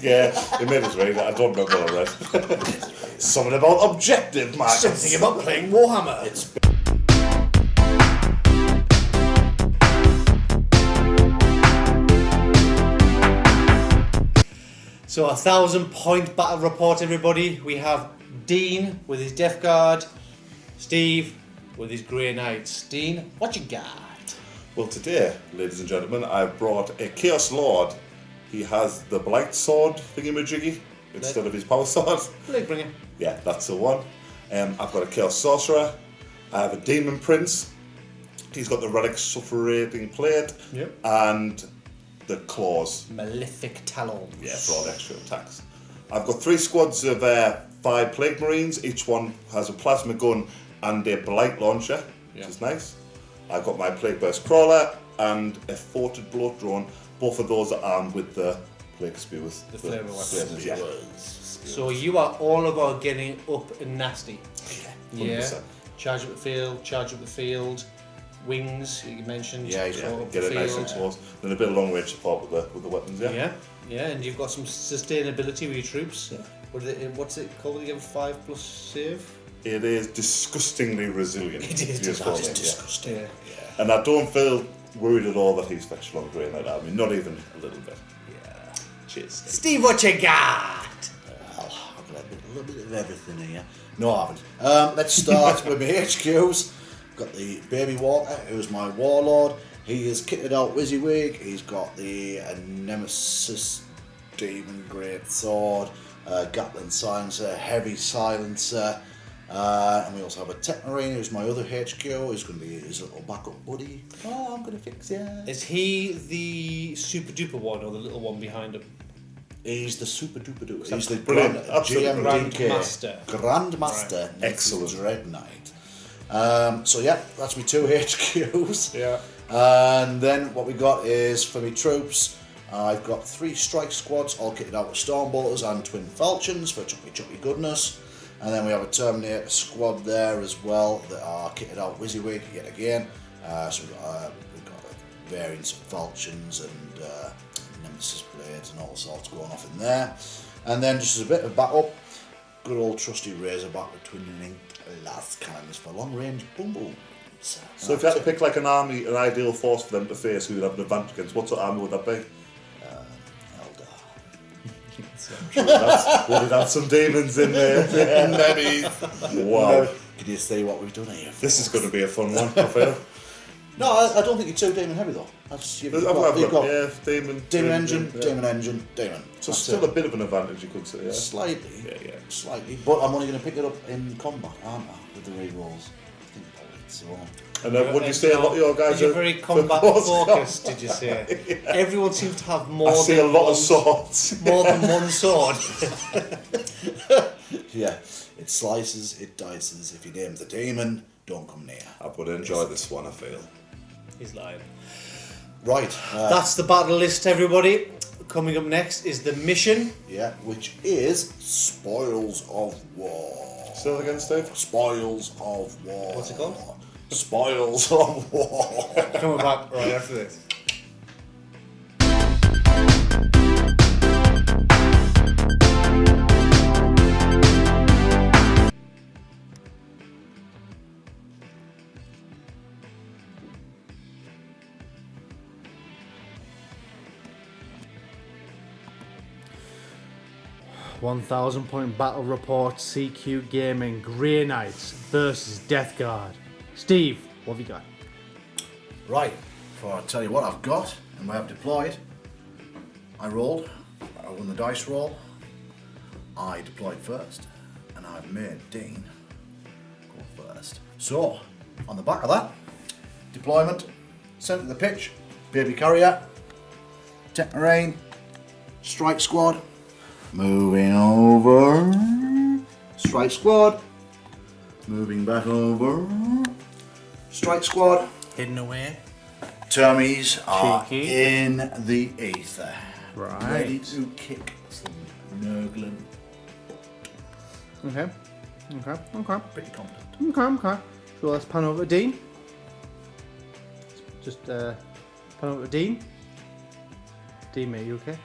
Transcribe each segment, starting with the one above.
Yeah, it made us read it. I don't remember what I read. Something about objective markets. Something about playing Warhammer. So 1,000-point battle report, everybody. We have Dean with his Death Guard, Steve with his Grey Knights. Dean, what you got? Well, today, ladies and gentlemen, I've brought a Chaos Lord. He has the Blight Sword thingamajiggy instead of his Power Sword. Lightbringer. Yeah, that's the one. I've got a Chaos Sorcerer. I have a Demon Prince. He's got the Relic Suffering Plate. Yep. And the Claws. Malefic Talons. Yeah, for all the extra attacks. I've got 3 squads of 5 Plague Marines. Each one has a plasma gun and a Blight Launcher, which is nice. I've got my Plague Burst Crawler and a Forted Bloat Drone. Both of those are armed with the Plague Spears. The flavor weapons. Yeah. So you are all about getting up and nasty. Yeah. 100%. Charge up the field, wings, you mentioned. Yeah, get it nice and close. Then a bit of long range support with the weapons, Yeah, and you've got some sustainability with your troops. Yeah. What's it called again? 5+ save? It is disgustingly resilient. It is disgusting. Yeah. And I don't feel worried at all that he's fetched long Grey Knight Army. Not even a little bit. Yeah. Cheers, Steve, what you got? I've got a little bit of everything here. No, I haven't. Let's start with my HQs. Got the Baby Walker, who's my Warlord. He is kitted out WYSIWYG. He's got the Nemesis Demon Great Sword, Gatling Silencer, Heavy Silencer, and we also have a Tech Marine, who's my other HQ. He's going to be his little backup buddy. Oh, I'm going to fix you. Is he the super duper one or the little one behind him? He's the super duper duper. He's the Brilliant. Grandmaster. Grandmaster. Right. Excellent. Dread Knight. So yeah, that's my 2 HQs. Yeah. And then what we got is for my troops, I've got 3 strike squads all kitted out with Stormbolters and Twin Falchions for chucky goodness. And then we have a Terminator squad there as well that are kitted out WYSIWYG yet again. So we've got variants of Falchions and Nemesis Blades and all sorts going off in there. And then just as a bit of backup, good old trusty Razorback with twin linked last cannons for long range boom boom. So if you had to pick like an army, an ideal force for them to face who would have an advantage against, what sort of army would that be? Would it have some demons in there? Maybe. Wow. Can you see what we've done here? This is going to be a fun one, I feel. No, I don't think you're too demon heavy though. That's, you've got demon engine. So still a bit of an advantage, you could say. Yeah. Slightly. Slightly. But I'm only going to pick it up in combat, aren't I? With the re-rolls. I think so. And would you say a lot of your guys are very combat focused? Did you say? Yeah. Everyone seems to have more. I see a lot of swords. More than one sword. Yeah, it slices, it dices. If your name's a demon, don't come near. I would enjoy this one, I feel. He's lying. Right. That's the battle list, everybody. Coming up next is the mission. Yeah, which is Spoils of War. Say that again, Steve. Spoils of War. What's it called? Spoils of War. Coming back right after this. $1,000-point battle report, CQ Gaming, Grey Knights versus Death Guard. Steve, what have you got? Right, before I tell you what I've got and where I've deployed, I won the dice roll, I deployed first, and I've made Dean go first. So, on the back of that, deployment, centre of the pitch, baby carrier, Tech Marine, strike squad, moving over, strike squad, moving back over, strike squad, Hidden away. Termies are Cheeky. in the ether. Right. Ready to kick some Nurgle. Okay. Pretty confident. Okay. So let's pan over to Dean. Just pan over to Dean. Dean, mate, you okay?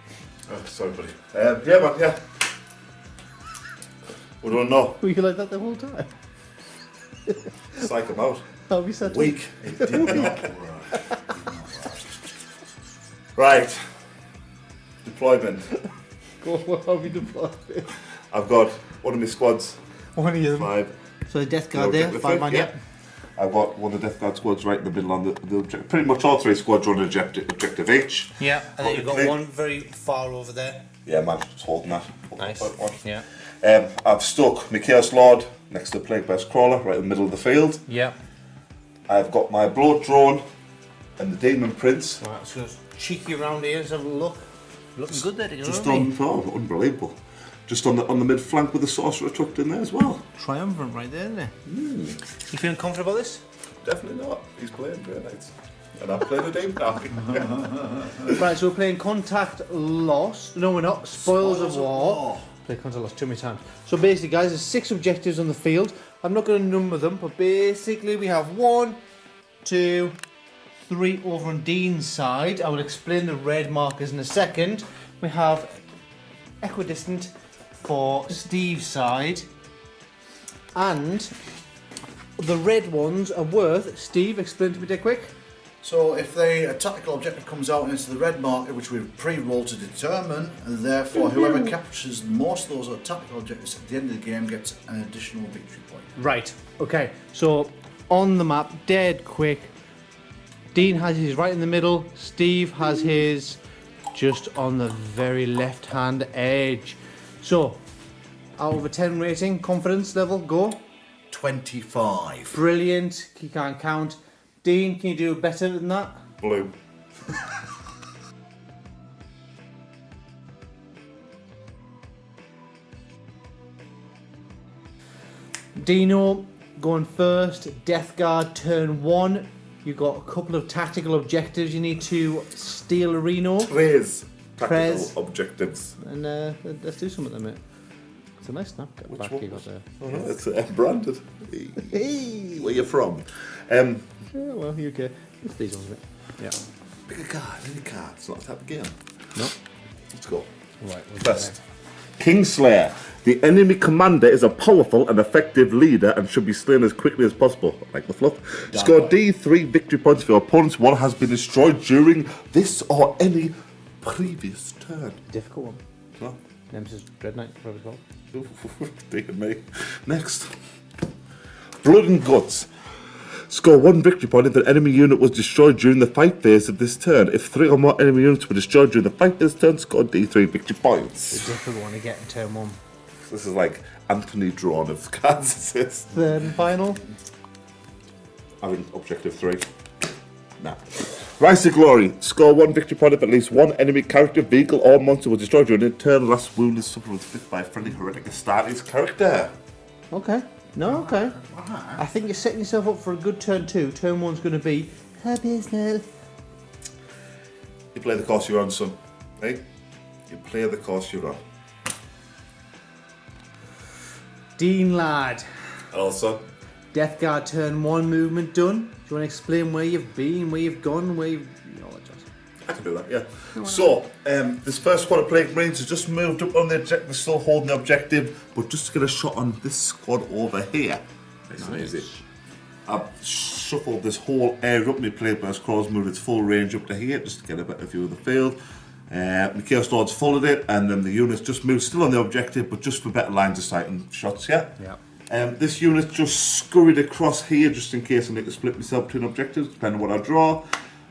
Oh, sorry, buddy. Yeah, man, yeah. We don't know. Were you like that the whole time? Psych him out. How have you said Weak. It did not work. Right. Deployment. Go, what have you deployed? I've got one of my squads. One of them. 5. So the Death Guard there, 5 man, yeah. I've got one of the Death Guard squads right in the middle on the objective. Pretty much all 3 squads run objective each. Yeah, and then you've got one very far over there. Yeah, man, just holding that. Nice. Yeah. I've stuck my Chaos Lord next to the Plague Bear's Crawler right in the middle of the field. Yeah. I've got my Bloat Drone and the Demon Prince. Right, so let's cheeky around here, let's have a look. Looking good there, you know Just what I mean? unbelievable. Just on the mid flank with the Sorcerer tucked in there as well. Triumvirate right there, isn't it? You feeling confident about this? Definitely not. He's playing Grey Knights. And I'm playing a Demon Army. Right, so we're playing Contact Lost. No, we're not. Spoils of War. Play Contact Lost too many times. So basically, guys, there's 6 objectives on the field. I'm not going to number them, but basically we have 1, 2, 3 over on Dean's side. I will explain the red markers in a second. We have Equidistant for Steve's side. And the red ones are worth, Steve, explain to me dead quick. So if a tactical objective comes out into the red marker, which we've pre-rolled to determine, and therefore whoever captures most of those tactical objectives at the end of the game gets an additional victory point. Right, okay, so on the map, dead quick, Dean has his right in the middle, Steve has his just on the very left hand edge. So, out of a 10 rating, confidence level, go. 25. Brilliant, you can't count. Dean, can you do better than that? Blue. Dino, going first, Death Guard, turn 1. You've got a couple of tactical objectives you need to steal a Reno. Prez. Prez. Tactical objectives. And let's do some of them, mate. It's a nice snap Which back one? you got there. It's branded. Hey! Where you from? Yeah, well, UK. It's these ones, mate. Yeah. Pick a card, any card. It's not a type of game. No? Let's go. Right, we'll First, Kingslayer. The enemy commander is a powerful and effective leader and should be slain as quickly as possible, like the fluff. Score D3 victory points for your opponent's one has been destroyed during this or any previous turn. Difficult one. No. Nemesis Dread Knight, whatever it's called. Dear me. Next. Blood and Guts. Score 1 victory point if an enemy unit was destroyed during the fight phase of this turn. If 3 or more enemy units were destroyed during the fight phase of this turn, score D3 victory points. It's a difficult one to get in turn 1. This is like Anthony Drawn of cards. Third and final. I mean, objective 3. Nah. Rise to Glory. Score 1 victory point if at least 1 enemy character, vehicle, or monster was destroyed during an turn. Last wound is suffered with by a friendly heretic Astartes character. Okay. No, okay. I think you're setting yourself up for a good turn 2. Turn 1's going to be abysmal. You play the course you're on, son. Hey? You play the course you're on. Dean lad. Hello, son. Death Guard turn 1 movement done. Do you want to explain where you've been, where you've gone, where you've... all that jazz? I can do that, yeah. So, this first squad of Plague Marines has just moved up on the objective, still holding the objective, but just to get a shot on this squad over here. Nice and easy. I've shuffled this whole area up. My Plague Bear's Claws moved its full range up to here, just to get a better view of the field. My Chaos Lords followed it, and then the units just moved, still on the objective, but just for better lines of sight and shots, yeah? Yeah. This unit just scurried across here, just in case I need to split myself between objectives, depending on what I draw.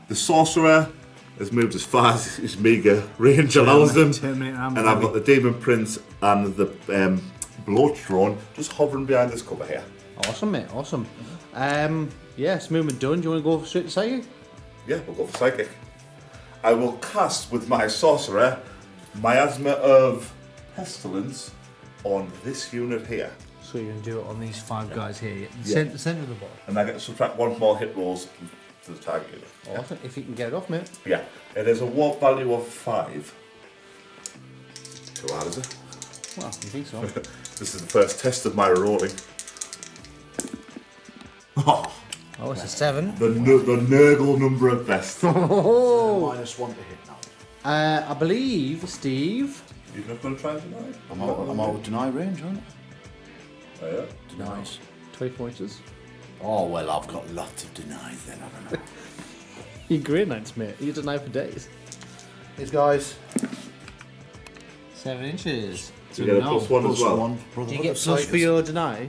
The Sorcerer has moved as far as his meagre range allows them. And I've got the Demon Prince and the Bloat Drone just hovering behind this cover here. Awesome, mate. Awesome. Yes, movement done. Do you want to go straight to Psychic? Yeah, we'll go for Psychic. I will cast with my Sorcerer Miasma of Pestilence on this unit here. So you're going to do it on these 5 guys here. Yeah. The centre of the ball. And I get to subtract 1 more hit rolls to the target unit. Awesome. If you can get it off, mate. Yeah. It is a warp value of 5. Too hard, is it? Well, you think so? This is the first test of my rolling. Oh, it's a 7. The Nurgle number at best. Oh. -1 to hit now. I believe, Steve. You're not going to try and deny? I'm out of deny range, aren't I? Oh, yeah? Denies. 20 pointers. Oh, well, I've got lots of denies then, haven't I? You green nights, mate. You deny for days. These guys. 7 inches. You get a +1 as Plus well. one. Do Brotherhood you get of plus for Psychers. your deny?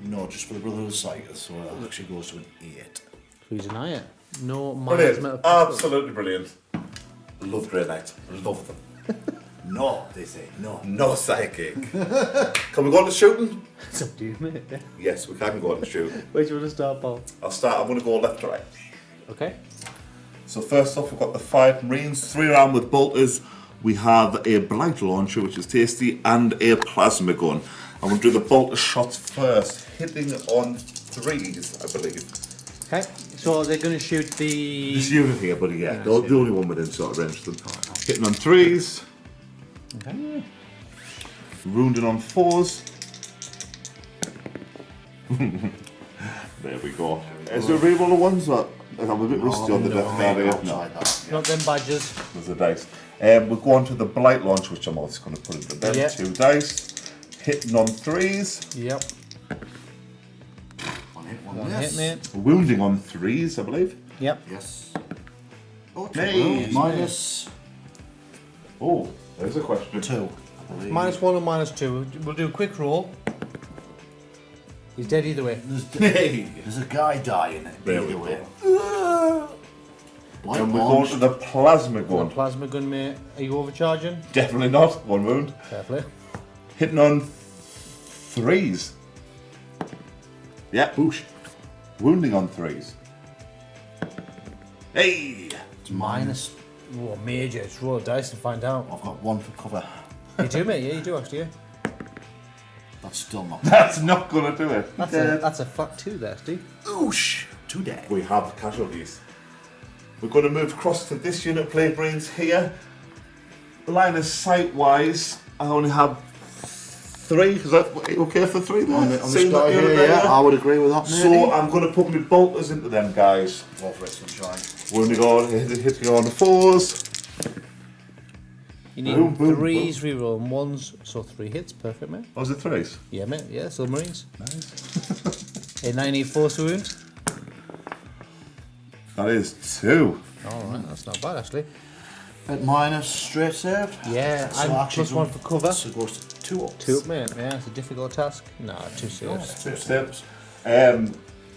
No, just for the Brotherhood of Psychers, so it actually goes to an 8. So you deny it. No minus Brilliant. metal. Absolutely brilliant. Love Grey Knights. Love them. No, they say no. No psychic. Can we go on to shooting? It's up to you, mate. Yeah. Yes, we can go on to shooting. Where do you want to start, Paul? I'm going to go left to right. Okay. So first off, we've got the 5 Marines, 3 round with bolters. We have a blight launcher, which is tasty, and a plasma gun. I'm going to do the bolter shots first, hitting on 3s, I believe. Okay. So they're going to shoot the. This unit here, buddy, yeah, the only one within sort of range of them. Hitting on 3s, Okay. wounding on 4s. There we go. Is there a reroll of ones? I'm a bit rusty on the death card here. No. Not them badges. There's the dice. We'll go on to the blight launch, which I'm also going to put into them. Yeah. 2 dice. Hitting on 3s. Yep. One hit, one One miss. hit, mate. Wounding on 3s, I believe. Yep. Yes. Oh, Hey. minus Oh, there's a question. 2, I believe. -1 or -2. We'll do a quick roll. He's dead either way. There's a guy dying There either we way. Blight And we're going launch. to the plasma One gun. plasma gun, mate. Are you overcharging? Definitely not. 1 wound. Fair play. Hitting on 3s. Yeah, boosh. Wounding on 3s. Hey! It's minus. Oh, major. Just roll a dice and find out. I've got 1 for cover. You do, mate. Yeah, you do actually. Yeah. That's still not. That's not going to do it. That's a flat 2 there, Steve. Oosh! 2 dead. We have casualties. We're going to move across to this unit, Plague Marines here. Line of sight wise, I only have 3. Is that okay for 3 there? On the Seeing sky that unit here, there, yeah, I would agree with that. So I'm going to put my bolters into them guys. Go for it, sunshine. We're only going hitting on the 4s. You need Boom, boom, 3s reroll and 1s, so 3 hits. Perfect, mate. Was it 3s? Yeah, mate. Yeah, Submarines. Nice. A 9 force wound. That is 2. Alright, that's not bad actually. At minus, straight saved. Yeah, So and actually +1 for cover. So it goes to 2 ups. 2 up, mate. Yeah, it's a difficult task. Nah, 2 saves. 2 steps.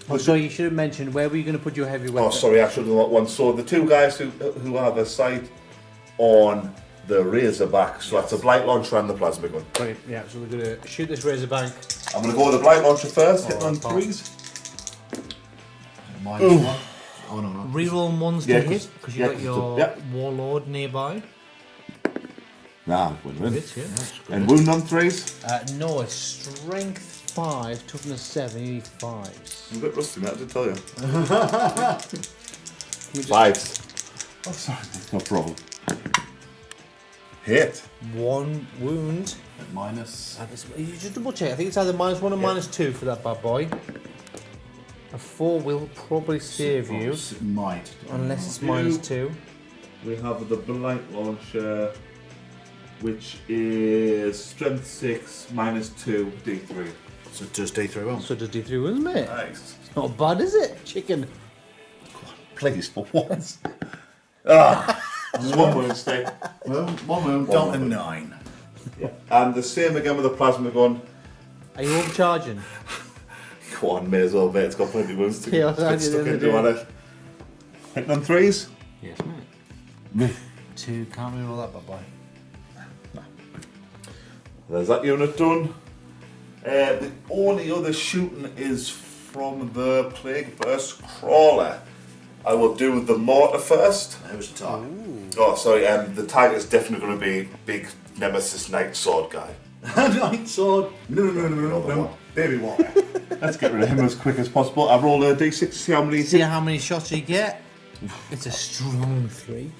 Oh, so you should have mentioned where were you going to put your heavy weapon? Oh, sorry, I should have done one. So the 2 guys who have a sight on the Razorback, so that's a blight launcher and the plasma gun. Right, yeah, so we're going to shoot this Razorbank. I'm going to go with the blight launcher first, hitting on Alright, 3s. Minus 1. Oh, no, no. Reroll 1s Yeah, to hit because you've got your yeah. Warlord nearby. Nah, win-win. Hits, yeah. And wound on 3s. No, it's strength 5, toughness 7, you need 5s. I'm a bit rusty, mate, I did tell you. 5s. Oh, sorry, no problem. Hit. 1 wound. At minus. You just double check. I think it's either -1 or -2 for that bad boy. A 4 will probably save you, It might. unless it's You- -2. We have the blight launcher, which is strength 6 minus 2 D3. So just D3 rounds. So does D3 wounds, mate. Nice. It's not bad, is it? Chicken. Please, for once. Just 1 wound stay. Well, 1 move down to 9. And the same again with the plasma gun. Are you overcharging? Go on, may as well, mate. It's got plenty of wounds to Yeah, get I did stuck the other into day. on it. Hitting on 3s. Yes, mate. 2, can't reroll that bad boy. There's that unit done. The only other shooting is from the Plague Burst Crawler. I will do the mortar first. Who's the target? Oh, sorry, the target is definitely going to be big Nemesis Knight Sword guy. Knight sword. No. Another one. Baby water. Let's get rid of him as quick as possible. I roll a d6 to see how many See how many shots you get? It's a strong 3.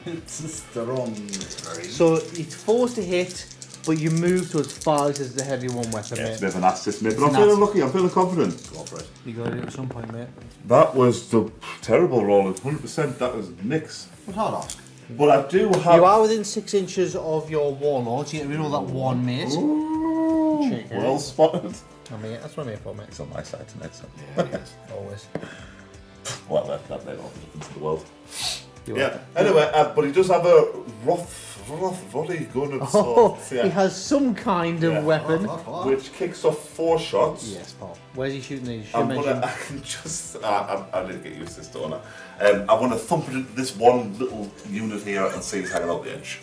It's a strong 3. So it's forced to hit but you move to as far as the heavy one weapon, Yeah, it's a mate. bit of an assist, mate, but I'm feeling lucky, I'm feeling confident. Go for it. You got to do it at some point, mate. That was the terrible roll, 100%, that was nix. But hard ask. But I do have... You are within 6 inches of your warlord, so you get rid of all that one, mate. Ooh, Check it. well spotted. Oh, mate, that's what I'm here for, mate. It's on my side tonight, so... Yeah, it is. Always. Well, that made all the difference in the world. You Yeah, are. anyway, but he does have a rough volley gun of Oh, sorts, he yeah. has some kind of Yeah. weapon. Which kicks off 4 shots. Yes, Paul. Where's he shooting these? I can just... I need to get used to this, don't I? I want to thump it into this one little unit here and see he's hanging out the edge.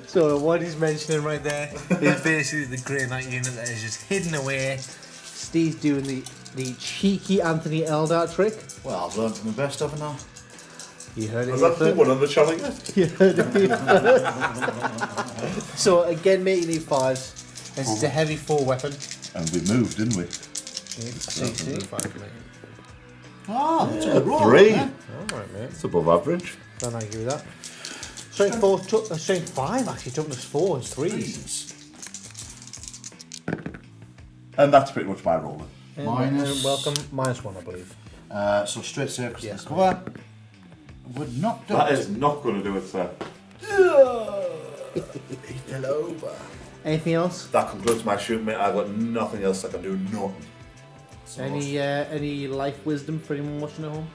So what he's mentioning right there is basically the Grey Knight unit that is just hidden away. Steve's doing the cheeky Anthony Eldar trick. Well, I've learned from the best of it now. You heard it Has here that been first. one on the channel yet? You heard it here first. So again, mate, you need 5s. This is a heavy 4 weapon. And we moved, didn't we? CC. 5, mate. Ah, that's a good roll. 3. Yeah. Alright, mate. It's above average. Don't argue with that. Strength 4, strength 5 actually took us 4 and 3s. And that's pretty much my roll. Minus- Welcome, -1, I believe. So straight circles Yes, to the cover. Would not do That it. is not going to do it, sir. Fell over. Anything else? That concludes my shoot, mate. I've got nothing else. I can do nothing. Any life wisdom for anyone watching at home?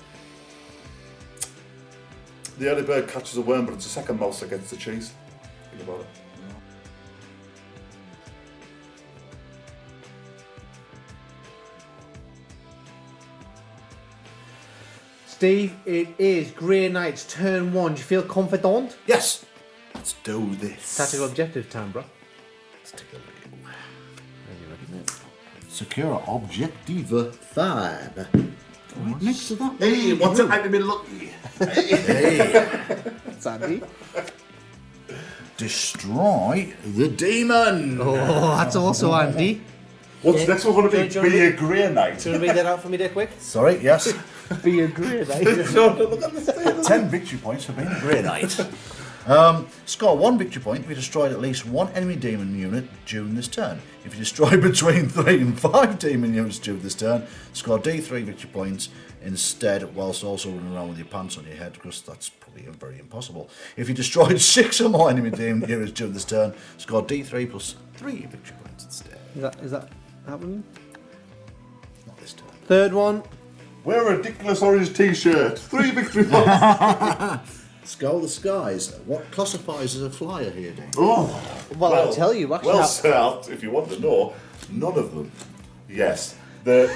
The early bird catches a worm, but it's the second mouse that gets the cheese. Think about it. Steve, it is Grey Knight's turn 1. Do you feel confident? Yes. Let's do this. Tactical objective time, bro. Let's take a look. Secure objective 5. Right next to that. Hey, what's it like to be lucky? Hey. Sandy. Destroy the demon. Oh, that's also Andy. What's Yeah. next one going to be? Do you Be a grey knight. Do you want to read that out for me there quick? Sorry, yes. Be a Grey Knight. Look at this. 10 victory points for being a Grey Knight. Score 1 victory point if you destroyed at least 1 enemy demon unit during this turn. If you destroy between 3 and 5 demon units during this turn, score D3 victory points instead, whilst also running around with your pants on your head, because that's probably very impossible. If you destroyed 6 or more enemy demon units during this turn, score D3 plus 3 victory points instead. Is that happening? Not this turn. Third one. Wear a ridiculous orange t-shirt. 3 victory points. Skull the skies. What classifies as a flyer here, Dave? Oh, Well, I'll tell you, actually. Well, sir, if you want to know, none of them. Yes. The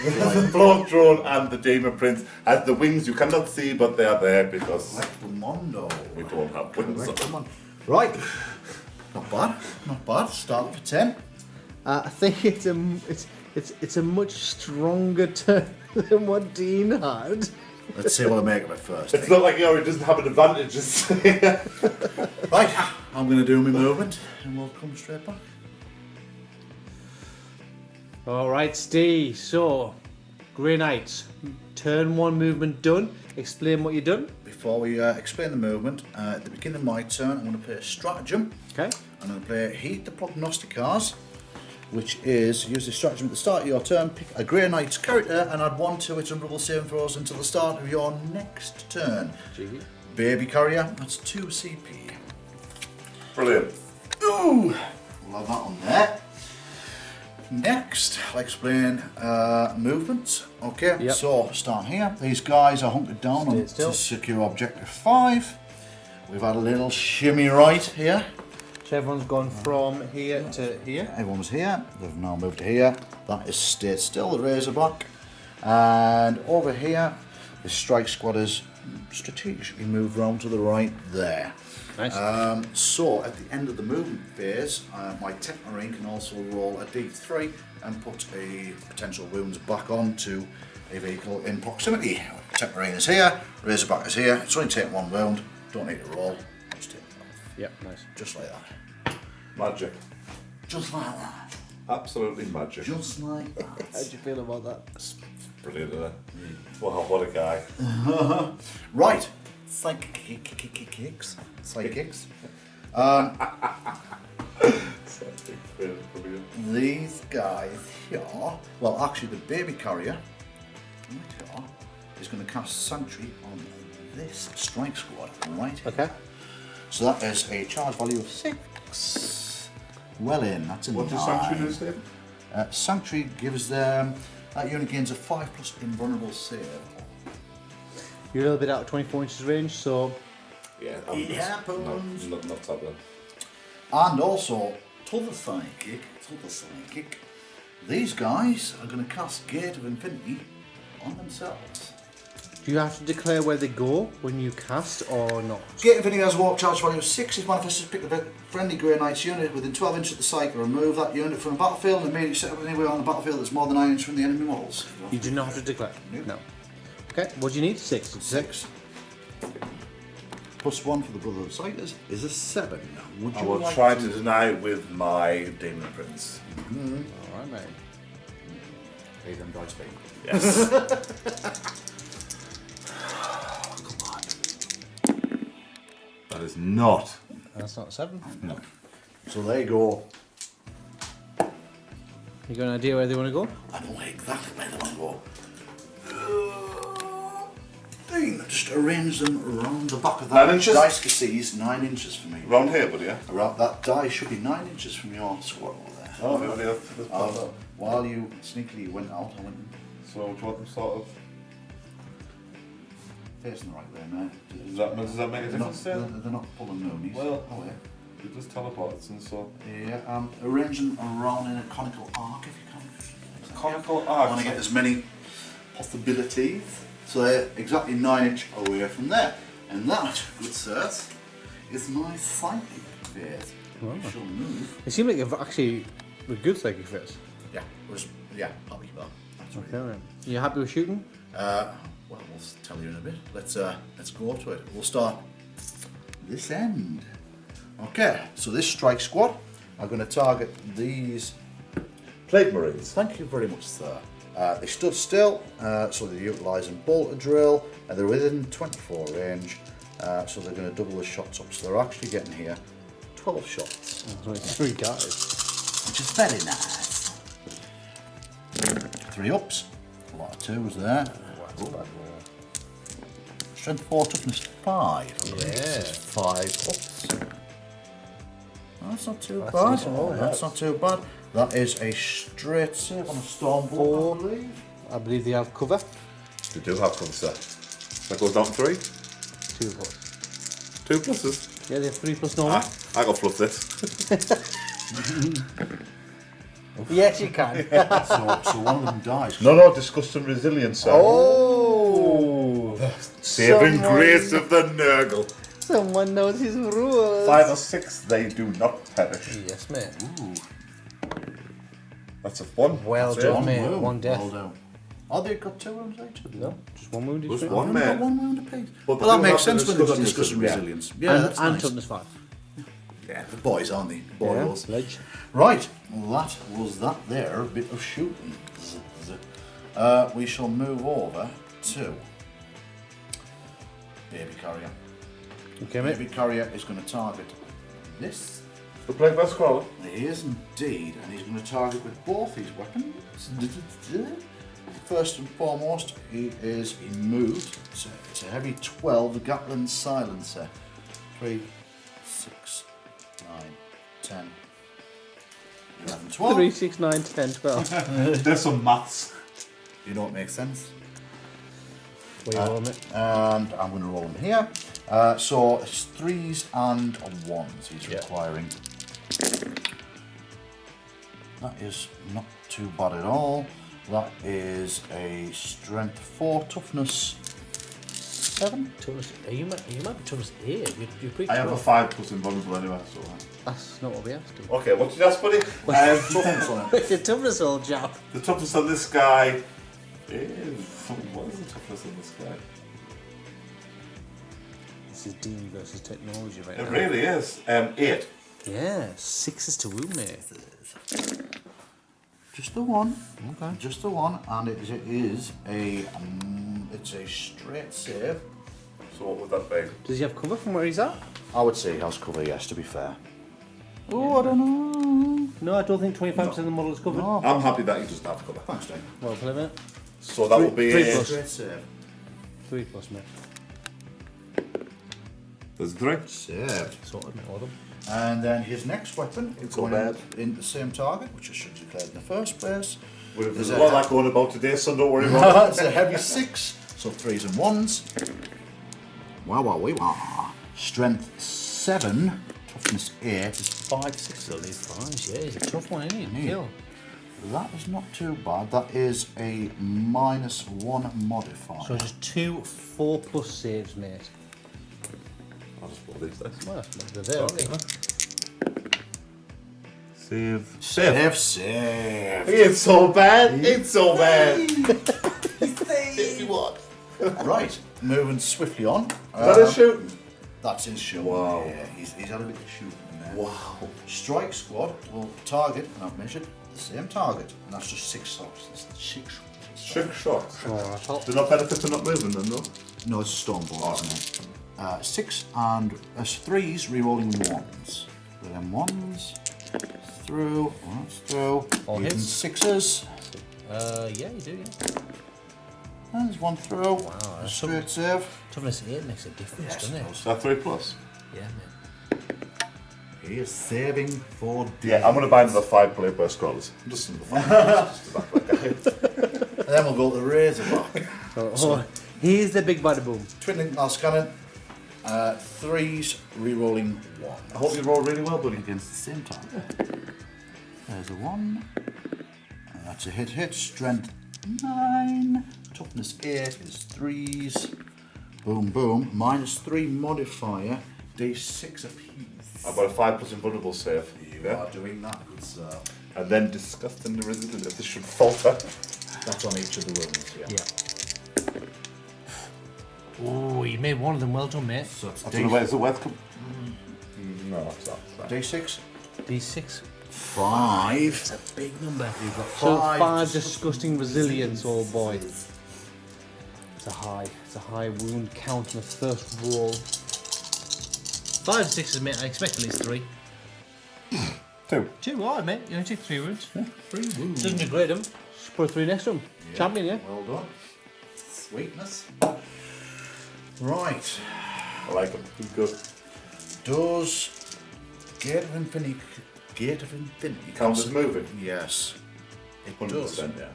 float drone and the demon prince has the wings you cannot see, but they are there because Mondo. we don't have wings. Come on. Right. Not bad. Not bad. Start for 10. I think it's a much stronger turn than what Dean had. Let's see what I make of it first. It's not like he already doesn't have an advantage. Right. I'm going to do my movement and we'll come straight back. Alright, Steve. So, Grey Knights. Turn 1 movement done. Explain what you've done. Before we explain the movement, at the beginning of my turn, I'm going to play a stratagem. Okay. I'm going to play Heat the Prognosticars, which is use the stratagem at the start of your turn, pick a Grey Knight's character and add 1 to its unbreakable saving throws until the start of your next turn. Gee. Baby carrier, that's 2 CP. Brilliant. Ooh! We'll have that on there. Next, I'll explain movements. Okay, Yep. so start here. These guys are hunkered down Stay on still. to secure objective 5. We've had a little shimmy right here. So everyone's gone from here to here. Everyone was here. They've now moved to here. That is stayed still, the Razorback. And over here, the strike squad is strategically moved round to the right there. Nice. So at the end of the movement phase, my Tech Marine can also roll a D3 and put a potential wounds back onto a vehicle in proximity. Tech Marine is here, Razorback is here. It's only taking 1 wound. Don't need to roll. Just take it off. Yep, nice. Just like that. Magic. Just like that. Absolutely magic. Just like that. How do you feel about that? Brilliant, isn't it? Wow, what a guy. Right. Psychics. Psychics. These guys here, well, actually, the baby carrier right here is going to cast Sanctuary on this strike squad, right? Okay. So that is a charge value of 6. Well in, that's a 9. What does Sanctuary do, Steve? Sanctuary gives them, that unit gains a 5+ invulnerable save. You're a little bit out of 24 inches range, so Yeah, It happens. Not top then. And also, to the psychic, these guys are going to cast Gate of Infinity on themselves. do you have to declare where they go when you cast or not? Gate of Infinity has a warp charge value of 6. If manifested, pick a friendly Grey Knight's unit within 12 inches of the psychic, remove that unit from the battlefield and immediately set up anywhere on the battlefield that's more than 9 inches from the enemy models. You do not have to declare. Nope. No. Okay, what do you need? 6. 6. +1 for the Brother of Sighters is a 7. Would I you will like try to deny with my Demon Prince. Alright, mate. Pay them dice, baby. Yes. That is not. That's not a 7. No. So there you go. You got an idea where they want to go? I know exactly where they want to go. Dean, just arrange them around the back of that 9 inches? dice is 9 inches for me. Round here, buddy, yeah? Around that die should be 9 inches from your squad over there. Oh, buddy, that's While you sneakily went out, I went So, do you want them sort of. facing the right way, mate. Does that make a They're not, difference they're, then? they're not pulling noonies. Well- oh yeah. You just teleports and so. Yeah, arrange them around in a conical arc if you can. Conical I arc. want to get as many possibilities. So they're exactly 9 inch away from there. And that, good sirs, is my psychic phase. We shall move. They seem like they've actually a good psychic phase. Yeah, happy with that. That's Okay, then. You happy with shooting? Well, we'll tell you in a bit. Let's go to it. We'll start this end. Okay, so this strike squad are going to target these. Plague Marines. Thank you very much, sir. They stood still, so they're utilising bolter drill, and they're within 24 range, so they're going to double the shots up. So they're actually getting here 12 shots, There's only 3 guys. which is very nice. 3 ups, a lot of 2s there. Strength 4, toughness 5. Yeah. 5 ups. That's not too That's bad. decent roll, That's not too bad. That is a straight save on a Stormbolt, I believe. I believe they have cover. They do have cover, sir. That goes down to 3. 2 plus. 2 pluses. Yeah, they have 3 plus normal. I got fluff this. Yes, you can. So one of them dies. No, disgust and resilience, sir. Oh! Saving someone- grace of the Nurgle. Someone knows his rules. 5 or 6, they do not perish. Yes, mate. Ooh. That's a fun. Well That's done, it. mate. wound. One death. Well done. Oh, they've got 2 wounds each? No, just one wound each. Just mate. one, They've mate. got 1 wound apiece. But Well, that they makes do have sense the when they've got discussion discussion resilience, resilience. Yeah, and that's and nice. toughness 5. Yeah, the boys, aren't they? Boys. Ledge. Right, well, that was that there, a bit of shooting. We shall move over to Baby Carrier. Okay, mate. Baby Carrier is going to target this. The Plague Bear Scroller. He is indeed, and he's going to target with both his weapons. First and foremost, he moved. It's a heavy 12 Gatling silencer. 3, 6, 9, 10, 11, 12. 3, 6, 9, 10, 12. There's some maths. You know what makes sense? What are you rolling, mate? And I'm going to roll him here. So it's 3s and 1s he's requiring. That is not too bad at all. That is a strength 4, toughness 7. Toughness. You might be toughness 8. You're pretty I have a tough. 5 plus invulnerable anyway, so. That's not what we asked him. Okay, what did you ask, buddy? Toughness on it. It's a toughness, old chap. The toughness on this guy is. What is the toughness on this guy? This is Dean versus technology right It now. really is. 8. Yeah, 6 to wound, mate. Just the one. Okay. Just the one, and it is a it's a straight save. So what would that be? Does he have cover from where he's at? I would say he has cover, yes, to be fair. Oh, I don't know. No, I don't think 25% of the model is covered. No. I'm happy that he doesn't have cover. Thanks, Dave. Well played, mate. So that will be... 3+. Great save. 3+, mate. There's 3. Saved. Sorted, mate, all of them. And then his next weapon is It's all going bad. in the same target, which I should have declared in the first place. There's Is a it- lot of that going about today, son, don't worry about it. It's a heavy 6, so 3s and 1s. Wow. Strength 7, toughness 8, 5, 6. So these 5s, yeah, he's a tough one, isn't he? Kill. That is not too bad. That is a -1 modifier. So just 2 4+ saves, mate. I'll just roll these dice. Well, they're there, aren't they? Save. Save. It's so bad. It's so bad. Right, moving swiftly on. Is that a shooting? That's his shoot. Wow. Yeah, he's had a bit of shooting in there. Wow. Strike squad will target, and I've measured the same target, and that's just 6 shots. That's 6 shots. 6 shots. Oh, that's hot. They're not benefit for not moving then, no? No, it's a stone ball, isn't it? 6 and 3s, rerolling 1s. With them 1s. Through. That's through. All Even hits. 6s. Yeah, you do, yeah. And there's 1 through. Wow, A that's straight save. Toughness 8 makes a difference, Yes, doesn't it it? does. Is that 3+? Yeah, mate. He is saving for Yeah, I'm going to buy another 5 plate burst scrollers. Just another 5. And then we'll go to the Razorback. Oh, here's the big bada boom. Twin link mouse cannon. 3s, rerolling 1. I hope you roll really well, buddy. Against the same target. There's a 1. And that's a hit. Strength 9. Toughness 8 is 3s. Boom. -3 modifier. D6 apiece. I've got a 5+ invulnerable save. You are doing that, good sir. And then disgusting the resident if this should falter. That's on each of the wounds, yeah. Oh, you made one of them well done, mate. So it's I don't know where's the wealth come. No, it's not. D6. D6. 5. It's a big number. You've got So 5. 5 disgusting resilience, old boy. It's a high wound count on the first roll. 5 and 6 mate. I expect at least 3. 2. 2, alright, mate. You only take 3 wounds. Yeah, 3 wounds. Doesn't degrade them. Just put 3 next to him. Yeah. Champion, yeah? Well done. Sweetness. Right. I like them. Good. Does Gate of Infinity Count as moving? Yes. It 100%, does. yeah.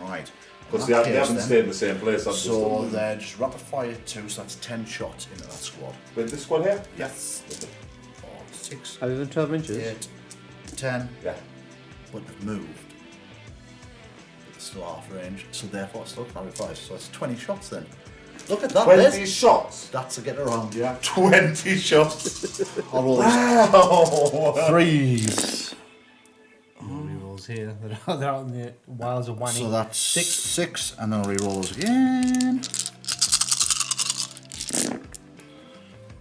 Right. Because In that they case haven't then, stayed in the same place. I'm So just they're just rapid fire 2, so that's 10 shots into that squad. with this squad here? Yes. 4, 6, Are they than 12 inches? 8, 10, Yeah. but they've moved. But they're still half range, so therefore it's still rapid fire. So it's 20 shots then. Look at that, 20 Liz. shots. That's a get around, yeah. 20 shots. I'll roll these. Wow. 3s. Rerolls here. They're out in the wilds of Wanny. So that's 6. 6, and then I'll re-roll those again.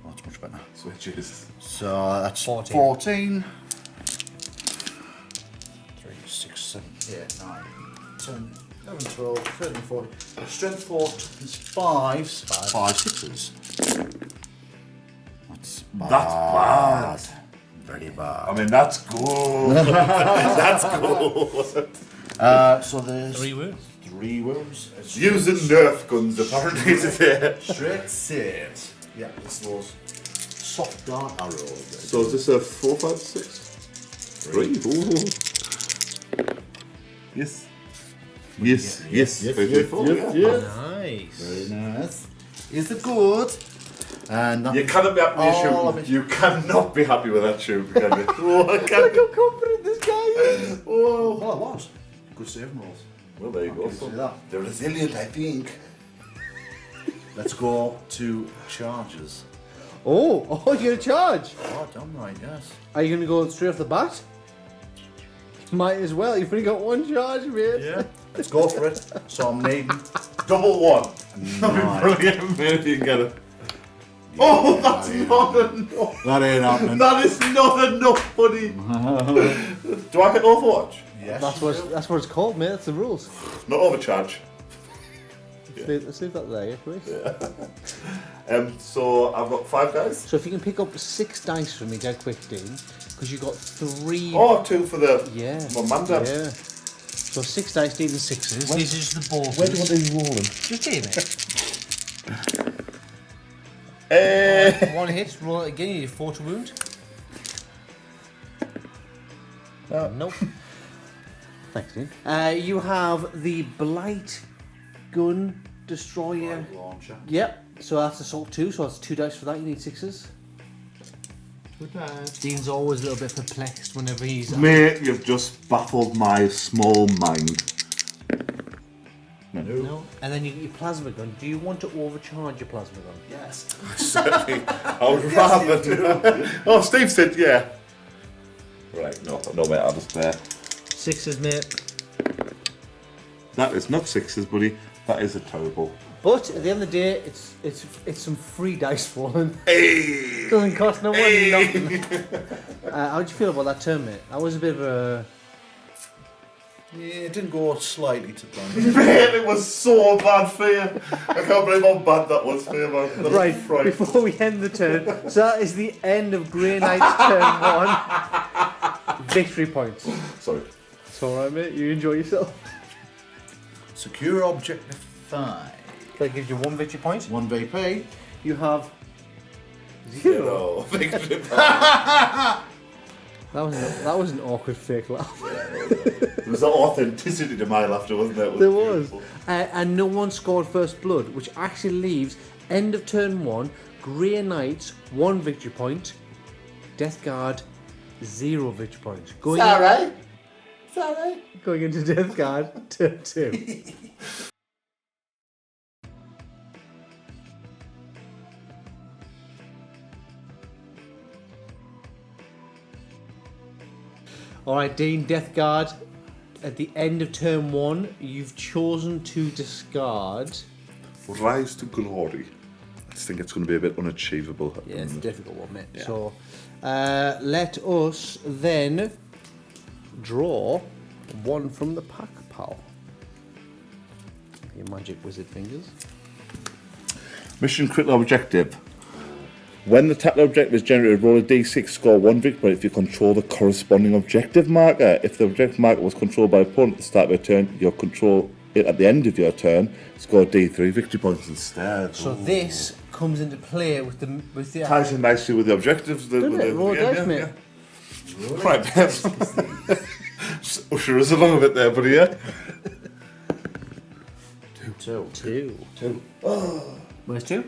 Oh, that's much better. Switches. So that's 14. 14. 3, 6, 7, 8, 9, 10, 11, 12, 13, 14. Strength 4, toughness 5s. 5 6s. That's bad. That's bad. Very bad. I mean, that's good. That's good. So there's 3 wounds. 3 wounds. It's Using Nerf guns apparently today. straight saves. Yeah, this was soft dart arrows. So is this a 4, 5, 6? 3. Ooh. Yes. Yes. Yes. Yes, Very yes, full, yes, yeah. yes. Nice. Very nice. Is it good? And that You cannot be happy with all your of shooting. it. You cannot be happy with that shooting, can you? Oh, I can't. Look how confident this guy is. Oh. Well, it was. Good saving rolls. Well, there you go. See that? They're resilient, I think. Let's go to charges. Oh, you're going to charge. Oh, damn right, yes. Are you going to go straight off the bat? Might as well. You've only got 1 charge, mate. Yeah. Let's go for it. So I'm needing Double 1. nine. Brilliant, man. You can get it. Oh, that's not enough. That ain't happening. That is not enough, buddy. Do I get Overwatch? Yes. That's what it's called, mate. That's the rules. Not overcharge. Let's leave that there, yeah, Chris? So I've got 5 guys. So if you can pick up 6 dice for me, dead quick, Dean, because you got 3. Oh, 2 for the Yeah. Amanda. Yeah. So 6 dice, Dean, and 6s. These are just the ball. Where do you want these rolling? Just here, mate. 1 hit, roll it again, you need 4 to wound. Nope. Thanks, Dean. You have the Blight Gun Destroyer. Blight launcher. Yep. So that's assault 2, so that's 2 dice for that. You need 6s. Dean's always a little bit perplexed whenever he's... Mate, you've just baffled my small mind. No. And then you get your plasma gun. Do you want to overcharge your plasma gun? Yes. Certainly. I would rather do. Oh, Steve said yeah. Right, no, mate, I'll just there. 6s, mate. That is not 6s, buddy. That is a terrible. But at the end of the day, it's some free dice rolling. Hey! Doesn't cost no money, Hey! nothing. How'd you feel about that turn, mate? That was a bit of a... Yeah, it didn't go slightly to plan. Man, it was so bad for you. I can't believe how bad that was for you, man. That's Right, frightening. before we end the turn, so that is the end of Grey Knight's turn 1. Victory points. Sorry. It's alright, mate. You enjoy yourself. Secure objective 5. That gives you 1 victory point. 1 VP. You have 0. Victory. That was an awkward fake laugh. There was an authenticity to my laughter, wasn't there? There was. And no one scored first blood, which actually leaves end of turn 1, Grey Knights 1 victory point, Death Guard 0 victory point. Going Alright. It's alright. Going into Death Guard turn 2. Alright, Dean, Death Guard. At the end of turn 1, you've chosen to discard. Rise to glory. I just think it's going to be a bit unachievable. Yeah, it's a difficult one, mate. Yeah. So, let us then draw 1 from the pack, pal. Your magic wizard fingers. Mission critical objective. When the tactical objective is generated, roll a d6, score 1 victory point if you control the corresponding objective marker. If the objective marker was controlled by an opponent at the start of your turn, your control it at the end of your turn, score d3 victory points instead. So this comes into play with the ties in nicely with the objectives. Doesn't it? Roll dice, mate. Right, Ben. Just usher us along a bit there, buddy, yeah? 2. Where's 2?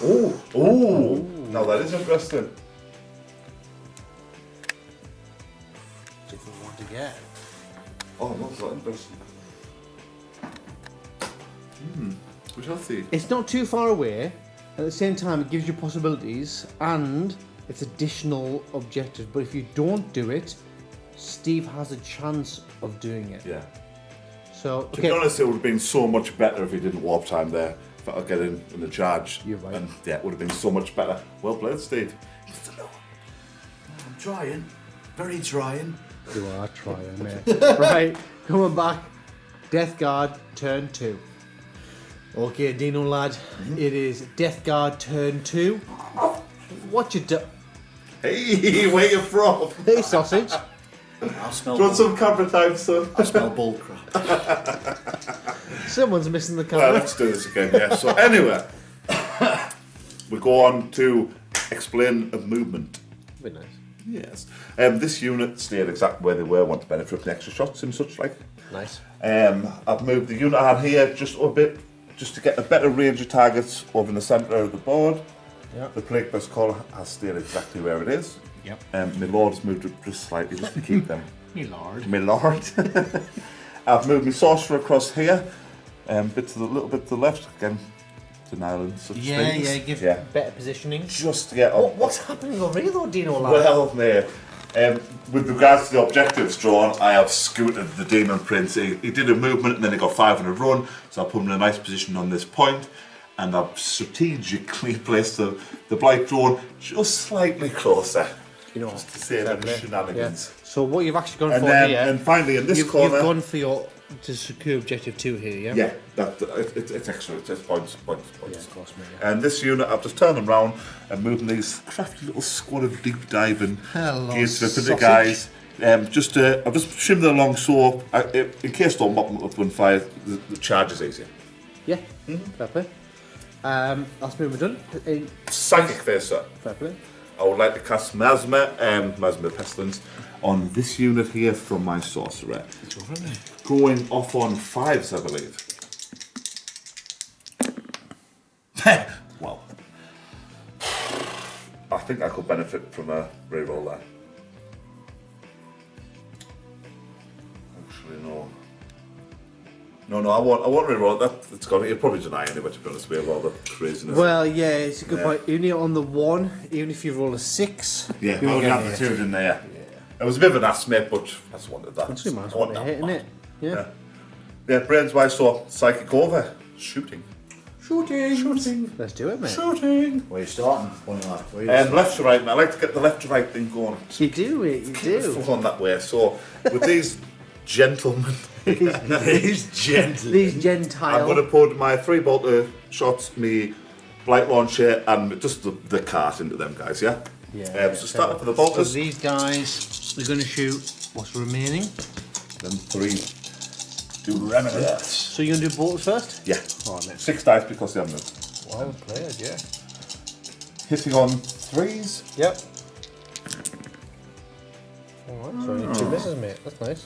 Oh, now that is interesting. Different one to get. Oh, that's not interesting. Which I'll see. It's not too far away. At the same time, it gives you possibilities and it's additional objectives. But if you don't do it, Steve has a chance of doing it. Yeah. So, To be okay. honest, it would have been so much better if he didn't warp time there. If I'd get in the charge. You're right. And yeah, it would have been so much better. Well played, Steve. I'm trying. Very trying. You are trying, mate. Right, coming back. Death Guard, turn 2. Okay, Dino lad, it is Death Guard, turn 2. What you do? Hey, where you from? Hey, sausage. I smell, Do you want some camera time, son? I smell bull crap. Someone's missing the Well, camera. let's do this again, yeah. So anyway, we go on to explain a movement. Very nice. Yes. This unit stayed exactly where they were, want to benefit from the extra shots and such like. Nice. I've moved the unit I had here just a bit, just to get a better range of targets over in the centre of the board. Yep. The Plague Burst Collar has stayed exactly where it is. Yep. My Lord has moved it just slightly just to keep them. Me lord. My Lord. I've moved my Sorcerer across here, little bit to the left, again, denial and such things. Yeah, give better positioning. Just to get What's happening over here though, Dino lad? Well, mate, with regards to the objectives drawn, I have scooted the Demon Prince. He did a movement and then he got 500 run, so I put him in a nice position on this point, and I've strategically placed the Blight drone just slightly closer. You know, Just to save any shenanigans. So what you've actually gone And for then, here, and finally in this corner, you've gone for your to secure objective 2 here, yeah? Yeah, it's extra. It's points. Yeah, of course, mate. And this unit, I've just turned them round and moving these crafty little squad of deep diving gears to the guys. I've just shimmed it along so in case they don't mop them up and fire, the charge is easier. Yeah, fair play. That's movement done. Psychic phase, sir. Fair play. I would like to cast Miasma Pestilence on this unit here from my sorcerer. Going off on 5s, I believe. Well, I think I could benefit from a reroll there. Actually, no. No, I won't reroll that. It's gone. You'll probably deny anyway, to be honest with you, all the craziness. Well, yeah, it's a good point. Even on the 1, even if you roll a 6, Yeah, you I won't only get have the it. 2 in there. It was a bit of an ass, mate, but I just wanted that. That's too much. I want What that hit, isn't back. it? Yeah. Yeah, brains wise, so psychic over. Shooting. Let's do it, mate. Shooting. Where are you starting? One left. Where are you And left to right, mate. I like to get the left to right thing going. You do, mate. You do. Full on that way. So, with these gentlemen, He's gentle. These I'm Gentile. going to put my 3 bolter shots, me blight launcher, and just the cart into them guys, yeah? Yeah, so start off with the So bolters. these guys are going to shoot what's remaining. Then 3 do Remnants. So you're going to do bolts first? Yeah. Alright, mate. 6 dice because they haven't moved. Well played, yeah. Hitting on 3s. Yep. Alright, so only 2 misses, mate. That's nice.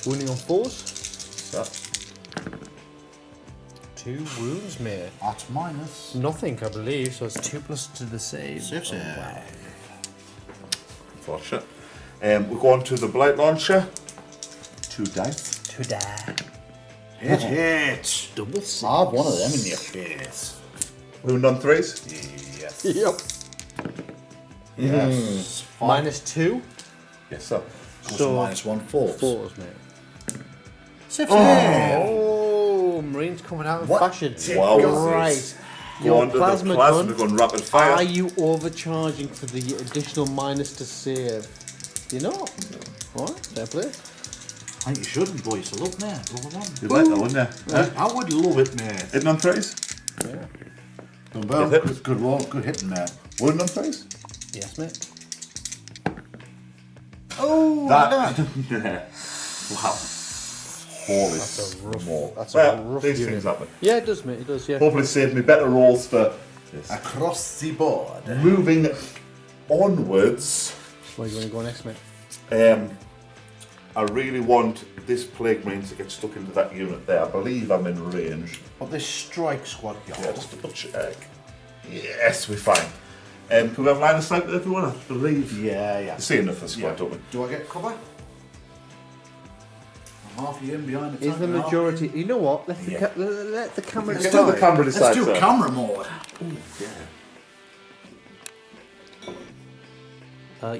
Wounding on 4s. So, 2 wounds, mate. That's minus. Nothing, I believe, so it's 2 plus to the save. Save. unfortunate. We're going to the blight launcher. 2 dice. 2 die. Hit. Double 6. Have one of them in your face. Wound on 3s. Yes. Yep. Yes. Minus 2. Yes, sir. So minus 1 4. 4s, mate. Oh. Oh, Marine's coming out in What? fashion. Wow. Right. Go Your on to the plasma plasma gun. gun rapid fire. Are you overcharging for the additional minus to save? You're not. Alright, fair play. I think you shouldn't, boy. So look, man. Go on. You'd like that, wouldn't you? I would love it, man. Hitting on 3s. Yeah. Well, Hit. good roll, good hitting, man. Wound on 3s. Yes, mate. Oh, That. Wow. Holy That's a rough, small. that's Well, a rough these unit. things happen. Yeah, it does, mate. It does, yeah. Hopefully saved me better rolls for this. across the board. Moving onwards, Where are you going to go next, mate? I really want this plague marine to get stuck into that unit there. I believe I'm in range. But this strike squad guy. Yeah, just double check. Yes, we're fine. Can we have line of sight with everyone? I believe. Yeah. You see enough for the squad, don't we? Do I get cover? I'm half you in behind the Is tank the and half majority... you You know what? Let the, Yeah. let the camera Let's decide. do the camera in. decide. Let's do sir. camera mode.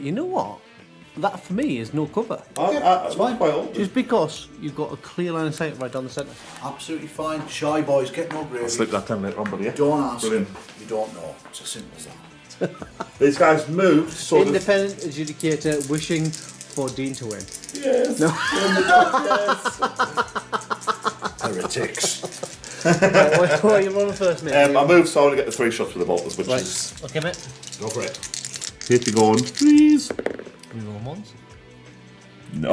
You know what? That, for me, is no cover. That's fine by all. Just because you've got a clear line of sight right down the centre. Absolutely fine. Shy boys, get no gravy. I'll slip that down later on, buddy. Yeah? Don't ask. Brilliant. You don't know. It's as simple as that. These guys moved sort of. Independent adjudicator wishing for Dean to win. Yes. No. Heretics. Right, what are you rolling first, mate? I moved so I want to get the 3 shots with the bolters, which Right. is Okay, mate. Go for it. hitting on 3s. We roll ones. No.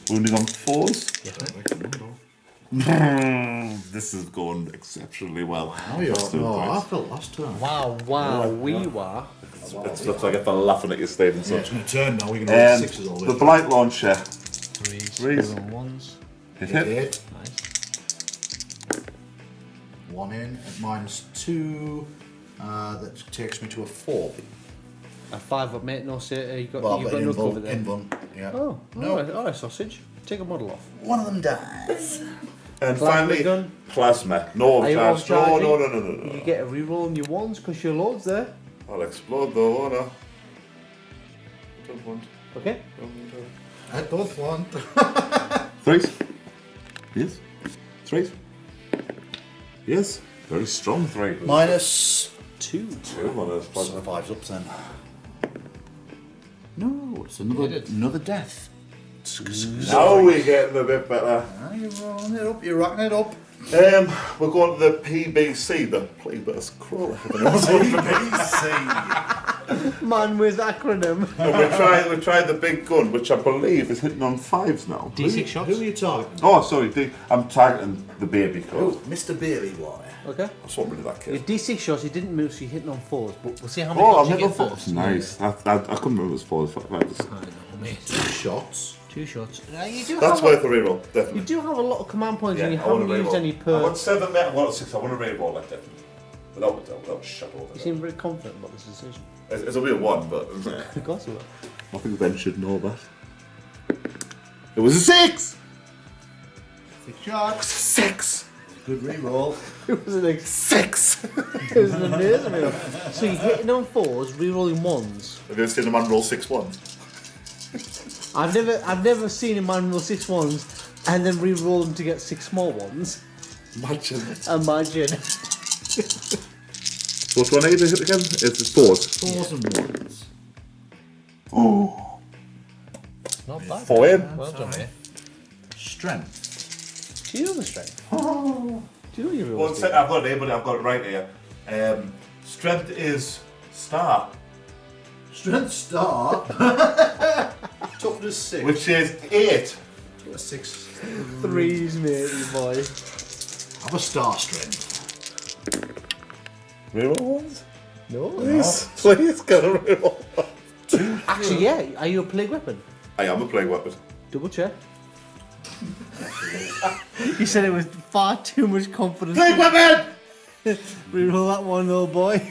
Wounding on 4s. This is going exceptionally well. Oh, yeah. Let's do it, Oh, I boys. felt last turn. Wow, we were. It looks like I'm laughing at you, Steve, and Yeah, such. it's going to turn now. We're going to roll And sixes all the the way. blight launcher. Threes. Threes. We roll ones. Hit. Hit. Nice. 1 in at -2. That takes me to a 4. A 5 up, mate. No, say you got, Well, you but got no cover in there. bun. Yeah. Oh, No. alright, sausage. Take a model off. One of them dies. And Plasma finally, gun. plasma. No Are you overcharge. No, overcharging? no. You get a reroll on your ones because your loads there. I'll explode though, no. Don't want. Okay. I don't want. 3s. Yes. 3s. Yes. Very strong 3. Two. 2 on those So plasma. the 5's up then. No, it's another death. Now we're getting a bit better. You're rolling it up, you're rocking it up. We're going to the PBC, the Playburst Crawler. Man with acronym. And we tried the big gun, which I believe is hitting on 5s now. D6 shots. Who are you targeting? Oh, sorry, I'm targeting the baby Oh, code. Mr. Bailey boy. Okay. I saw rid of that Your kid. D6 shots, you didn't move, so you're hitting on 4s, but we'll see how many Oh, shots I'm you hitting get on 4s. first. Nice. I couldn't remember it was 4s. I know, mate. 2 shots. 2 shots. You do That's have worth a reroll, you definitely. do have a lot of command points and you I want haven't a used reroll. any I per... want 7, mate. I want 6. I want a reroll, like, definitely. Without a shadow of You it. seem very confident about this decision. It's a real 1, but Of course you will. I think Ben should know that. It was a 6! 6 shots. 6! Good reroll. It was an 6! it was an amazing reroll. So you're hitting on 4s, rerolling 1s. Have you ever seen a man roll 6 1s? I've never seen a man roll 6 1s and then re-roll them to get 6 small ones. Imagine. Imagine. What one are you hit again? It's 4s. 4s and 1s. Oh. Not bad. 4 in. Well done, mate. Strength. Do you know the strength? Do you know your real One second, I've got it here, but I've got it right here. Strength is star, Strength star. Toughness 6. which is 8. 6. 3s, mate, you boy. Have a star strength. Reroll ones? No. Please get a reroll. Actually, yeah. Are you a plague weapon? I am a plague weapon. Double check. You said it with far too much confidence. Plague weapon! Reroll that one, little boy.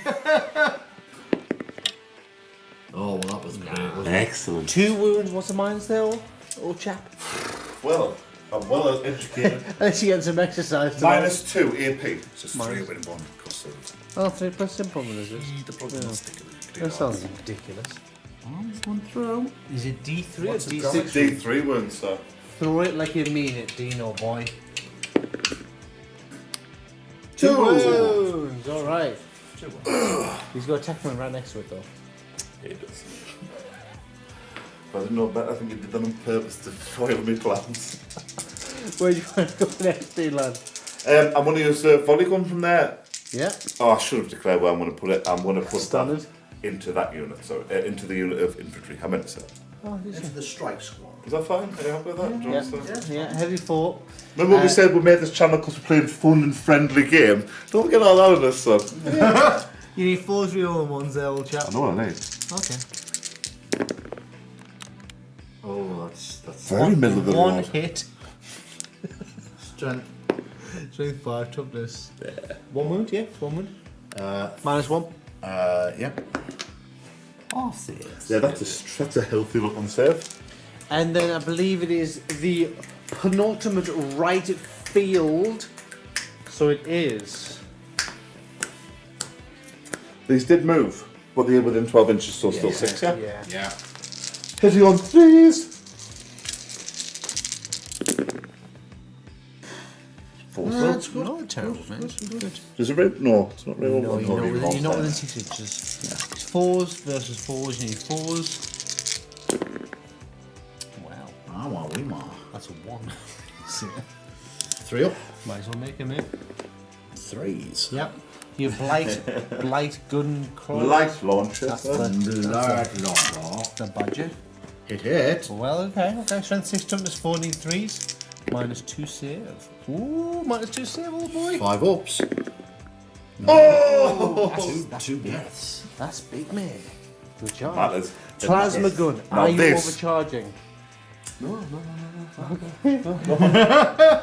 Oh, well, that was great, wasn't it? Excellent. 2 wounds. What's the minus there, old chap? Well, I'm well educated. Unless you get some exercise. tonight. Minus 2 AP. It's just 3 win 1. Cost of Oh, 3 plus simple one is this? the prognostic of it. That sounds ridiculous. One throw. Is it D3 What's or the D6? D3 wounds, sir. Throw it like you mean it, Dino boy. 2 wounds. All right. He's got a attackman right next to it though. He does. If I didn't know better, I think he did that on purpose to foil me plans. Where you want to go next, lad? I'm going to use the volley gun from there. Yeah. Oh, I should have declared where I'm going to put it. I'm going to put Standard. that into that unit, into the unit of infantry. I meant to say. Oh, did Into you? the strike squad. Is that fine? Are you happy with that? Do you Yeah. understand? Yeah. Heavy fort. Remember what we said we made this channel because we're playing fun and friendly game? Don't get all out of this, son. You need 4 real ones there, old chap. I know what I need. Okay. Oh, that's Very middle of the One road. hit. strength. Strength 5, toughness. 1 wound, yeah. 1 wound. Minus 1. Yep. Oh, 6. Yeah, that's a healthy looking save. And then I believe it is the penultimate right field. So it is. These did move, but they're within 12 inches, so still 6, yeah? Yeah. Yeah. Hitting on 3s. 4 That's good. Not terrible, man. Good. Is it red? No, it's not red. No, you're not within 6 inches. It's 4s versus 4s. You need 4s. Wow, Ah, well, we ma. that's a 1. 3 up. Might as well make it, mate. 3s. Yep. Your blight gun crawl. Light launcher. That's sir. Blood law. the budget. Hit. Well, okay. Strength 6, toughness 4, need 3s. Minus 2 save. Ooh, minus 2 save, old boy. 5 ups. Oh! Two deaths. That's big, mate. Good job. Matters. Plasma gun. Now Are you this. overcharging? No.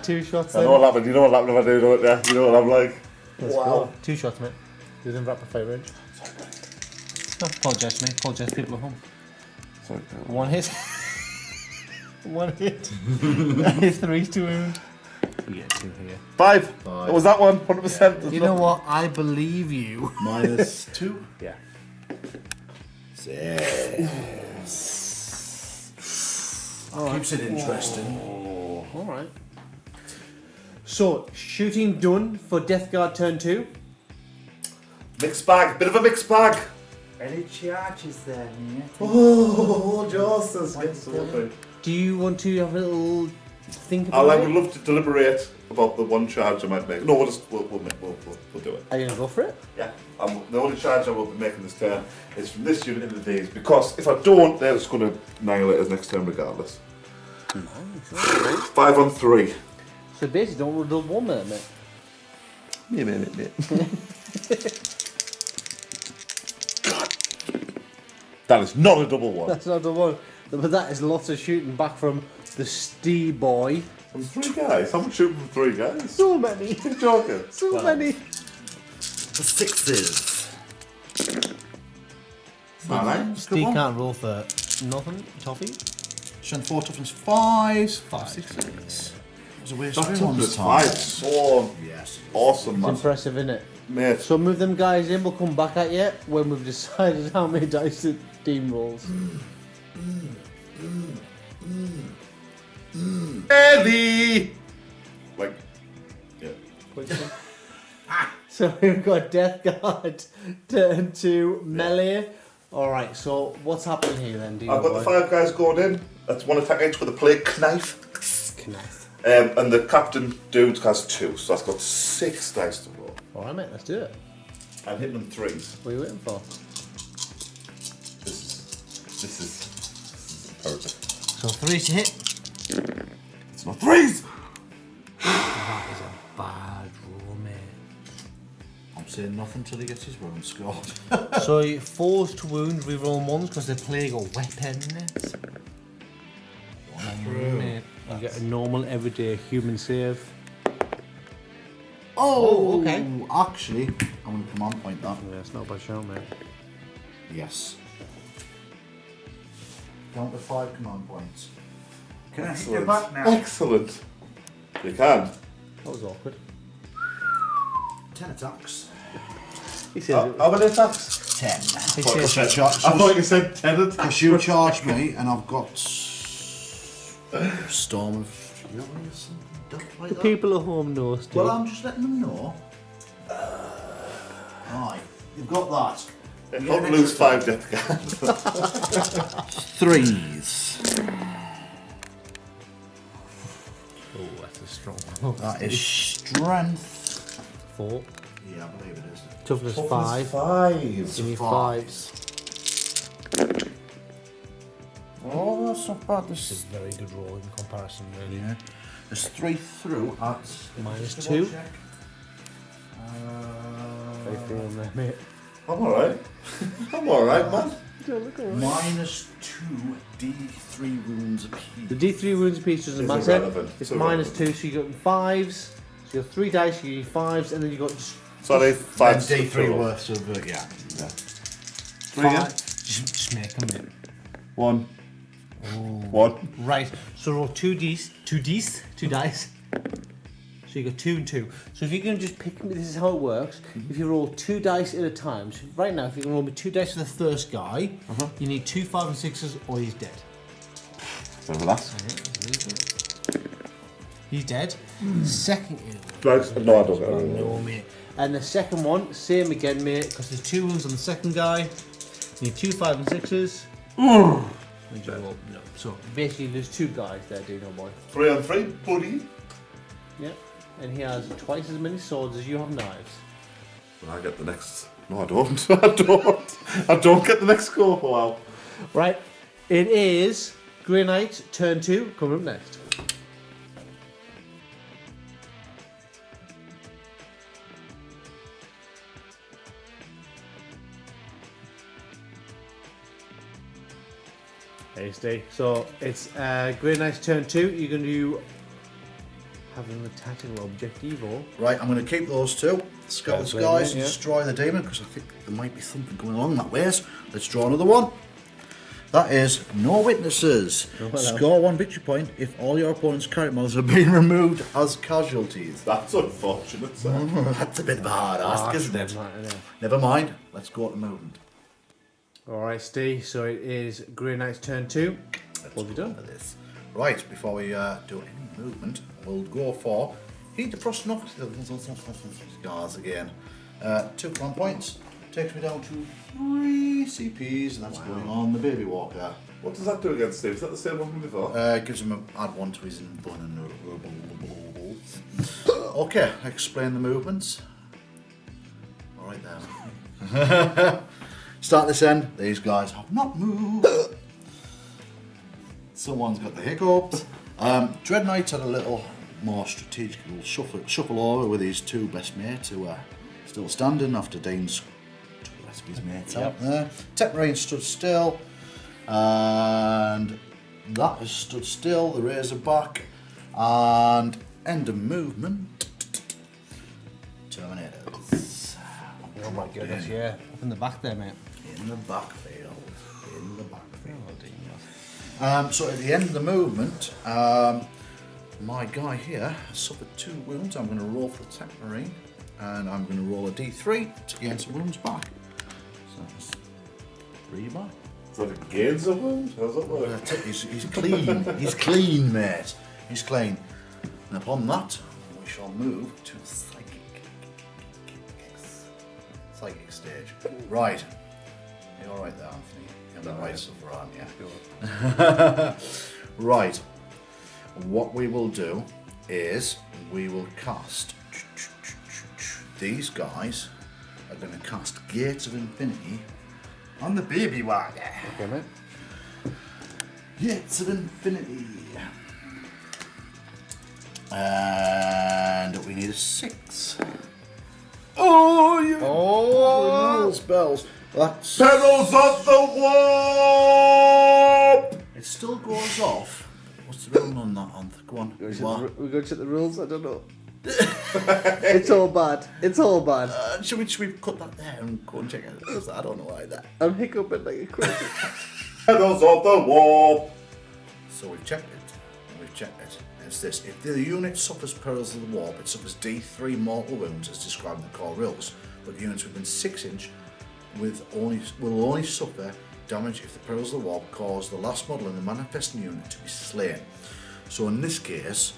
2 shots I then. know what happened. You know what happened if I do it there. You know what I'm like. Let's go. 2 shots, mate. Within rapid fire range. No, apologise, mate. Apologise, people at home. Sorry. 1 hit. 1 hit. 3's to wound. You get 2 here. 5. Five. It was that one, 100%. You know what? I believe you. Minus 2. Yeah. 6. Keeps it interesting. Alright. So, shooting done for Death Guard turn 2. Mixed bag. Bit of a mixed bag. Any charges there, mate? Oh, Justice. do you want to have a little think about I it? would love to deliberate about the one charge I might make. No, we'll do it. Are you going to go for it? Yeah. The only charge I will be making this turn is from this unit into these, because if I don't, they're just going to annihilate us next turn regardless. Nice. 5 on 3. So basically, don't roll double one there, mate. Mate. That is not a double one. That's not the one. But that is lots of shooting back from the Stee boy. From 3 guys? How much shooting from 3 guys? So many. You're joking. So many. The 6s. Alright. Stee can't roll for nothing. Toffee. Strength 4, toughness 5. 6s. It was a waste of That everyone's toughness time. 5 so Yes. awesome, It's man. impressive, isn't it? Mate. So move them guys in. We'll come back at you when we've decided how many dice the team rolls. Eddie! Like, yeah. So we've got Death Guard turn to melee. Alright, so what's happening here then, Dean? I've got the 5 guys going in. That's 1 attack each with a plague knife. Knife. And the captain dude has 2, so that's got 6 dice to roll. Alright, mate, let's do it. I'm hitting them 3s. What are you waiting for? This is imperative. So 3 to hit. It's not 3s! That is a bad roll, mate. I'm saying nothing till he gets his wound scored. So 4s to wound, reroll 1s because they're playing a weapon. Mate, you get a normal everyday human save. Oh, okay. Actually, I'm going to command point that. Yeah, it's not a bad show, mate. Yes. Down to 5 command points. Can I hit you Excellent. back now? Excellent. You can. That was awkward. 10 attacks. He says How many attacks? 10. He Because says I thought you said 10 attacks. you charged me and I've got Storm of Fury or something like the that. people at home know still. Well, I'm just letting them know. Right, you've got that. If You I get an lose extra 5 death guards. 3s. Oh, that's a strong one. That is strength. 4. Yeah, I believe it is. Toughness 5. 5. You need 5s. Oh, that's not bad. This is a very good roll in comparison, really. Yeah. There's 3 through at Minus just 2. double check. Very feeling there, mate. I'm alright. I'm alright, man. Minus 2 D3 wounds apiece. The D3 wounds apiece doesn't It's matter. irrelevant. It's It's minus irrelevant. 2, so you got 5s. So you got 3 dice, you need 5s, and then you got just Sorry, And 5 D3 worth of, yeah. 3 again? Just make them in. 1. 1. Right, so roll 2 dice. So you got 2 and 2. So if you can just pick me, this is how it works. If you roll 2 dice at a time, so right now, if you can roll me 2 dice for the first guy, you need 2 5 and 6s, or he's dead. Over that. He's dead. Second. Right, no, I don't get it. No, mate. And the second one, same again, mate, because there's 2 wounds on the second guy. You need 2 5 and 6s. And you roll, no. So basically, there's 2 guys there, Dino boy. 3 on 3, buddy. Yeah. And he has twice as many swords as you have knives. I get the next. No, I don't. I don't get the next score. Wow. Right. It is Grey Knight, turn 2, coming up next. Hey, Steve. So it's Grey Knight's turn 2. You're going to have a tactical objective or. Right, I'm going to keep those 2. Scout the Fair play, skies mate, and yeah. destroy the demon because I think there might be something going along that way. So let's draw another one. That is no witnesses. Score 1 victory point if all your opponent's character models have been removed as casualties. That's unfortunate, sir. That's a bit of a hard ask, isn't it? Never mind. Let's go to movement. Alright, Steve. So it is Grey Knight's turn 2. What have you done? For this. Right, before we do any movement, we'll go for Heat the Frost Knuckles Scars again. 2 command points. Takes me down to 3 CPs, and that's going on the Baby Walker. What does that do against Steve? Is that the same one from before? Gives him add 1 to his invulnerable. Okay, explain the movements. Alright then. Start this end. These guys have not moved. Someone's got the hiccups. Dread Knights had a little more strategic shuffle over with his 2 best mates who are still standing after Dean's took the rest of his mates out there. Tech Marine stood still. And that has stood still, the Razorback, and end of movement, Terminators. Oh my goodness, yeah. Up in the back there, mate. In the backfield, so at the end of the movement, my guy here has suffered 2 wounds. I'm going to roll for the Tech Marine, and I'm going to roll a D3 to gain some wounds back. So that's 3 back. So it gains a wound? How's that work? He's clean. He's clean, mate. He's clean. And upon that, we shall move to psychic stage. Right. You're all right there, Anthony. You're the right stuff around, yeah. Right. What we will do is we will cast. These guys are going to cast Gates of Infinity on the baby wagon. Okay, mate. Gates of Infinity. And we need a 6. Oh, you. Oh! Spells. That's. Perils of the Warp! It still goes off. What's the rule on that? Go on. We're going to check the rules? I don't know. It's all bad. It's all bad. Should we cut that there and go and check it? I don't know either. I'm hiccuping like a crazy. Perils of the Warp! So we've checked it. We've checked it. It's this. If the unit suffers Perils of the Warp, it suffers D3 mortal wounds as described in the core rules. But units within 6 inch will only suffer damage if the Perils of the Warp cause the last model in the manifesting unit to be slain. So in this case,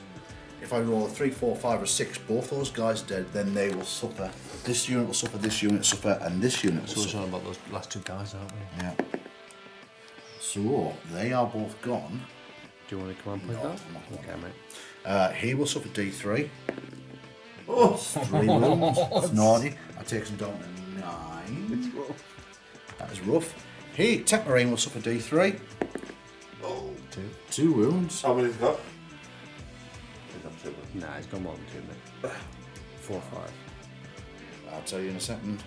if I roll a 3, 4, 5 or 6, both those guys dead, then they will suffer. This unit will suffer, this unit will suffer, and this unit will So we're suffer. talking about those last 2 guys, aren't we? Yeah. So they are both gone. Do you want to come and play No, that? I'm not Okay, mate. He will suffer D3. Oh, 3 wounds. It's naughty. That takes him down to 9. It's rough. That is rough. Tech Marine will suffer D3. oh. 2 wounds. How many's he got? Nah, he's gone more than 2, mate. 4 or 5. I'll tell you in a second.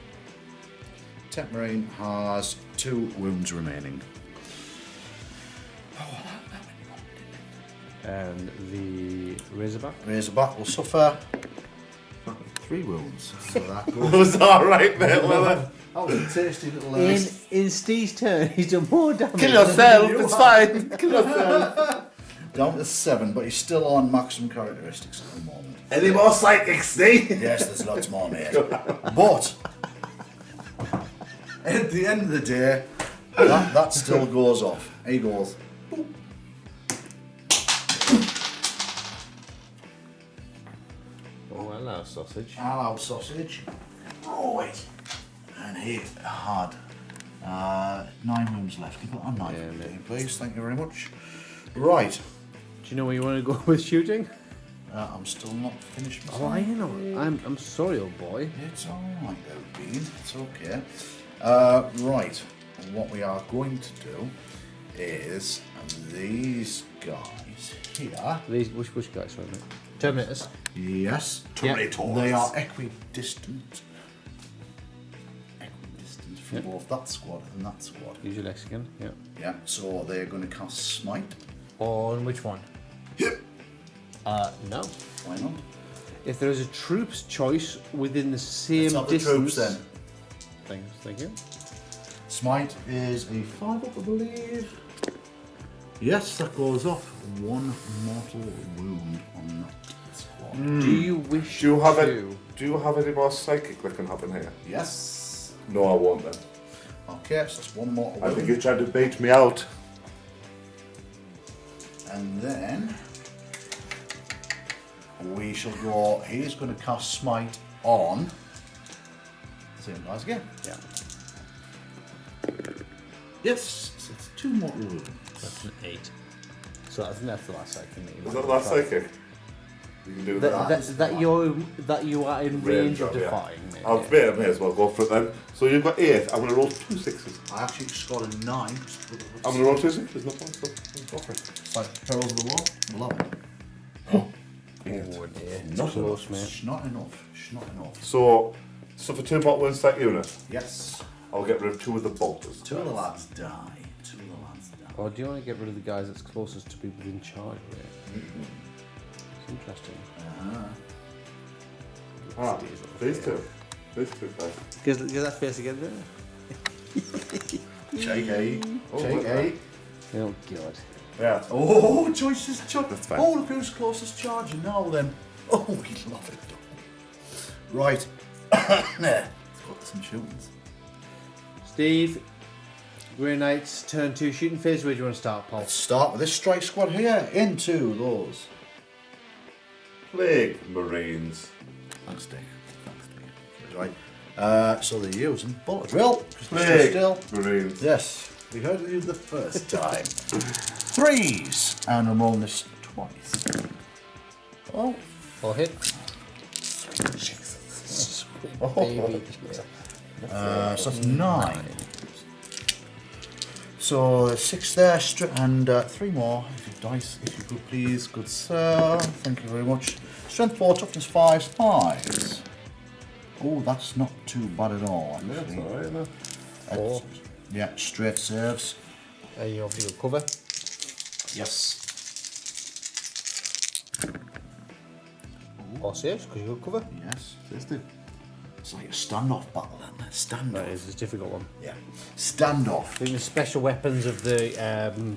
Tech Marine has 2 wounds remaining. And the Razorback? Razorback will suffer 3 wounds. So that It goes. was alright, mate, wasn't That was a tasty little In Steve's turn, he's done more damage. Kill yourself, it's fine. Kill yourself. down to 7, but he's still on maximum characteristics at the moment. Any more psychic, Steve? Yes, there's lots more, mate. But at the end of the day, that still goes off. He goes. Boop. Oh, hello, sausage. Hello, sausage. Right. And he had 9 wounds left. Can you put on 9 Yeah, mate. please? Thank you very much. Right. Do you know where you want to go with shooting? I'm still not finished. Oh, I know. I'm sorry, old boy. It's alright though, Bean. It's okay. Right. And what we are going to do is these guys here. These which guys, sorry, mate? Terminators. Yes. Terminators. They are equidistant. Equidistant from both that squad and that squad. Use your Lexicon, yeah. Yeah. So they're going to cast Smite. On which one? Yep. No. Why not? If there is a troop's choice within the same Let's have the distance. troops then. Thank you. Smite is a 5 up, I believe. Yes, that goes off. 1 mortal wound on that squad. Do you wish Do you have to? Do you have any more psychic that can happen here? Yes. No, I won't then. Okay, so that's 1 mortal I wound. think you're trying to bait me out. And then we shall go. He's going to cast Smite on the same guys again. Yeah. Yes, so it's 2 mortal wounds. That's an 8. So I think that's the last psychic. Is that the last psychic? You can do that. That you are in range of defying. I may as well go for it then. So you've got 8. I'm going to roll 2 6s. I actually scored a 9. I'm going to roll 2 6s. There's no point. So go for it. It's like Perils of the War. Love it. Oh dear. Not close, mate. It's not enough. It's not enough. So for 2 bottle and stack unit, Yes. I'll get rid of 2 of the bolters. 2 of the lads die. 2 of the lads die. Or do you want to get rid of the guys that's closest to people in charge, right? It's interesting. These two. These 2 guys. Get that face again there. Cheeky. Cheeky. Oh god. Yeah. Oh, Joyce's charge. That's fine. Oh, look who's closest charging now then. Oh, we love it. Right. Let's got some shootings. Steve, Grey Knights, turn 2 shooting phase. Where do you want to start, Paul? Let's start with this strike squad here. Into those. Plague Marines. Thanks, Dave. Thanks, Dave. Right. So they're using bullet drill. Plague Still. Marines. Yes. We heard you the first time. 3s. And I'm rolling this twice. Oh. Or hit. Jesus. Baby. So that's 9. So there's 6 there, and 3 more. If you dice, if you could please, good sir. Thank you very much. Strength 4, toughness 5s, 5s. Oh, that's not too bad at all, actually. That's alright, no? 4. Yeah, straight serves. You obviously got cover. Yes. Or saves, because you got cover. Yes, this do. It's like a standoff battle then. Standoff. That is a difficult one. Yeah. Standoff. I think the special weapons of the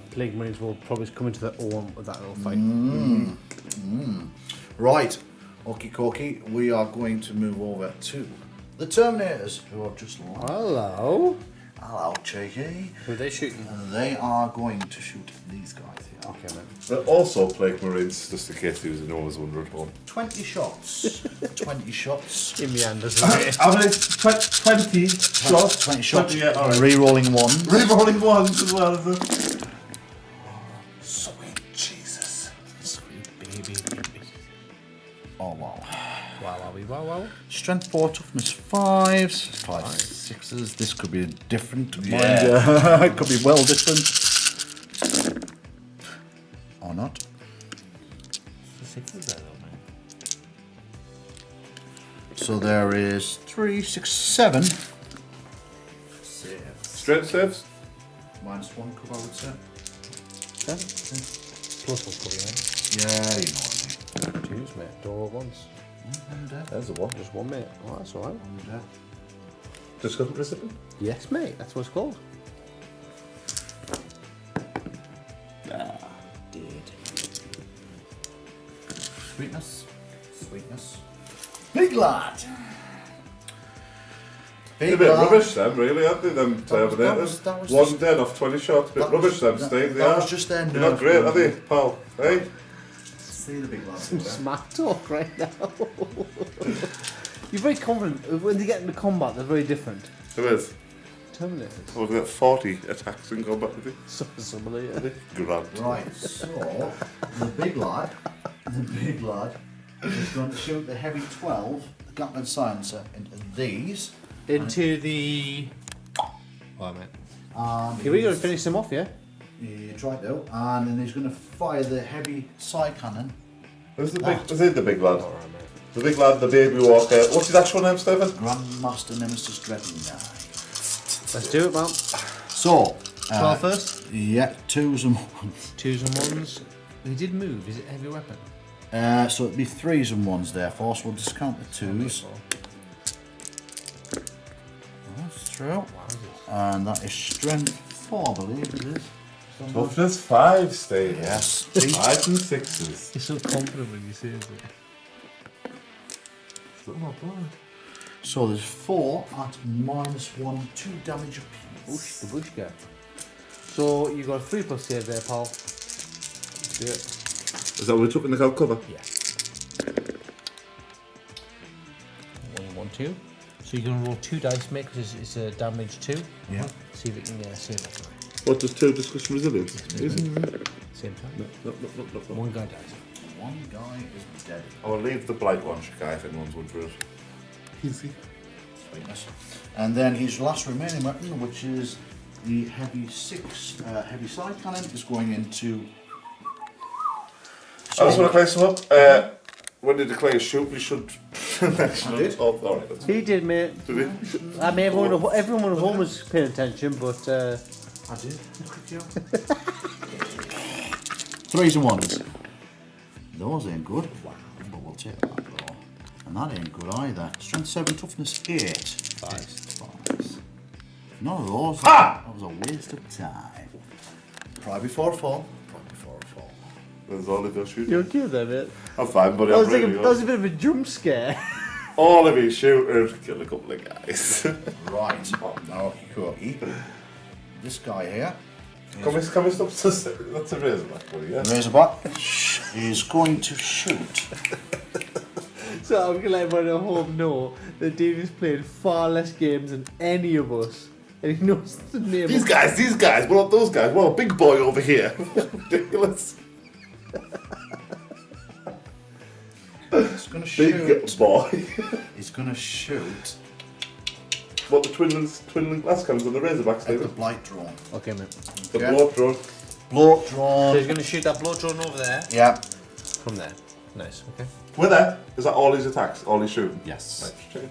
Plague Marines will probably come into their own with that little fight. Right. Okie dokie. We are going to move over to the Terminators, who have just launched. Hello. Hello, cheeky. Who are they shooting? And they are going to shoot these guys here. Okay, man. They're also Plague Marines, just in case you always wonder at home. 20 shots. 20 shots. In the hand, doesn't it? How many? 20 shots? 20 shots. 20, yeah, all right. Re-rolling one. Re-rolling ones as well, is it? Sweet Jesus. Sweet baby. Oh, wow. Wow. Strength 4, toughness 5s. 5 6s. This could be different. Yeah. Mind you. It could be well different. Or not. The 6s there, though, man. So there is 3, 6, 7. Saves. Strength saves? -1 cover, I would say. Plus 1 cover, yeah. Yeah, you know what I mean. 2s, mate. Door once. I'm dead. There's the one. Just 1, mate. Oh, that's alright. I'm dead. Discussion recipient? Yes, mate. That's what it's called. Sweetness. Big lad. They're a bit rubbish them, really, aren't they, them Terminators? that was Wasn't dead off 20 shots, bit rubbish them, Steve, they that are. was just their They're not nerve great, are they, movement. pal? Hey? See the big lad. Smack talk right now. You're very confident. When they get into combat, they're very different. Who is? Terminators. Oh, we've got 40 attacks in combat, did he? Somebody. Grand. Right, so the big lad is going to shoot the heavy 12, the Gatling silencer, into these. Into the. Oh, mate. And Here we go to finish them off, yeah? you try to, and then he's going to fire the heavy side cannon. Who's the big, is it the big lad? The big lad, the baby walker. What's his actual name, Stephen? Grandmaster Nemesis Dreadnought. Let's do it, man. So, 12 first? yeah, 2s and 1s. 2s and 1s. He did move. Is it heavy weapon? So it'd be 3s and 1s therefore, so we'll discount the 2s. That's true. And that is strength 4, I believe it is. Toughness 5, Steve. Yes. 5s and 6s. You're so confident when you say it. Still not bad. So there's 4 at -1, 2 damage apiece. Bush, the bush guy. So you got a 3+ save there, pal. Let's do it. Is that what we took in the cover? Yeah. 1, 1, 2. So you're going to roll 2 dice, mate, because it's a damage 2. Yeah. See if it can save it. What does 2 discussion resilience? Same time. No. One guy dies. One guy is dead. I'll leave the blight launcher guy if anyone's wondering. Easy. Sweetness. And then his last remaining weapon, which is the heavy 6 heavy side cannon, is going into. I just want to clear some up. When you declare shoot, we should. I did. Oh, alright. That's He did, mate. Did he? I mean, everyone at home was paying attention, but I did. Look at you. 3s and 1s. Those ain't good. Wow. But we'll take that though. And that ain't good either. Strength 7, toughness 8. 5s. None of those. That was a waste of time. Try before a fall. Try before a fall. That's all they shoot. you're okay there, mate. I'm fine, buddy. That I'm was, like really that was a bit of a jump scare. all of you shooters kill a couple of guys. Right. Now, Cookie. This guy here. Can we stop? That's a razorback, buddy. Yeah. Razorback is going to shoot. So I'm going to let everyone at home know that Davey's played far less games than any of us. And he knows the name These of guys. What about those guys? Well, big boy over here. Ridiculous. He's going to shoot. Big boy. He's going to shoot What the twin glass cannons on the razorbacks, at the David? blight drone. Okay, mate. The Okay. blow drone. Blow So drone. he's going to shoot that blow drone over there. Yeah. From there. Nice, okay. With that, is that all his attacks? All he's shooting? Yes. Right, just checking.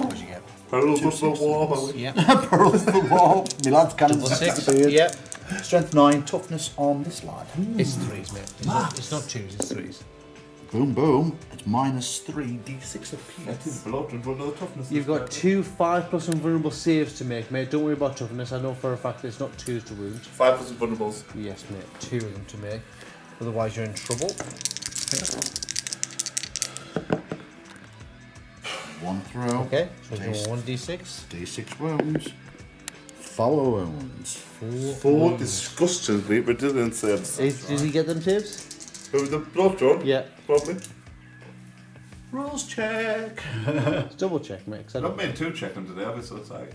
What'd you get? Parallel Two bus of war, sixes. by the way. Yep. Pearl of the wall. My lad's cannon. Double 6. Yep. Strength 9, toughness on this lad. It's 3s, mate. It's not 2s, it's 3s. Boom, boom. It's -3 d6 apiece. Blow drone, but no toughness. You've got 2 5+ invulnerable saves to make, mate. Don't worry about toughness. I know for a fact that it's not 2s to wound. 5 vulnerables. Yes, mate. 2 of them to make. Otherwise, you're in trouble. 1 through. Okay, so you're 1d6. D6 wounds. 4 wounds. 4 disgustingly resilient saves. Did he get them saves? Who the blow drone? Yeah. Probably. Rules check. Let's double check, mate. 'Cause I I've don't... not made 2 check them today, have I? So it's like.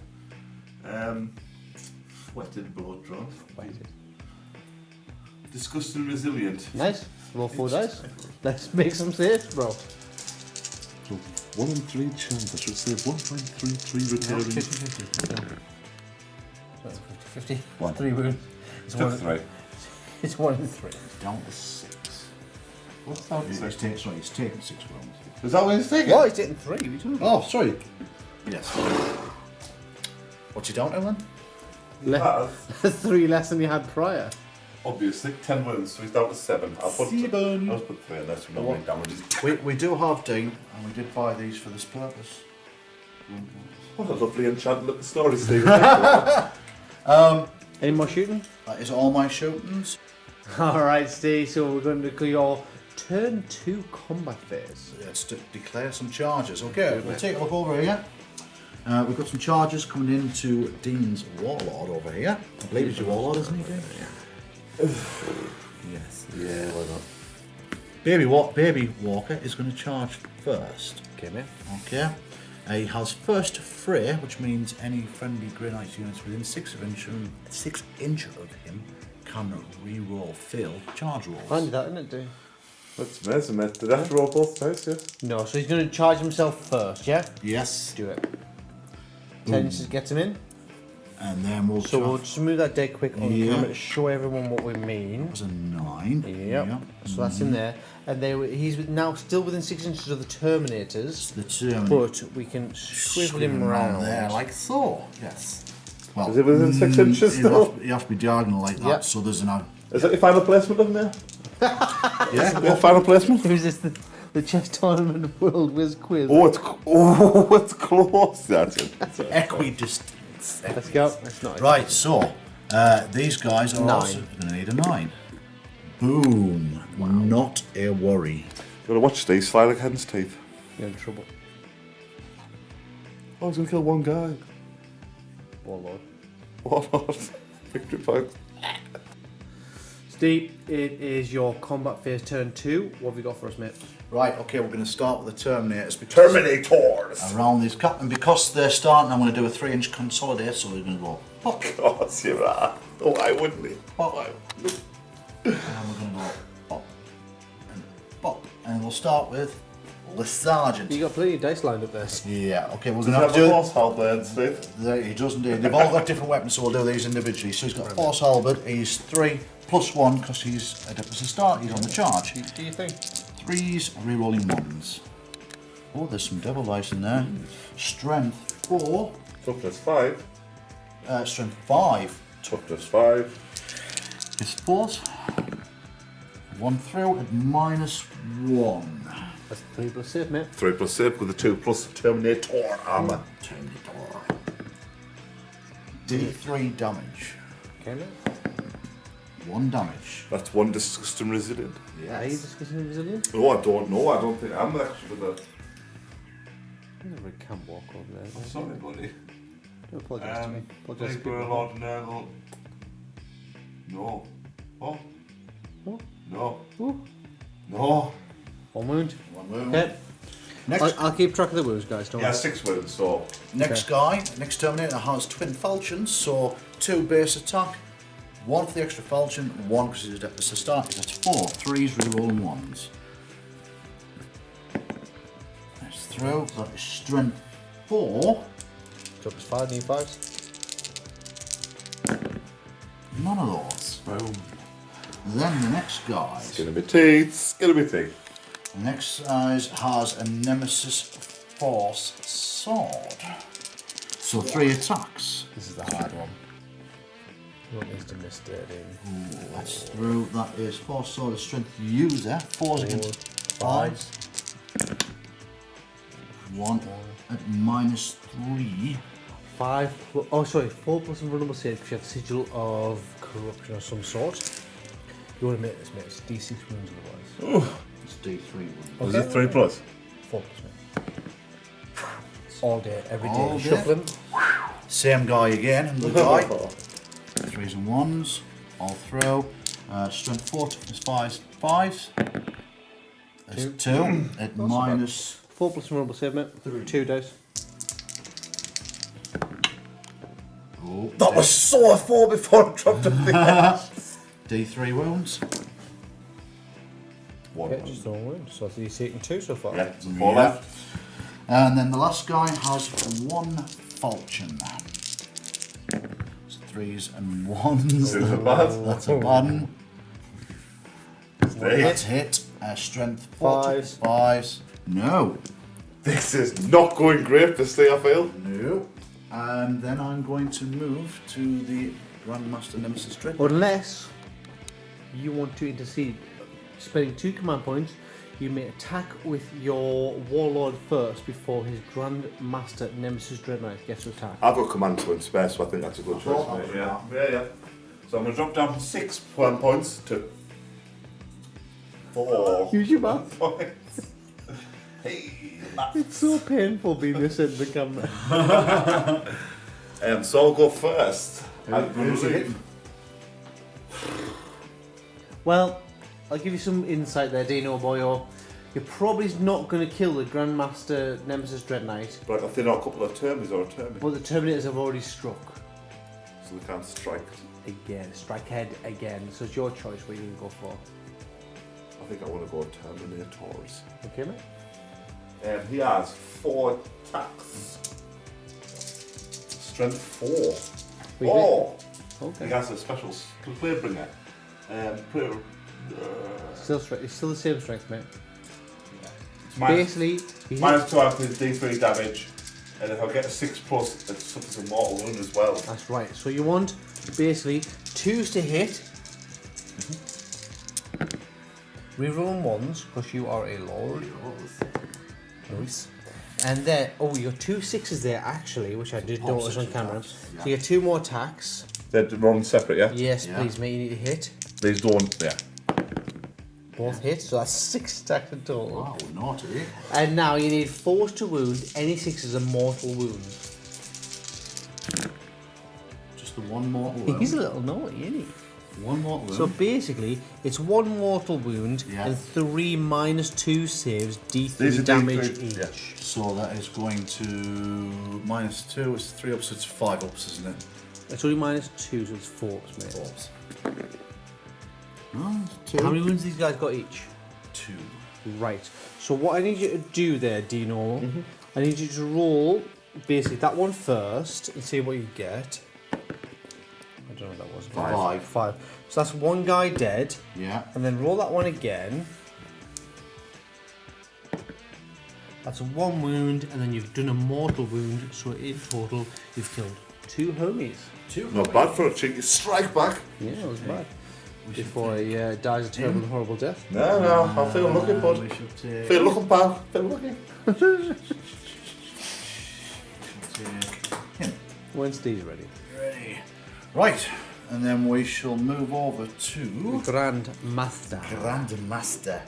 Wetted blow drone. Disgusting resilient. Nice. Roll 4 dice. Let's make some saves, bro. So 1 in 3 chance. I should say 1.33 recurring. 50. One. 3 wounds. It's Took 1 3. It's 1 in 3. Down to 6. What's that? He's taken 6 wounds. Is that what he's taking? What? He's hitting 3. What are you talking about? Oh, sorry. Yes. What's he down to then? That's 3 less than you had prior. Obviously, 10 wounds, so he's down to 7. I'll put 7. I'll put 3 on this, no main damages. We do have Dean, and we did buy these for this purpose. What a lovely enchanted little story, Stephen. Any more shooting? That is all my shootings. Alright, Steve, so we're going to do your turn 2 combat phase. Let's declare some charges. Okay, we'll take a look over here. We've got some charges coming into Dean's Warlord over here. I believe it's your Warlord, isn't he, Dean? Yes. Yeah, why not? Baby Walker is going to charge first. Okay, mate. Okay. He has first fray, which means any friendly Grey Knight units within 6 inch of him can re-roll failed charge rolls. Handy that, isn't it, Dave? That's amazing, mate. Did I have to roll both dice, yeah? No, so he's going to charge himself first, yeah? Yes. Do it. 10 inches gets him in. And then we'll So we'll just move that dead quick on Yeah. camera to show everyone what we mean. That was a 9. Yep. So that's in there. And he's now still within 6 inches of the Terminators, The Terminator. but we can swivel him round. there, like so. Yes. Well, Is it within 6 inches still? You have to be diagonal like that, Yep. so there's an... Is that your final placement of there? Yeah. Your final placement? Who's this? The chess tournament world whiz quiz. Oh, it's close. That's it. Equidistant. Let's go. That's not Right, so these guys are 9. also going to need a 9. Boom. Wow. Not a worry. You gotta watch these slide like hen's teeth. You're in trouble. Oh, I was gonna kill one guy. Warlord. What? Victory points. Deep, it is your combat phase turn 2. What have you got for us, mate? Right, okay, we're going to start with the Terminators. Terminators! Around these and because they're starting, I'm going to do a 3-inch consolidate, so we're going to go pop, Of course you are. Oh, I wouldn't be. pop, and we're going to go pop, and pop, and we'll start with the Sergeant. You got plenty of dice lined up there. Yeah, okay, we're Does going he to have have to a do... horse halberd, Steve? He does indeed. They've all got different weapons, so we'll do these individually. So he's got Horse Halberd, he's 3 plus 1 because he's a deficit start, he's on the charge. Do you think? 3s, re-rolling 1s. Oh, there's some double dice in there. Strength 4, Toughness 5. strength 5. Toughness 5. His force. 1 through at -1. That's 3 plus save, mate. 3 plus save with a 2 plus Terminator armour. D3 damage. Okay, mate. 1 damage. That's 1 disgusting resilient. Are you discussing resilient? Oh, I don't know. I don't think I'm actually the. You never can't walk over there. Sorry, buddy. Don't apologise to me. Apologise to Big Bird, people. Lord Nurgle. No. Oh. What? No. Ooh. No. 1 wound. 1 wound. Okay. Next, I'll keep track of the wounds, guys. Don't Yeah, worry. 6 wounds, so. next guy, next Terminator has twin falchions, so 2 base attack, 1 for the extra falchion, 1 because he's a deficit start. That's 4. 3s, re-rolling 1s. That's through. That is strength 4. Drop us 5, need 5s. None of those. Boom. Then the next guy. It's gonna be teeth. It's gonna be teeth. The next guy has a Nemesis Force Sword. So 3 attacks. This is the hard one. You want these to miss it in. That's through. That is Force Sword of Strength User. 4s against 5s. 1 at -3. 5. Oh, sorry. 4 plus invulnerable save because you have Sigil of Corruption of some sort. You want to make this, mate. It's D6 wounds otherwise. It's D3. Was it 3 plus? 4 plus, mate. All day, every day. All day. Shuffling. Same guy again, and the guy. 3s and 1s, all through. Strength 4, toughness 5s. There's 2 at minus. 4 plus invulnerable save, mate. 2 dice. Oh, That was so 4 before I dropped a thing. D3 wounds. 1. Okay, just 1 wound. So he's taken 2 so far. Yeah, so 4 left. And then the last guy has 1 falchion. So 3s and 1s. Is it bad? That's a bad one. Steve. That's hit. Strength 4, 5s. 5s. No. This is not going great for Steve, I feel. No. And then I'm going to move to the Grandmaster Nemesis Dread. Unless you want to intercede. Spending 2 command points, you may attack with your Warlord first before his Grandmaster Nemesis Dread Knight gets to attack. I've got command to in space, so I think that's a good choice, mate. Yeah. So I'm going to drop down from 6 points to 4 Use your math. points. Hey, math. It's so painful being this end of the camera. So I'll go first. Who's he hitting? Well, I'll give you some insight there, Dino Boyo. You're probably not going to kill the Grandmaster Nemesis Dread Knight, But if they're not a couple of terms or a term, but the Terminators have already struck so they can't strike. again. Strike head again. So it's your choice what you're going to go for. I think I want to go Terminators. Okay, mate? He has 4 attacks. Strength 4. We do. Oh! Okay. He has a special Playebringer. It's still the same strength, mate. It's minus, Basically, he minus 2 after D3 damage, and if I get a 6 plus, it suffers a mortal wound as well. That's right. So you want basically 2s to hit. Reroll 1s because you are a lord. Nice. And then, oh, you got 2 6s there actually, which I did notice on camera. So you get 2 more attacks. They're run separate, yeah? Yes, Yeah. please, mate. You need to hit. These don't, yeah. Both hits, so that's 6 attacks in total. Wow, naughty. And now you need 4s to wound. Any 6s are mortal wounds. Just the one mortal wound. He's a little naughty, isn't he? One mortal wound. So basically, it's 1 mortal wound and 3 -2 saves, D3 damage each. Yeah. So that is going to -2. It's 3 ups. It's 5 ups, isn't it? It's only -2, so it's 4 ups, mate. 4 ups. No, 2. How many wounds these guys got each? 2. Right. So what I need you to do there, Dino, I need you to roll basically that one first and see what you get. I don't know what that was. 5. 5. So that's 1 guy dead. Yeah. And then roll that one again. That's 1 wound, and then you've done a mortal wound. So in total, you've killed 2 homies. 2. Not bad for a cheeky strike back. Yeah, it was bad. Before he dies a terrible and horrible death. No, I feel lucky, bud. Feel lucky, pal. Feel lucky. When Steve's ready. Ready. Right, and then we shall move over to Grand Master. Grandmaster.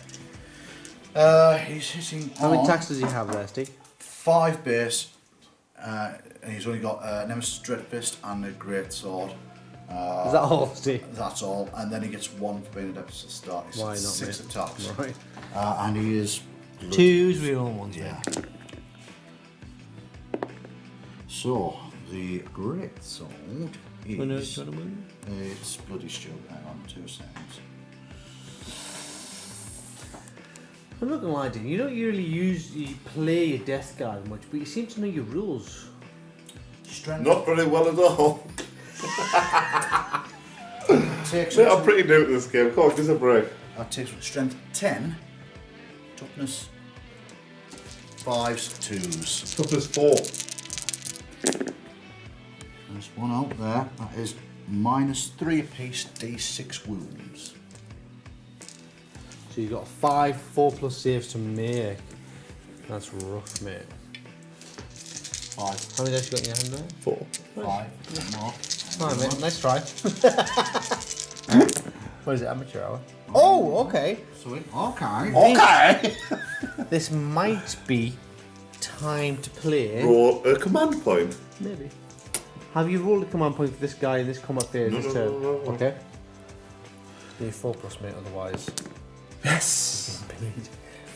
He's hitting How many on attacks does he have there, Steve? 5 base, and he's only got Nemesis Dreadfist and a Great Sword. Is that all, Steve? That's all, and then he gets 1 for being adept at the start. He's Why not, 6 mate? attacks. Right. And he is 2's real ones, yeah. So the Great Sword is it's bloody stupid. Hang on, 2 seconds. I'm not gonna lie to you, you don't usually play your death guard much, but you seem to know your rules. Strength. Not very well at all. Takes Mate, I'm pretty new to this game. Come on, give us a break. That takes strength 10, toughness 5s, 2s. Toughness 4. There's 1 out there. That is -3 apiece, D6 wounds. So you've got 5 4+ saves to make. That's rough, mate. 5. How many dice you got in your hand there? 4. 5. More. Alright, mate, nice try. What is it, amateur hour? Oh, okay. Sweet. Okay. Okay. This might be time to play. Roll a command point. Maybe. Have you rolled a command point for this guy in this combat phase this turn? No. Okay. You're 4+, mate, otherwise. Yes.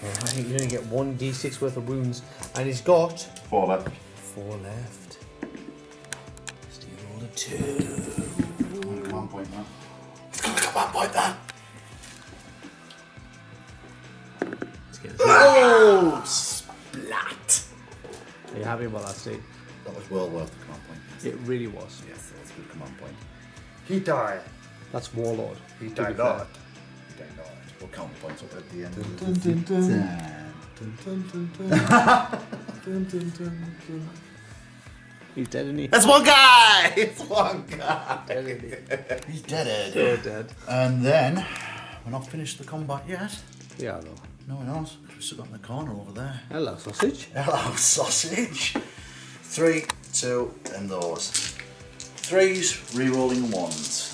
Alright, you're gonna get 1 d6 worth of wounds, and he's got 4 left. 4 left. Steve rolled a 2. Command point now. It's got a command point there. Let's get this. Oh! Splat! Are you happy about that, Steve? That was well worth the command point. It really was. Yes, that's a good command point. He died. That's Warlord. He to be died fair. not. You don't know it. We'll count the points up at the end. He's dead, isn't he? That's one guy. It's one guy. Dead, isn't he? He's dead. So dead. And then, we're not finished the combat yet. Yeah, I know. No, we're not. We've still got in the corner over there. Hello, sausage. Hello, sausage. 3, 2, and those. 3s, re-rolling 1s.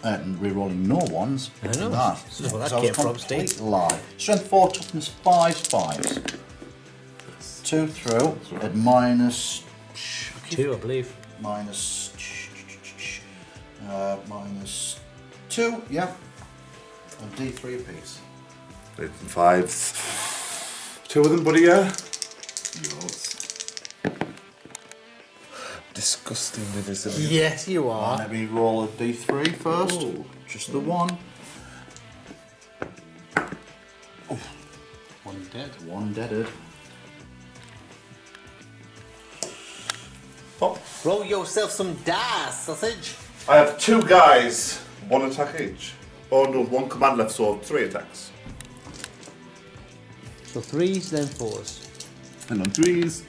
And re-rolling no 1s. I know. That. This is where that So came it's from, complete Steve. lie. Strength 4, toughness 5s, 5s. 2 through at -2, I believe. -2, yeah. And D3 apiece. 8 and 5. 2 of them, buddy, yeah? Disgusting, isn't it? Yes, you are. Maybe roll a D3 first. Ooh. Just the 1. One dead. 1 deaded. Oh, Roll yourself some dice, sausage. I have 2 guys, 1 attack each. Oh no, 1 command left, so 3 attacks. So 3s, then 4s. And on 3s.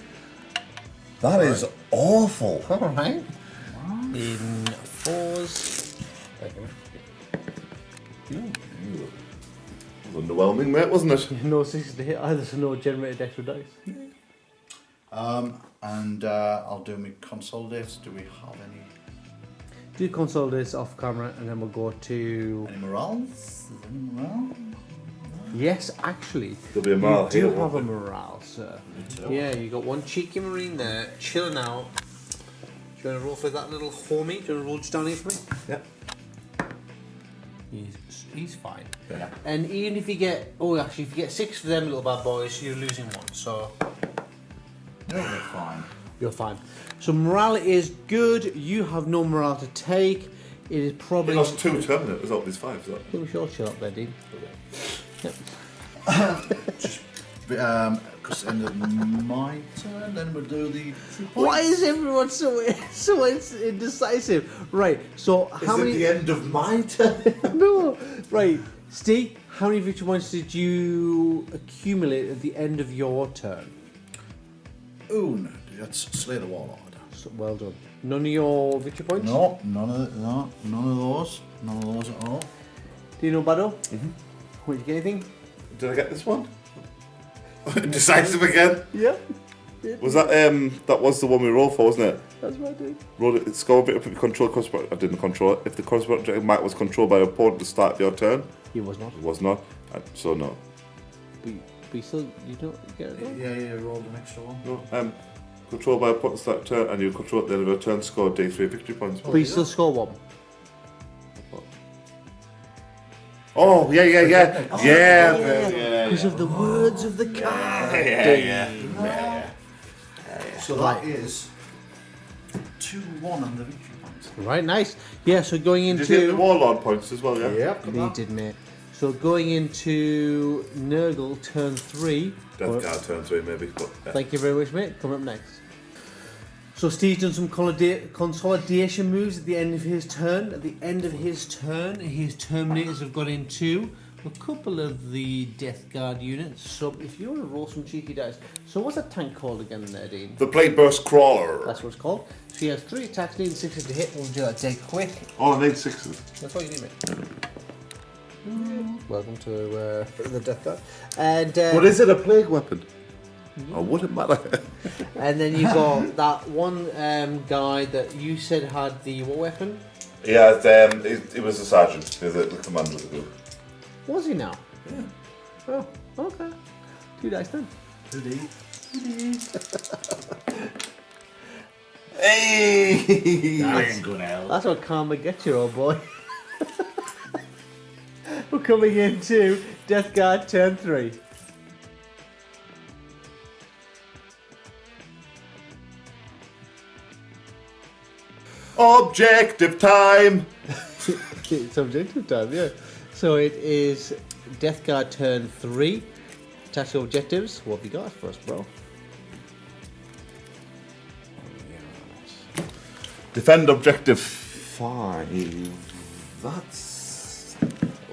That is awful. Alright. In 4s. It was underwhelming, mate, wasn't it? No 6s to hit either, so no generated extra dice. And I'll do my consolidates. Do we have any Do consolidates off camera, and then we'll go to. morals? Is there any morale? Yes, actually. There'll be a morale you do here, have won't a morale, sir. Me too. Yeah, you got 1 cheeky marine there, chilling out. you want to roll for that little homie? Do you want to roll just down here for me? Yeah. He's fine. Yeah. And even if you get, if you get 6 for them little bad boys, you're losing 1. So No, they're fine. you're fine. So morale is good. You have no morale to take. It is probably. He lost 2 Terminators out of his 5, is that? Give me your chill up there, Dean. Yep. Because end of my turn, then we'll do the 2 points. Why is everyone so indecisive? Right. So how many? end of my turn? No. Right. Steve, how many victory points did you accumulate at the end of your turn? Oon, that's Slay the Warlord. So, well done. None of your victory points? No, none of those. None of those at all. Do you know Bado? Mm-hmm. Did you get anything? Did I get this one? Decisive again? Yeah. Was that that was the one we rolled for, wasn't it? That's what I did. Rolled it, score a bit of control correspondent. I didn't control it. If the correspondent mark was controlled by an opponent at the start of your turn, He was not. it was not. So no. But you still, you don't get it though? Yeah, rolled an extra one. No. Controlled by an opponent at the start of your turn, and you control at the end of your turn, score D3 victory points. But you still score 1. Oh, yeah. Because of the words of the card. Yeah. So that is 2-1 on the victory points. Right, nice. Yeah, so going Did you get the into... Warlord points as well, yeah? Yep. He did, mate. So going into Nurgle turn 3. Death Guard turn 3 maybe, but yeah. Thank you very much, mate. Coming up next. So Steve's done some consolidation moves at the end of his turn. At the end of his turn, his Terminators have got into a couple of the Death Guard units. So if you want to roll some cheeky dice. So what's that tank called again there, Dean? The Blade Burst Crawler. That's what it's called. So he has 3 attacks, needing 6 to hit. We'll do that dead quick. Oh, I need 6s. That's all you need, mate. Welcome to the Death Guard. And But is it a plague weapon? Oh, wouldn't matter. and then you got that one guy that you said had the what weapon? Yeah, it was a sergeant. The commander of the group. Was he now? Yeah. Oh, okay. 2 dice then. Hey! That ain't good, hell. That's what karma gets you, old boy. We're coming into Death Guard turn 3. Objective time! It's objective time, yeah. So it is Death Guard turn 3. Tactical objectives. What have you got for us, bro? Defend objective 5. That's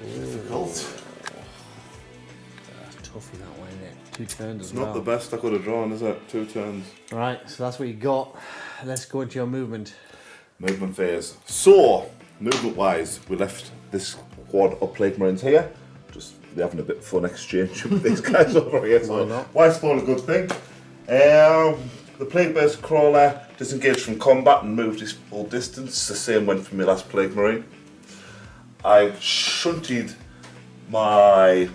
difficult. That's tough in that way, isn't it? 2 turns It's as not well. the best I could have drawn, is it? 2 turns. Right, so that's what you got. Let's go into your movement. Movement phase. So, movement wise, we left this quad of Plague Marines here. Just they're having a bit of fun exchange with these guys over here. So, Why not? why spawn a good thing? The Plague Burst Crawler disengaged from combat and moved his full distance. The same went for my last Plague Marine. I shunted my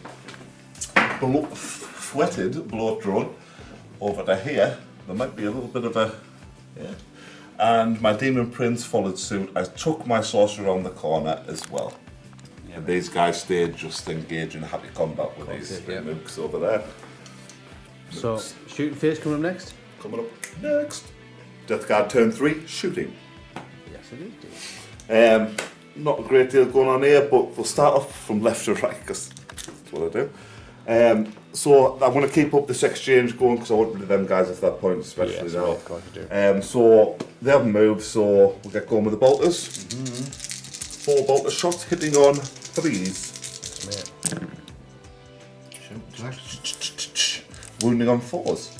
sweated blow drone over to here. There might be a little bit of a... yeah. And my Demon Prince followed suit. I took my sorcerer around the corner as well. Yeah, and these guys stayed just engaged in happy combat with these mooks over there. So, shooting phase coming up next? Coming up next. Death Guard turn 3, shooting. Yes, it is. Not a great deal going on here, but we'll start off from left to right because that's what I do. So I want to keep up this exchange going because I want rid of them guys at that point, especially now. Of course you do. So they haven't moved, so we'll get going with the bolters. 4 bolter shots hitting on 3s. Wounding on 4s.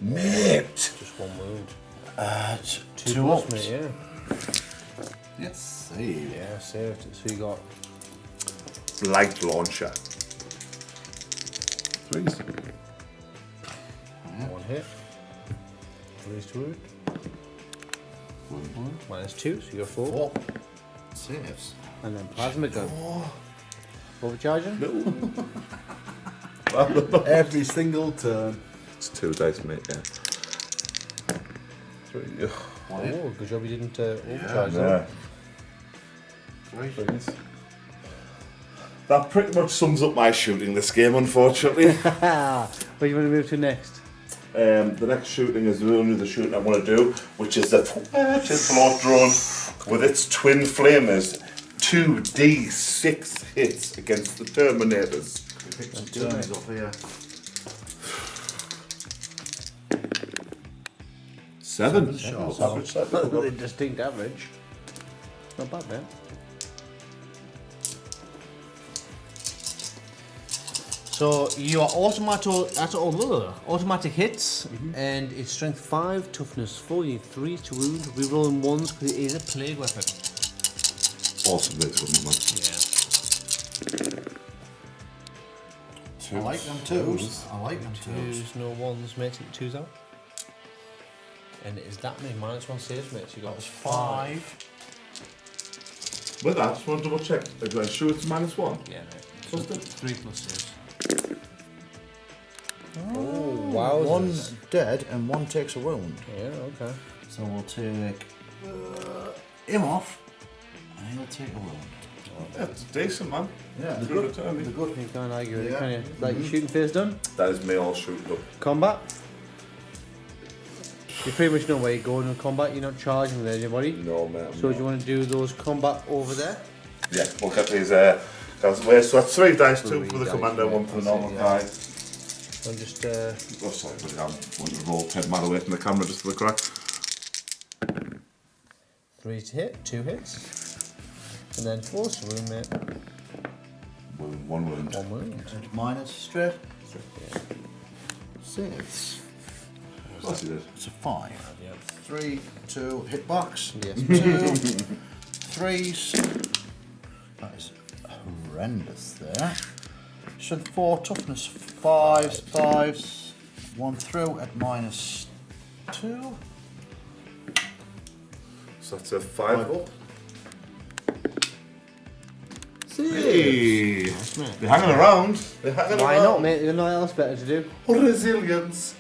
Mate! Just 1 wound. 2 plus, ups. mate, yeah. Yes, save. Yeah, saved. So you got Light launcher. 3s. 1 hit. 3 to wound. -2, so you got 4. 4 saves. And then plasma gun. Overcharging? Every single turn. It's 2 dice, mate, yeah. 3. Oh, good job you didn't overcharge that. Brilliant. That pretty much sums up my shooting this game, unfortunately. What do you want to move to next? The next shooting is only the shooting I want to do, which is the float drone with its twin flamers. 2d6 hits against the Terminators. Pick some turns off here. 7. Really distinct average. Not bad, man. So your automatic hits, and it's strength 5, toughness 4. You need 3 to wound. Rerolling 1s because it is a plague weapon. Awesome, that's good, man. I like them twos. I like them twos. 2s, no 1s, mate. Take 2s out. And it is that many -1 saves, mate. So you got 5. With that, I just want to double check. Are you sure it's -1? Yeah, mate. What's the 3 plus saves. Oh, wow. One dead and one takes a wound. Yeah, okay. So we'll take him off and he'll take a wound. That's decent, man. Yeah, They're good. good. They're good. You can't argue with it, Yeah. can you? Like your shooting phase done? That is me all shooting up. Combat. You pretty much know where you're going in combat. You're not charging with anybody. No, man. So do you want to do those combat over there? Yeah, we'll get these guys away. So that's 3 dice, 2 Three for the dice, commander, yeah, 1 for the that's it, normal yeah. guy. I'm just. Oh, sorry, but I want to roll 10 man away from the camera just for the crack. 3 to hit, 2 hits. And then 4 to wound, mate. 1 wound. 1 wound. And minus straight. Saves. Of course he did. It's a 5. Yeah. 3, 2, hitbox. Yes. 2, 3s. That is horrendous there. Strength 4, toughness 5s. 1 through at -2. So that's a 5 up. Hey. They're hanging around. They're hanging Why around. not, mate? There's nothing else better to do. Resilience.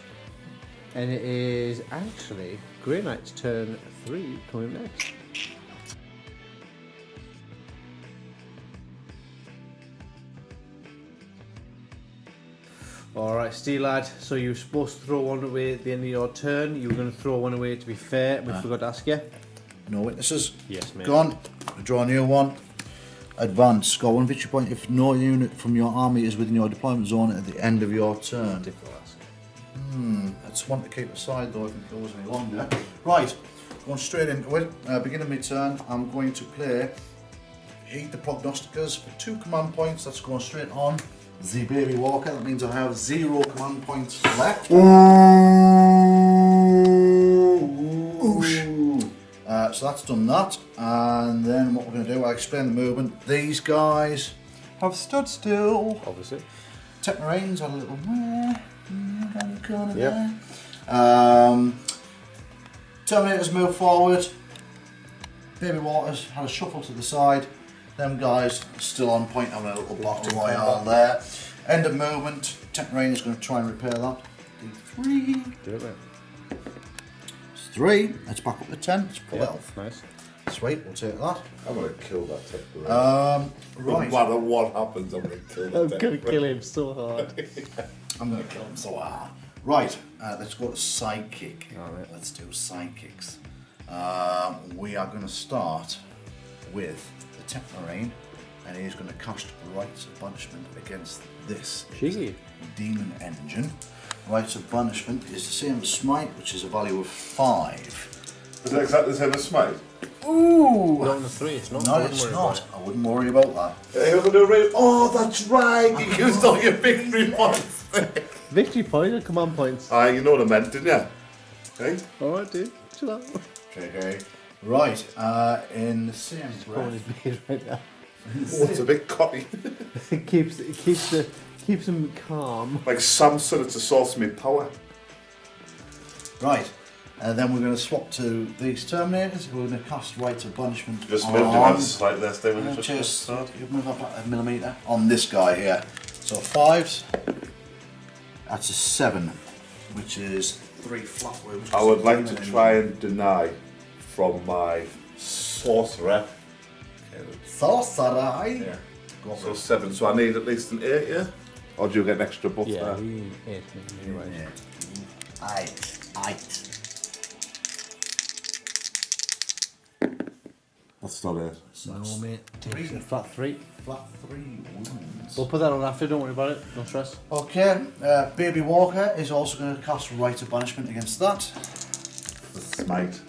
And it is actually Grey Knight's turn 3 coming next. Alright, Steel Lad, so you were supposed to throw one away at the end of your turn. You were going to throw one away, to be fair. We forgot to ask you. No witnesses. Yes, mate. Gone. Draw a new one. Advance. Score 1 victory point if no unit from your army is within your deployment zone at the end of your turn. Difficult ask. That's one to keep aside though if it goes any longer. Right, going straight into it. Beginning my turn, I'm going to play Heat the Prognosticators for 2 command points. That's going straight on the Baby Walker. That means I have 0 command points left. Oosh. So that's done that. And then what we're going to do, I'll explain the movement. These guys have stood still. Obviously. Tech Marines had a little down the corner Yep. there. Terminators move forward. Baby Waters had a shuffle to the side. Them guys still on point, having a little battle royale there. End of movement. Tech Marine is going to try and repair that. D3. Do it, mate. It's 3. Let's back up to 10. It's 12. Nice. Sweet, we'll take that. I'm going to kill that tech. Right. No matter what happens, I'm going to kill that I'm tech. going to kill him so hard. I'm going to kill him so hard. Right, let's go to Sidekick. Alright. Let's do Sidekicks. We are going to start with the Tech Marine, and he's going to cast Rites of Banishment against this Cheeky. Demon Engine. Rites of Banishment is the same as Smite, which is a value of 5. Is it exactly the same as Smite? Ooh! Not on the 3, it's not. No, it's not. I wouldn't worry about that. You're going to do a raid. Oh, that's right. You used all your victory points. Victory point and command points. You know what I meant, didn't you? Hey? Alright, dude. Chill out. Okay. Right, in the same Pulling his breath. beard right now. Oh, it's a bit cocky. It keeps him calm. Like Samson, it's a source of my power. Right, and then we're going to swap to these Terminators. We're going to cast Rites of Banishment Just on... moved your hands like this. They were just Just you move up a millimetre on this guy here. So 5s. That's a 7, which is 3 flat wounds. I would like to try and deny from my sorcerer. Sorcerer. Yeah. Go So for it. 7, so I need at least an 8, yeah? Or do you get an extra buff Yeah, there? we need 8 anyway. Yeah. 8. That's not it. No, mate. Three. Flat 3. Flat 3 wounds. We'll put that on after, don't worry about it. No stress. Okay, Baby Walker is also going to cast Rite of Banishment against that. The smite.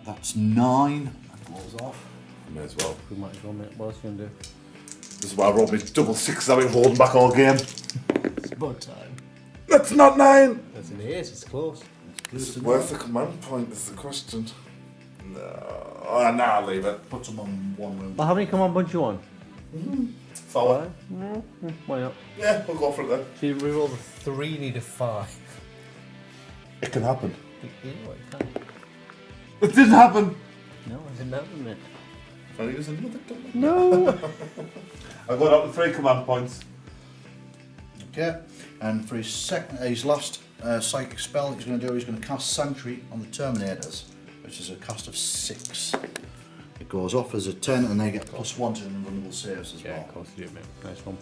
That's 9. That blows off. May as well. We might as well, mate. What else are you going to do? This is why I rolled me double 6s. I've been holding back all game. It's about time. That's not 9! That's an 8. It's close. Is it worth the command point is the question. No. Oh, nah, I'll leave it. Puts him on 1 wound. Well, how many command points you on? 4. Why not? Yeah, we'll go for it then. So you reroll the 3, you need a 5. It can happen. Yeah, well, it can. It didn't happen! No, it didn't happen, mate. I'll use another double. No! I got up to 3 command points. Okay, and for his last psychic spell he's going to do, he's going to cast Sanctuary on the Terminators, which is a cost of 6. It goes off as a 10 and they get +1 to invulnerable saves as Yeah, well. of course you do, mate. Nice one.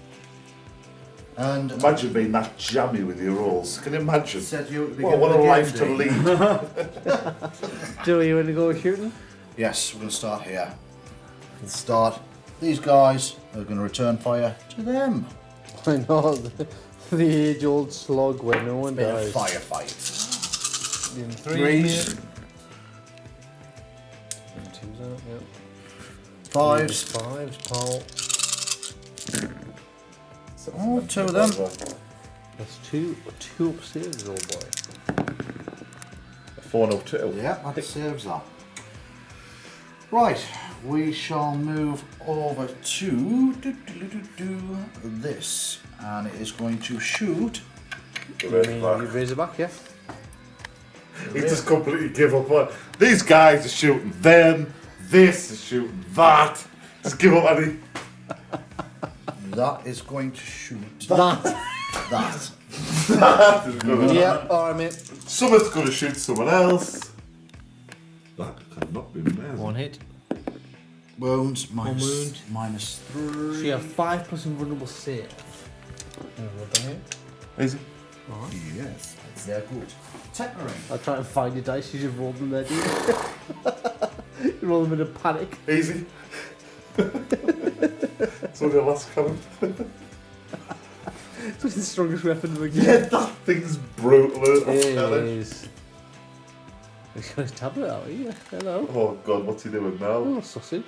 And Imagine being that jammy with your rolls. Can you imagine? said you at the What beginning a of the life game, to Dee. lead. Joe, you want to go shooting? Yes, we're going to start here. We'll start. These guys are going to return fire to them. I know, the age-old slog where no one Bit of dies. firefight. In Threes. And 2s out, yeah. 5s. 5s, pal. Oh, 2 of them. That's two upstairs, old boy. 4-2. Yeah, that saves that. Right, we shall move over to this, and it is going to shoot. You raise it back, yeah? He just completely give up on. These guys are shooting them. This is shooting that. Just give up, Eddie. That is going to shoot That. that. That is gonna. Yeah, alright, mate. Someone's going to shoot someone else. That cannot be made. 1 hit. Wounds minus, wound. minus So 3. you have 5 plus invulnerable save. Roll down here. Easy. Alright. Yes, they're good. Technoring. I'll try and find your dice, you just rolled them there, do you? You roll them in a panic. Easy. It's only the last comment. It's the strongest weapon of the game. Yeah, that thing's brutal. It Isn't it? is. He's got his tablet out here. Hello. Oh god, what's he doing now? Oh, sausage.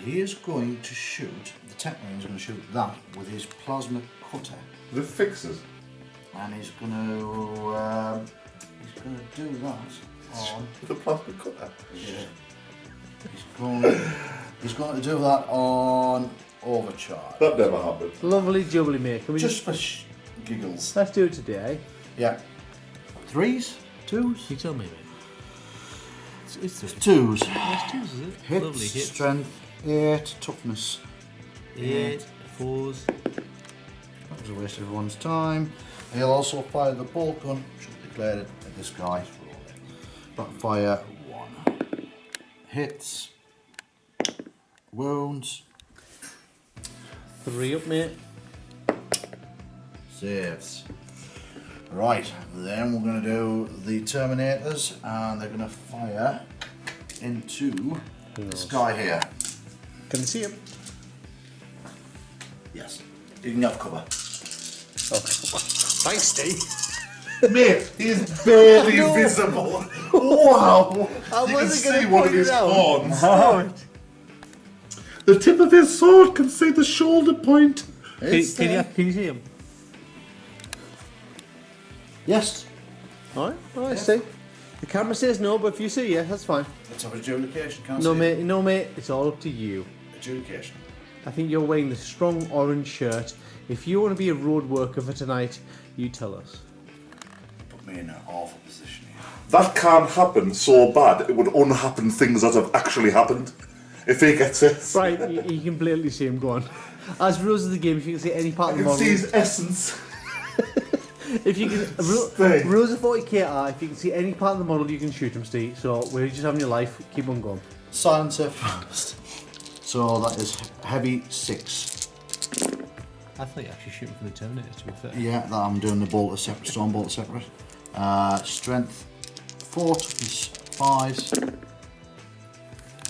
He is going to shoot, the Technoring is going to shoot that with his plasma cutter. The fixes. And he's going to do that on. The plasma cutter. Yeah. He's going to do that on Overcharge. That never happened. Lovely jubbly, mate. Can we Just for giggles. Let's do it today. Yeah. 3s? 2s? You tell me, mate. It's 2s. It's 2s, is it? Hits, Lovely hits. strength, 8, toughness. 8, 4s. That was a waste of everyone's time. He'll also fire the bolt gun, should have declared it at this guy. Backfire 1. Hits. Wounds. 3 up, mate. Saves. Right, then we're going to do the Terminators, and they're going to fire into this guy here. Can you see him? Yes. You can have cover. Thanks, Steve. Mate, he's barely visible. Wow. I You can wasn't see going to one of point his it out. horns. The tip of his sword can see the shoulder point. Can you see him? Yes. Alright, Steve. The camera says no, but if you say yes, that's fine. Let's have adjudication, can't No, see it. mate, it's all up to you. Adjudication. I think you're wearing the strong orange shirt. If you want to be a road worker for tonight, you tell us. Put me in an awful position here. That can't happen so bad, it would unhappen things that have actually happened. If he gets it. Right, you can blatantly see him go on. As rules of the game, if you can see any part I of the can model, see his essence. If you can, rules of 40k are if you can see any part of the model, you can shoot him, Steve. So we're just having your life. Keep on going. Silencer first. So that is heavy 6. I thought you actually shooting for the Terminators, to be fair. Yeah, that I'm doing the bolter separate, storm bolter separate. Strength 4, toughness 5s.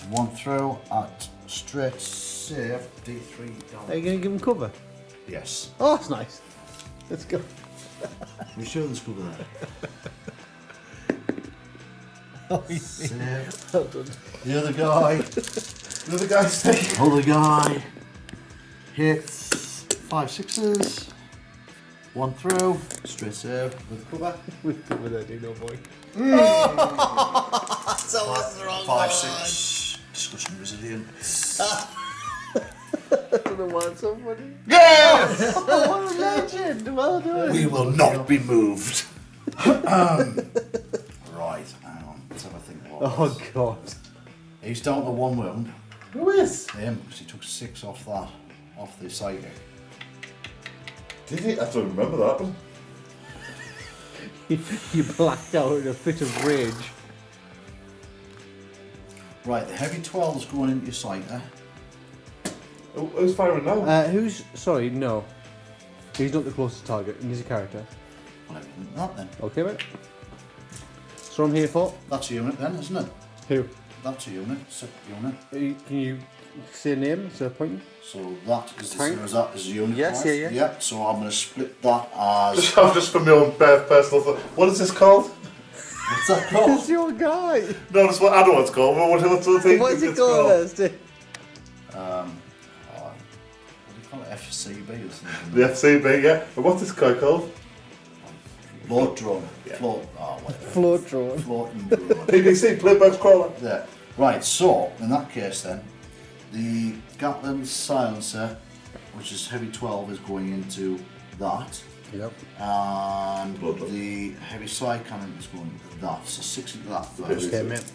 1 through at straight save, D3 down. Are you going to give him cover? Yes. Oh, that's nice. Let's go. You sure there's cover there? Oh, Save. well done. The other guy. The other guy's saying. Other guy. Hits 5 6s. 1 through. Straight save with cover. With cover there, Dino boy. So what's the wrong 5 6. Discussion resilient. I don't know why it's so funny. Yes! What a legend! Well done. We will not be moved. Right, hang on. Let's have a think. Oh God. He's down to 1 wound. Who is? Him, because he took 6 off that, off the psychic. Did he? I don't remember that one. You blacked out in a fit of rage. Right, the heavy 12 is going into your psychic. Who's firing now? Who's... Sorry, no. He's not the closest target, and he's a character. Well, everything that then. Okay, mate. So I'm here for... That's a unit then, isn't it? Who? That's a unit, unit. Can you say a name instead of pointing? So that is the Tank? same as that is a unit. Yes, right? yeah. Yeah, so I'm going to split that as... Just for my own personal thought. What is this called? What's that It's called? your guy! No, that's what I don't know what it's called. But what's the thing? What's it it's called, Esther? What do you call it? FCB or something? The FCB, yeah. And what's this guy called? Float drone. Yeah. Float... Oh, whatever. Float drone. Floating drone. PBC, Playbox Crawler. There. Right, so, in that case then, the Gatling silencer, which is heavy 12, is going into that. Yep. And Lovely. the heavy side cannon is going into that. So 6 into that first. Okay, mate.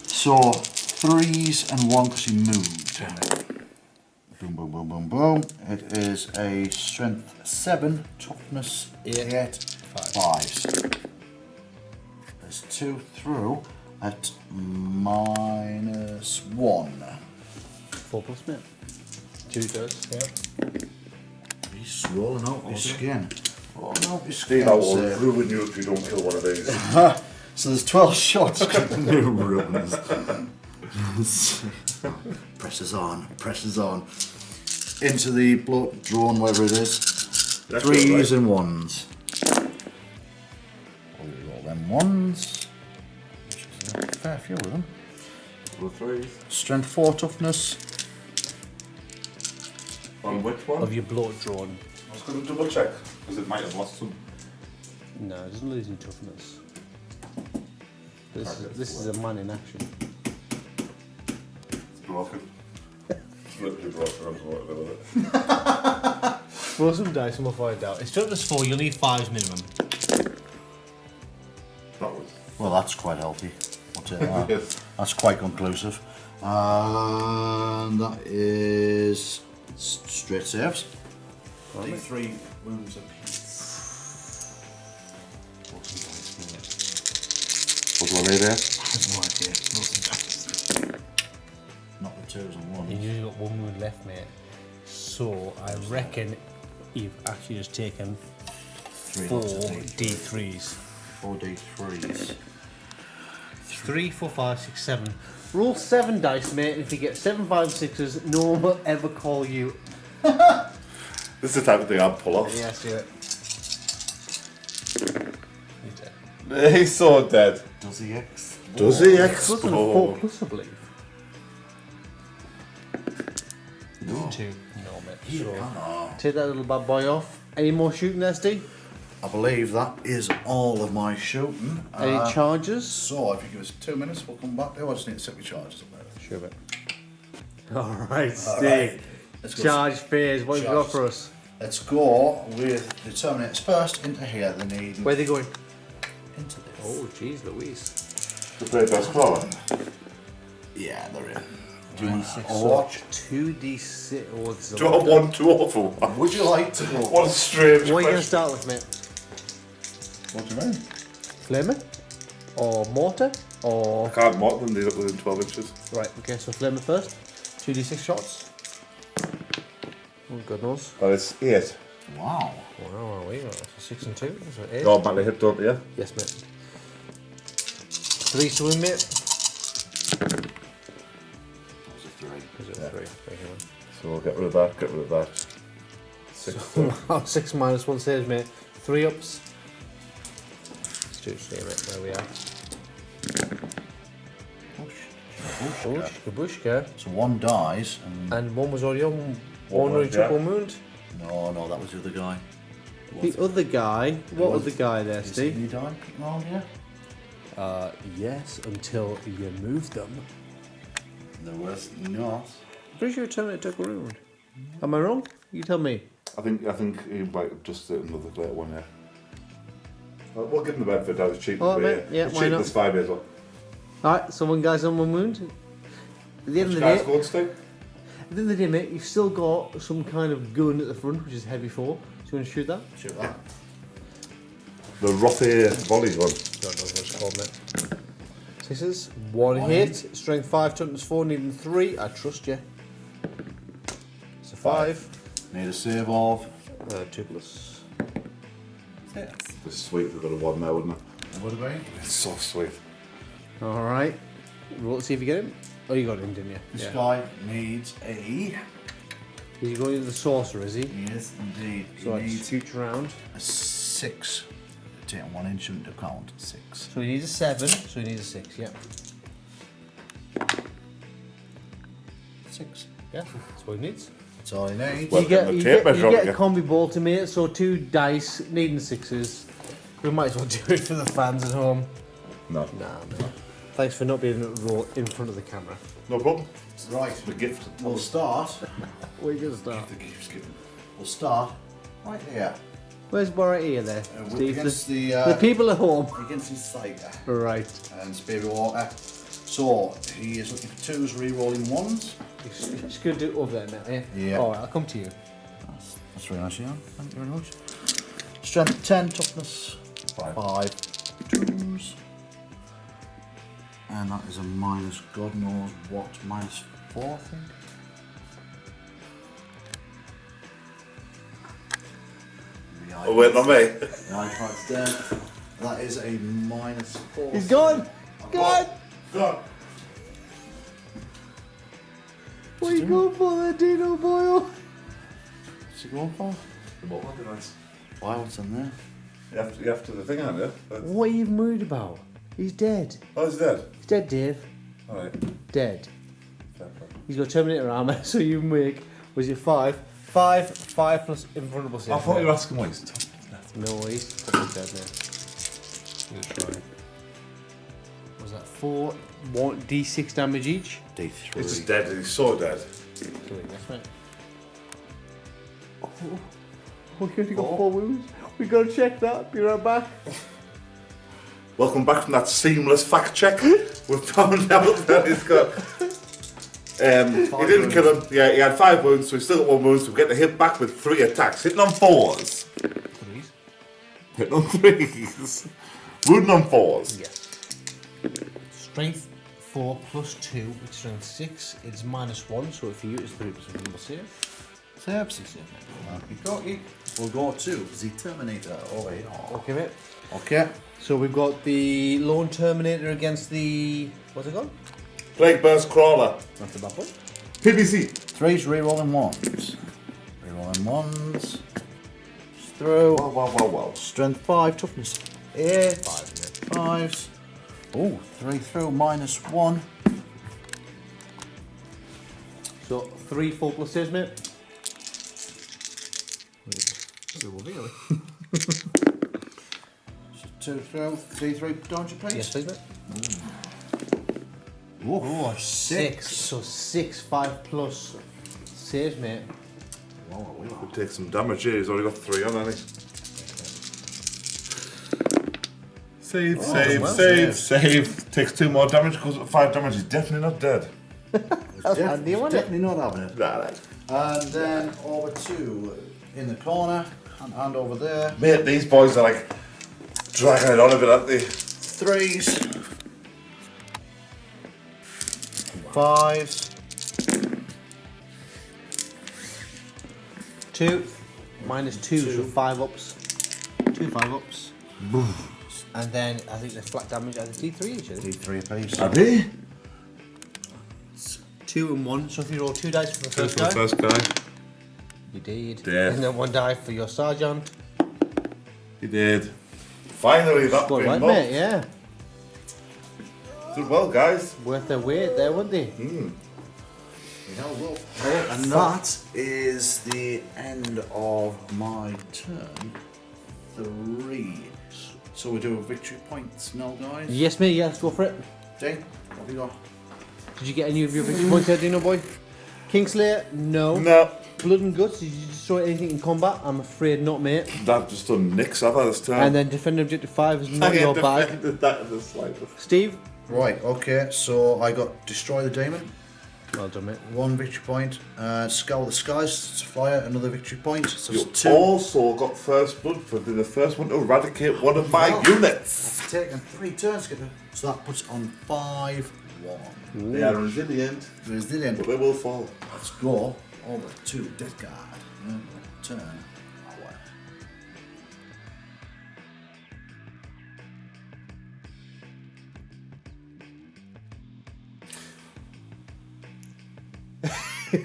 So 3s and 1 because he moved. Boom, boom, boom, boom, boom. It is a strength 7, toughness 8, 5s. There's 2 through at -1. 4 plus, mate. 2 does, yeah. He's rolling out his skin. Rolling out his Steve, skin. I will ruin you if you don't kill one of these. So there's 12 shots. No ruins. Presses on, presses on. Into the bloat drone, wherever it is. That's 3s right. and 1s. We'll roll them 1s. Which is a fair few of them. Roll 3s. Strength 4, toughness. On which one? Of your bloat drone. I was going to double check because it might have lost some. No, it doesn't lose any toughness. This is a man in action. It's broken. It's literally broken. I'm sorry about it. Roll some dice and we'll find out. It's toughness 4, you'll need 5s minimum. That was. Well, that's quite healthy. I'll take that. Yes. That's quite conclusive. And that is straight saves. Right. 3 wounds apiece. What do I need there? I have no idea. Not the 2s and 1s. You've only got 1 wound left, mate. So I reckon you've actually just taken 4 lots of D3s. 4 D3s. 3, 4, 5, 6, 7. Roll 7 dice, mate, and if you get 7, 5, 6s, no one will ever call you. This is the type of thing I'd pull off. Yes, yeah. He's dead. He's so dead. Does he X? Does he Wasn't a 4 explode? plus, I believe. No. 2. No, mate. Here, So, come on. take that little bad boy off. Any more shooting there, Steve? I believe that is all of my shooting. Any charges? So, if you give us 2 minutes, we'll come back. I just need to set my charges up there. Sure, mate. Alright, Steve. Alright, let's go. Charge phase, what have you got Charges. for us? Let's go with the Terminators first into here. They need Where are they going? into this. Oh, jeez, Louise. The Playbox Crawler. Yeah, they're in. Do you want Six, to so watch? 2d6. Oh, this is Do I want 1 2 or 4? Would you like to go? What a strange What are you going to question. start with, mate? What do you mean? Flamer? Or mortar? Or... I can't mark them, they're within 12 inches. Right, okay, so flamer first. 2d6 shots. Oh, God knows. Well, it's 8. Wow. Wow, we got 6 and 2. So 8. You automatically hit, don't you? Yes, mate. 3 to win, mate. That was a 3. Is it a 3? Thank you, man. So we'll get rid of that, get rid of that. 6. Wow, 6 minus 1 saves, mate. 3 ups. Let's do see, mate, where we are. Bush, Kabushka. So 1 dies, And 1 was already on. One One already was, took yeah. 1 wound. no, that was the other guy. The other guy, what other guy there, Is he Steve? die around here? Yes, until you moved them. There was not. Pretty sure Terminator took a wound. Am I wrong? You tell me. I think he might have just did another later one, yeah. We'll give him the benefit, that was cheap. Oh, mate, yeah, it's why cheap not? as 5 years old. Alright, so 1 guy's on 1 wound. At the end of the Guys, day, go Steve. at the end of the day, mate, you've still got some kind of gun at the front, which is heavy 4. So you want to shoot that? Shoot that. The Rothy volley one. Don't know what it's called, mate. Sixes, 1 hit, strength 5, toughness 4, needing 3. I trust you. So 5. Need a save of. 2 plus. It's sweet, we've got a 1 there, wouldn't it? Would it be? It's so sweet. Alright. Roll to see if you get him. Oh, you got him, didn't you? This guy needs a. He's going into the sorcerer, is he? Yes, indeed. He So needs it's future round. a 6. Taking 1 inch into account. 6. So he needs a 7, so he needs a 6, yeah. 6. Yeah, that's what he needs. That's all he needs. Well, You get, the you tape get, measure you up get a again. combi ball to mate, so 2 dice, needing 6s. We might as well do it for the fans at home. No. Nah, no. Thanks for not being in front of the camera. No problem. Right. The gift. We'll start. Where are you going to start? The gift's given. We'll start right here. Where's Warwick here there, With Steve? against The people at home. against his Tiger Right. and Spear Water. So he is looking for 2s, re-rolling 1s. Just going to do it over there now, yeah? Yeah. Alright, I'll come to you. That's very nice, yeah. Thank you very much. Strength 10, toughness 5. 5, 2s. And that is a minus God knows what, minus 4, I think. Oh, wait, not me. The iPad's dead. That is a minus 4. He's gone! Gone! Go. What are you going for there, Dino Boyle? What's he going for? The ball would be nice. Why, what's in there? You have to the thing, aren't you? What are you even worried about? He's dead. Oh, he's dead. He's dead, Dave. Alright. Dead. Fair play. He's got Terminator armor, so you make. Was it 5? 5 plus invulnerable save. I thought you were asking why he's tough. No, he's fucking dead now. Let's try. Was that 4? 1d6 damage each? D3. He's just dead. He's so dead. Killing this, mate. Oh, he only got 4 wounds. We gotta check that. Be right back. Welcome back from that seamless fact check. We've found out that he's got. He didn't kill him. Yeah, he had 5 wounds, so he's still got 1 wound. So we get the hit back with 3 attacks. Hitting on 4s. 3s? Hitting on 3s. Wounding on 4s. Yeah. Strength 4 plus 2, which is strength 6. It's minus 1, so for you it's 3% number save. Save. 6 save, Okay. We'll go to the Terminator over here. Okay, mate. Okay. So we've got the Lone Terminator against the. What's it called? Plague Burst Crawler. That's the bad one. PBC. 3s, re-rolling 1s. Re-rolling 1s. Through. Wow. Strength 5, toughness 8. 5, 5s. Oh, 3 through, minus 1. So 3 4 plus saves, mate. Really? 2 through, 3 through, don't you please? Yes, please, mate. Oh, 6. So 6 5 plus saves, mate. Could take some damage here. He's already got 3 on, hasn't he? Save, well. save. Takes 2 more damage, goes up 5 damage. He's definitely not dead. That's handy, wasn't it? Definitely not having it. Right. And then over to in the corner and over there. Mate, these boys are like dragging it on a bit, aren't they? 3s, 5s, 2. Minus 2, so 5 ups. 2 5-ups. And then I think the flat damage at the D3 each, is it? D3 apiece. Are they? 2 and 1, so if you roll 2 dice for the First first for the guy. first guy. You did. Dead. And then 1 die for your sergeant. He did. Finally, that Good big right, mob. mate, yeah. Did well, guys. Worth their weight there, weren't they? And that is the end of my turn 3. So we do a victory points now, guys. Yes, mate, yeah, let's go for it. Dane, what have you got? Did you get any of your victory points there, Dino boy? Kingslayer? No. No, Blood and Guts, did you destroy anything in combat? I'm afraid not, mate. that just done nicks, have I, this time? And then Defend Objective 5 is not your bag. defended that in the slightest. Steve? Right, okay, so I got Destroy the Demon, Well done, mate. 1 victory point. Scour the Skies to fire, another victory point. So You it's 2. also got first blood for being the first one to eradicate one of my units. It's taken 3 turns to get so that puts on 5-1. They are resilient, Resilient. but they will fall. Let's go over to Death Guard. Turn. Hour.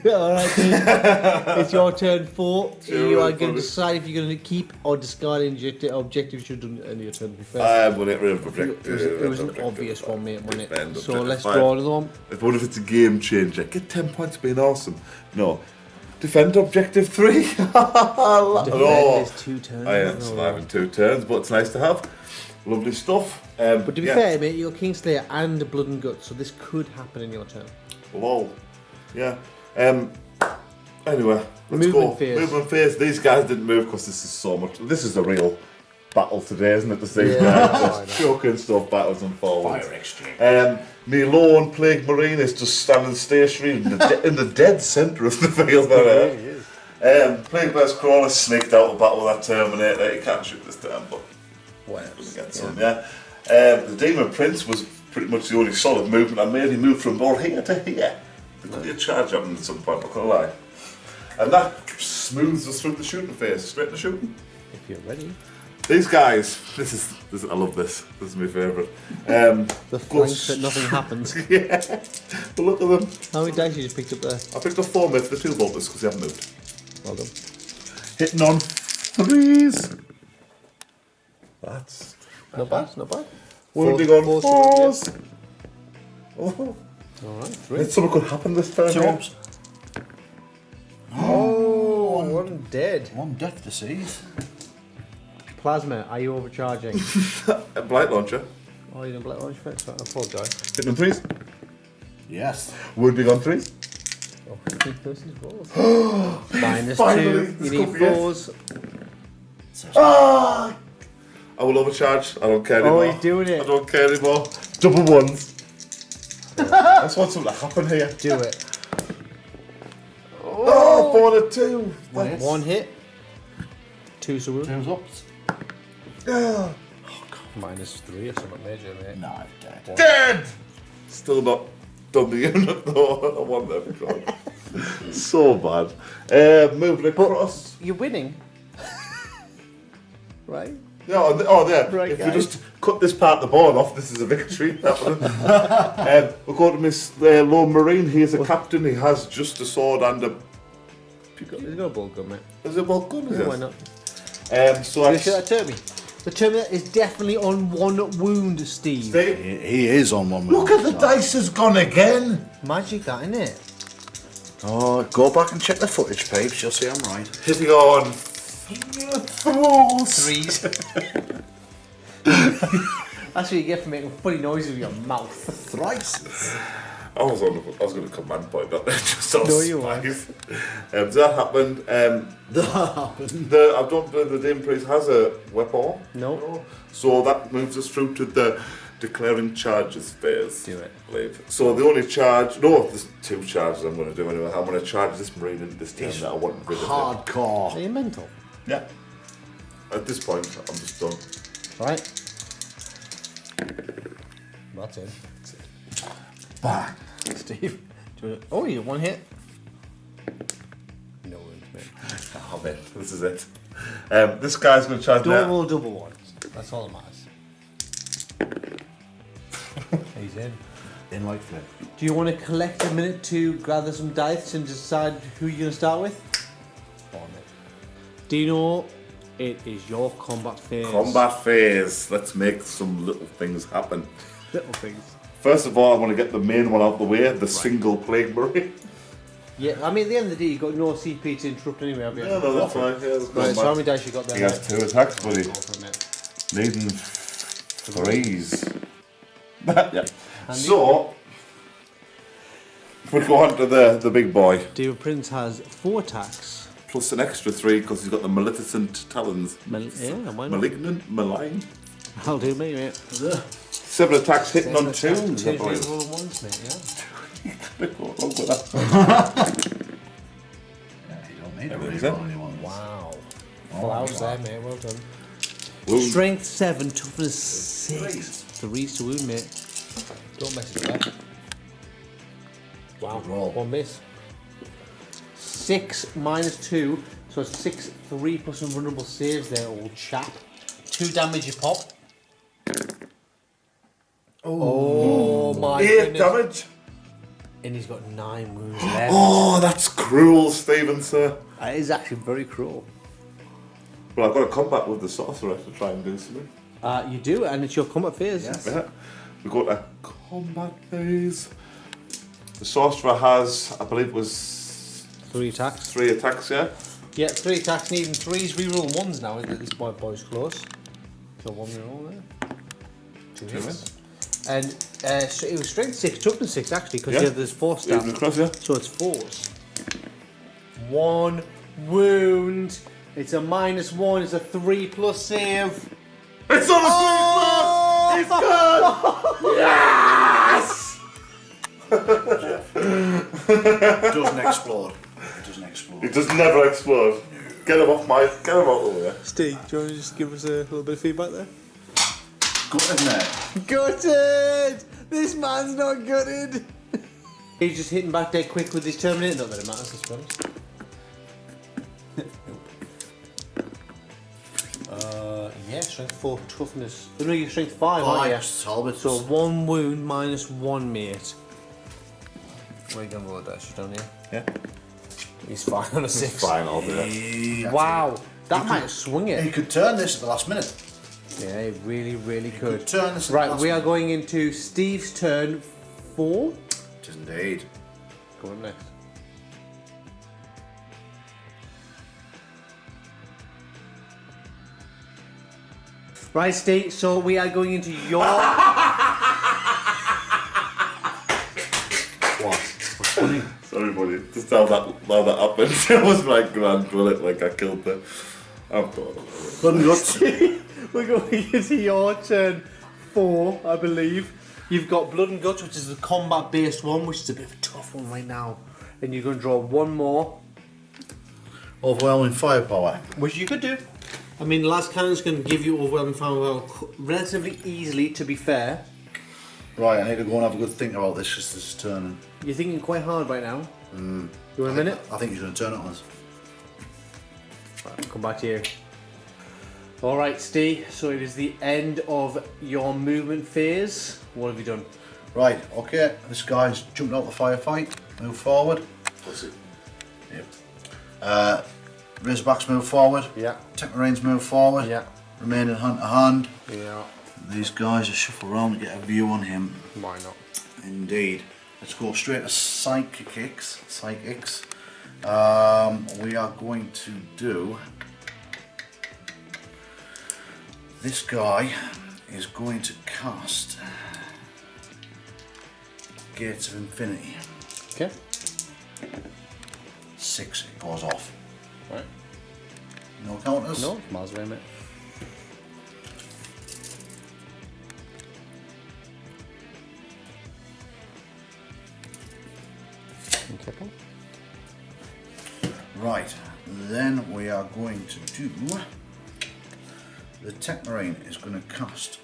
Alright, it's your turn 4. Sure, You are well, going to probably. decide if you're going to keep or discard objectives you've done in your turn before. Will it objective? It was an obvious one, mate, wasn't it? Defend So objective let's 5. draw another one. What if it's a game changer? Get 10 points being awesome. No. Defend objective 3. Defend Oh. is 2 turns. I am surviving 2 turns, but it's nice to have. Lovely stuff. But to be fair, mate, you're Kingslayer and Blood and Guts, so this could happen in your turn. Lol. Yeah. Anyway, let's Movement go. phase. Movement phase. These guys didn't move because this is so much. This is a real battle today, isn't it? To see Yeah, guys I know. just choking stuff backwards and forwards. Fire exchange. Me lone Plague Marine is just standing stationary in the dead centre of the field there. Plague Bear's Crawler sneaked out of battle with that Terminator. He can't shoot this time, but Whatever. get some, yeah. The Demon Prince was pretty much the only solid movement I made. He moved from more here to here. There could be a charge happening at some point, not gonna lie. And that smooths us through the shooting phase, straight to shooting. If you're ready. These guys, this is I love this. This is my favourite. The flanks that nothing happens. Yeah, but look at them. How many dice you just picked up there? I picked up 4 myths, the 2 bolters because they haven't moved. Well done. Hitting on 3s. That's Not bad, not bad. wounding on 4s. Oh, Alright, 3. something could happen this turn. 2 here. ups. Oh, one dead. 1 death to seize. Plasma, are you overcharging? A blight launcher. Oh, you didn't black launch first? I apologise. Hitting on 3s. Yes. Wounding on 3s. Oh, 3 versus 4s. Minus 2. Finally, You let's need go for it. 4s. Ah! I will overcharge. I don't care anymore. Oh, you're doing it. I don't care anymore. Double 1s. I just want something to happen here. Do it. Oh, 4 to 2. Yes. 1 hit. 2 so wound. 2 ups. Ah, Minus 3 or something major, mate. No, dead. dead. Still not done the unit though. I want that God. So bad. Moving across. You're winning. Right? Yeah, oh yeah. Right, if guys. you just cut this part of the board off, this is a victory. We'll go to Miss Lone Marine. He is a captain. He has just a sword and a. He's got a ball gun, mate. Is it well good? Yeah, why not? So Did you that's. show that Termy? The Terminator is definitely on 1 wound, Steve. Steve, He is on 1 look at the dice has gone again. Magic that, innit? Oh, go back and check the footage, peeps. You'll see I'm right. Hitting on 4s. 3s. That's what you get for making funny noises with your mouth. Thrice. I was going to command point that there just on No, you weren't. That happened. That happened. I don't believe the Demon Priest has a weapon. No. So that moves us through to the declaring charges phase. Do it. I believe. So the only charge, no, there's 2 charges I'm going to do anyway. I'm going to charge this marine in this turn that I want rid of. Hardcore. Are you mental? Yeah. At this point, I'm just done. Right. That's it. Bang. Steve. Oh, you one hit. No wounds, mate. Oh man, this is it. This guy's going to charge Don't now. roll double ones. That's all that matters. He's in. In like flip. Do you want to collect a minute to gather some dice and decide who you're going to start with? On it. Dino, it is your combat phase. Combat phase. Let's make some little things happen. Little things. First of all, I want to get the main one out of the way, the single plague marine. Yeah, I mean, at the end of the day, you've got no CP to interrupt anyway, have you? Yeah, no, that's fine. Yeah, that's Right, so how many dice you got there? He has 2 attacks, buddy. Go for it, mate. Needing 3s. Yeah. Handy. So, we go on to the big boy. David Prince has 4 attacks. Plus an extra 3 because he's got the maleficent talons. Yeah, why not? Malignant, malign. I'll do, mate. 7 attacks hitting on 2s, I Two believe. roll ones, mate, yeah. What's wrong with that? Yeah, you don't need There to it is, reroll eh? anyone. Wow. Oh, Full hours wow. there, mate. Well done. Wound. Strength 7, toughness 6. 3s to wound, mate. Don't mess with that. Wow. Good roll. 1 miss. 6 minus 2, so it's 6, 3 plus some vulnerable saves there, old chap. 2 damage you pop. Oh my 8 goodness. damage. And he's got 9 wounds left. Oh, that's cruel, Stephen, sir. That is actually very cruel. Well, I've got to combat with the sorcerer to try and do something. You do, and it's your combat phase. Yes. Yeah. We go to combat phase. The sorcerer has, I believe it was 3 attacks. 3 attacks, yeah? Yeah, 3 attacks, needing 3s, reroll 1s now. This boy's close. So 1 reroll there. 2 hits. And so it was strength 6, toughness 6 actually, because Yeah. there's 4 Even stats. across, yeah? So it's 4s. 1 wound. It's a -1. It's a 3 plus save. It's on a 3+! It's good! Yes! It doesn't explode. It doesn't explode. It does never explode. Get him off my, get him out of the way. Steve, do you want to just give us a little bit of feedback there? Good, isn't it? Gutted! This man's not gutted! He's just hitting back dead quick with his Terminator. Not that it matters, I suppose. Yeah, strength 4, toughness. No, you're strength 5, aren't you? Talbot. So 1 wound minus 1, mate. Where are you going to roll the dice? Down here? Yeah. He's fine on a 6. Fine, I'll do that. Wow, that might swing He it. could turn this at the last minute. Yeah, he really, really could. Could turn this at Right, the last we are minute. going into Steve's turn 4. It is indeed. Go on next. Right, Steve, so we are going into your... What? What's funny? Sorry, buddy. Just how that happened. It was like grand bullet, like I killed them. I'm thought of Blood and guts. We're going into your turn 4, I believe. You've got Blood and Guts, which is the combat-based one, which is a bit of a tough one right now. And you're going to draw 1 more, Overwhelming firepower. which you could do. I mean, Las Cannon's going to give you overwhelming firepower relatively easily, to be fair. Right, I need to go and have a good think about this because this is turning. You're thinking quite hard right now. You want a minute? I think he's going to turn it on us. Right, I'll come back to you. Alright, Steve, so it is the end of your movement phase. What have you done? Right, okay. This guy's jumped out the firefight. Move forward. Pussy. Yep. Razorbacks move forward. Yeah. Tech Marines move forward. Yeah. Remain in hand to hand. Yeah. These guys just shuffle around to get a view on him. Why not? Indeed. Let's go straight to psychics. We are going to do. This guy is going to cast Gates of Infinity. Okay. 6. It goes off. Right. No counters. No, miles away, mate. Okay. Right, then we are going to do. The Tech Marine is going to cast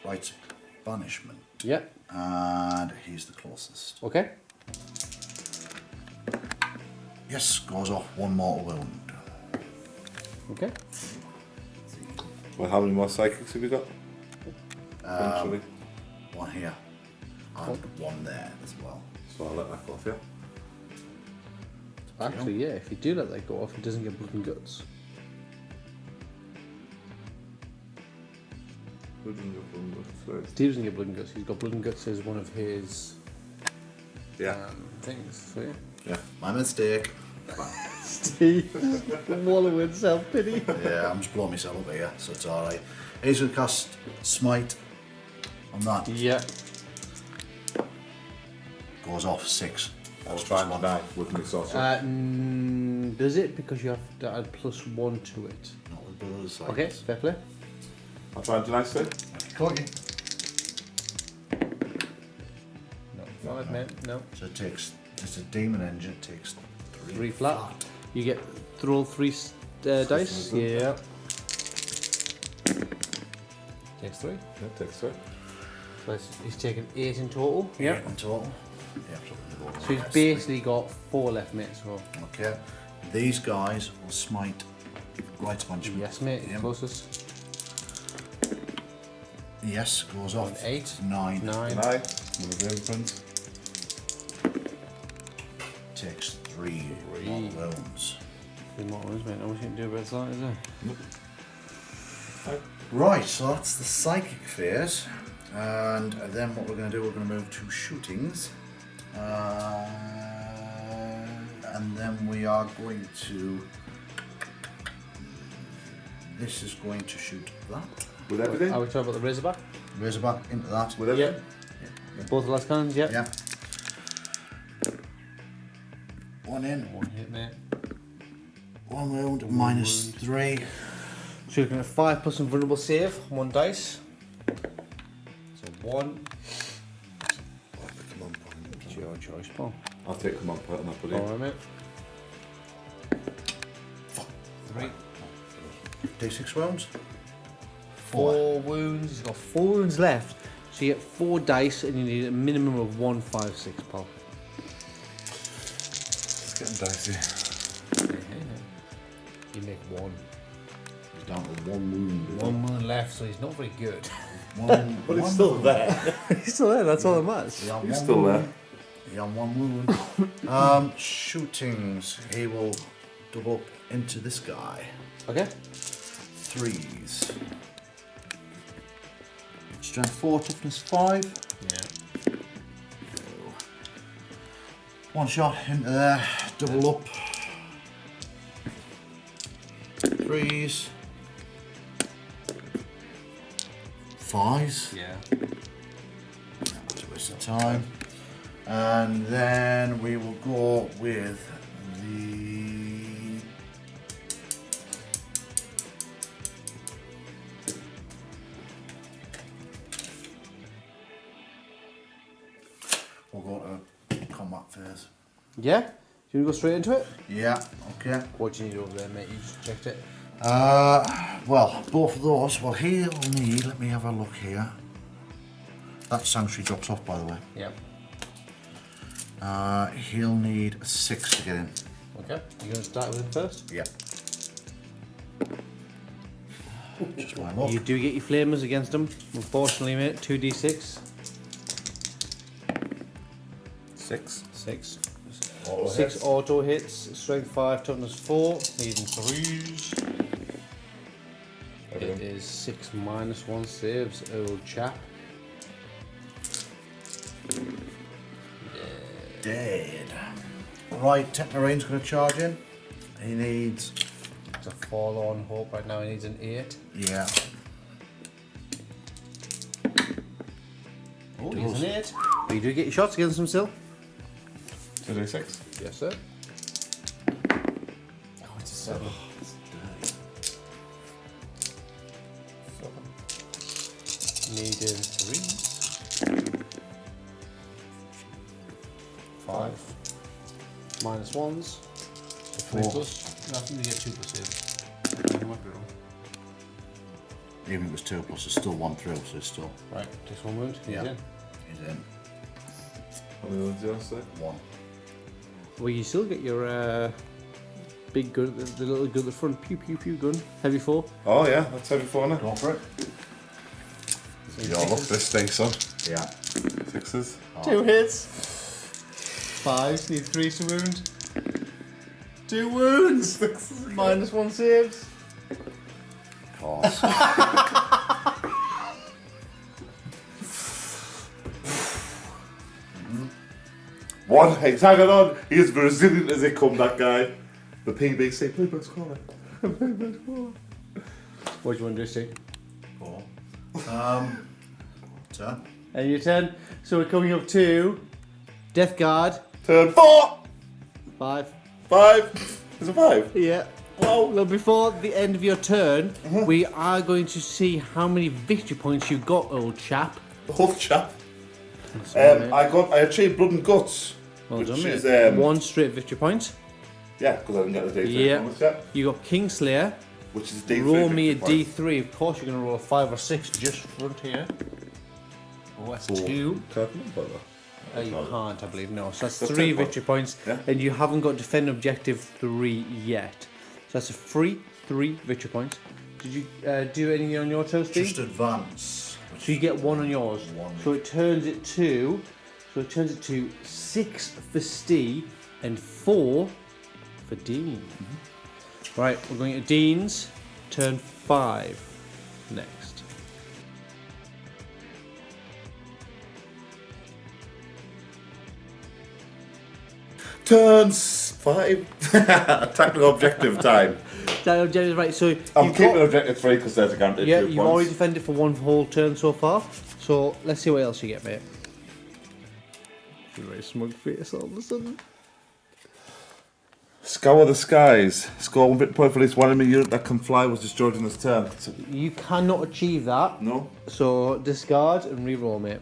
Rites of Banishment. Yeah. And he's the closest. Okay. Yes, goes off 1 mortal wound. Okay. Well, how many more psychics have you got? Eventually. 1 here. And 1 there as well. So I'll let that go off, yeah. Actually, yeah, if you do let that go off, he doesn't get blood and guts. Steve doesn't get blood and guts. He's got blood and guts as one of his things. So, yeah. Yeah, my mistake. Steve, wallowing self-pity. Yeah, I'm just blowing myself up here, so it's alright. He's going to cast Smite on that. Yeah. Goes off 6. I was trying to die with my sorcerer. Does it? Because you have to add +1 to it. Not with brothers. Okay, fair play. I'll try and deny it. Cookie. No, not mate. No. So it takes, it's a demon engine, it takes 3 flat. You get roll 3 dice. Yeah. Takes 3. Yeah, it takes 3. So he's taken 8 in total. Yeah. In total. Yeah, So he's basically got 4 left, mate. So. Okay. These guys will smite Rites of Banishment. Yes, mate. Yeah. Closest. Yes, goes off 8. 9. 9. With the imprints. Takes 3 mortal wounds. 3 more ones, mate. No one can do about that, is there? Nope. Right, so that's the psychic phase. And then what we're going to do, we're going to move to shootings. And then we are going to. This is going to shoot that. With everything? Are we talking about the Razorback? Razorback into that. With everything? Both the last cannons, yeah? Yeah. 1 in. 1 hit, mate. 1 wound, -3. So you're looking at 5 plus invulnerable save, 1 dice. So 1. It's your choice, Paul. I'll take them on put on that, buddy. Alright, mate. 3. D6 wounds. 4 wounds. He's got 4 wounds left. So you get 4 dice and you need a minimum of 1, 5, 6, Paul. It's getting dicey. You make 1. He's down to 1 wound. 1 wound left, so he's not very good. But it's still there. He's still there, that's all that matters. He's still there. He on 1 wound. Shootings. He will double up into this guy. Okay. 3s. Strength 4, toughness 5. Yeah. 1 shot into there. Double up. 3s. 5s. Yeah. That's a waste of time. And then we will go with the. We'll go to combat phase. Yeah? Do you want to go straight into it? Yeah, okay. What do you need over there, mate? You just checked it. Well, both of those. Well, he'll need. Let me have a look here. That sanctuary drops off, by the way. Yeah. He'll need a 6 to get in. Okay. You going to start with him first? Yeah. Just my luck. You do get your flamers against him. Unfortunately, mate. 2d6. 6. 6. Auto 6 hits. auto hits. Strength 5, toughness 4. Needing 3s. It Everything. is 6 -1 saves, old chap. Dead. Right, Tech Marine's going to charge in. He needs. It's a forlorn hope right now. He needs an 8. Yeah. Oh, he's an 8. But you do get your shots against him still. 2d6. Yes, sir. Oh, it's a 7. Needing 3s. 5. -1s. Four. 3+. No, I think you get 2+ saves. You might be wrong. Even if it was 2+, it's still 1 through, so it's still. Right, takes 1 wound. He's in. He's in. How many wounds do you want to say? 1. Well, you still get your big gun, the little gun at the front. Pew pew pew gun. Heavy 4. Oh yeah, that's heavy for now. Go for it. Yeah, look, this stinks, son. Yeah. 6s. 2 hits. 5s. Need 3 to wound. 2 wounds. -1 saves. Of course. One, he's hanging on. He is resilient as they come, that guy. The PBC, Bluebird's Corner. What do you want to do, Steve? 4. Turn. And your turn. So we're coming up to Death Guard. Turn 4. 5. 5. Is it 5? Yeah. Well, before the end of your turn, we are going to see how many victory points you got, old chap. Old chap. Right. I achieved Blood and Guts. Well which done, is, mate. 1 straight victory point. Yeah, because I didn't get the D3 Yeah. bonus yet. You got Kingslayer. Which is D3. Roll me a victory point. D3. Of course, you're going to roll a 5 or 6 just front here. Oh, that's 2. Can't remember that. You can't, I believe. No. So that's That's 3 10 victory points. Yeah. And you haven't got Defend Objective 3 yet. So that's a free 3 victory points. Did you do anything on your turn, Steve? Just advance. So you get 1 on yours. 1. So it turns it to 6 for Steve and 4 for Dean. Right, we're going to Dean's turn 5 next. Turns 5. Tactical objective time. That objective, right? So I'm you've keeping got- objective 3 because there's a guaranteed Yeah, 2 you've points. already defended for 1 whole turn so far. So let's see what else you get, mate. Very smug face all of a sudden. Scour the skies. Score 1 victory point for at least 1 enemy unit that can fly was destroyed in this turn. So, You cannot achieve that. no? So discard and re-roll, mate.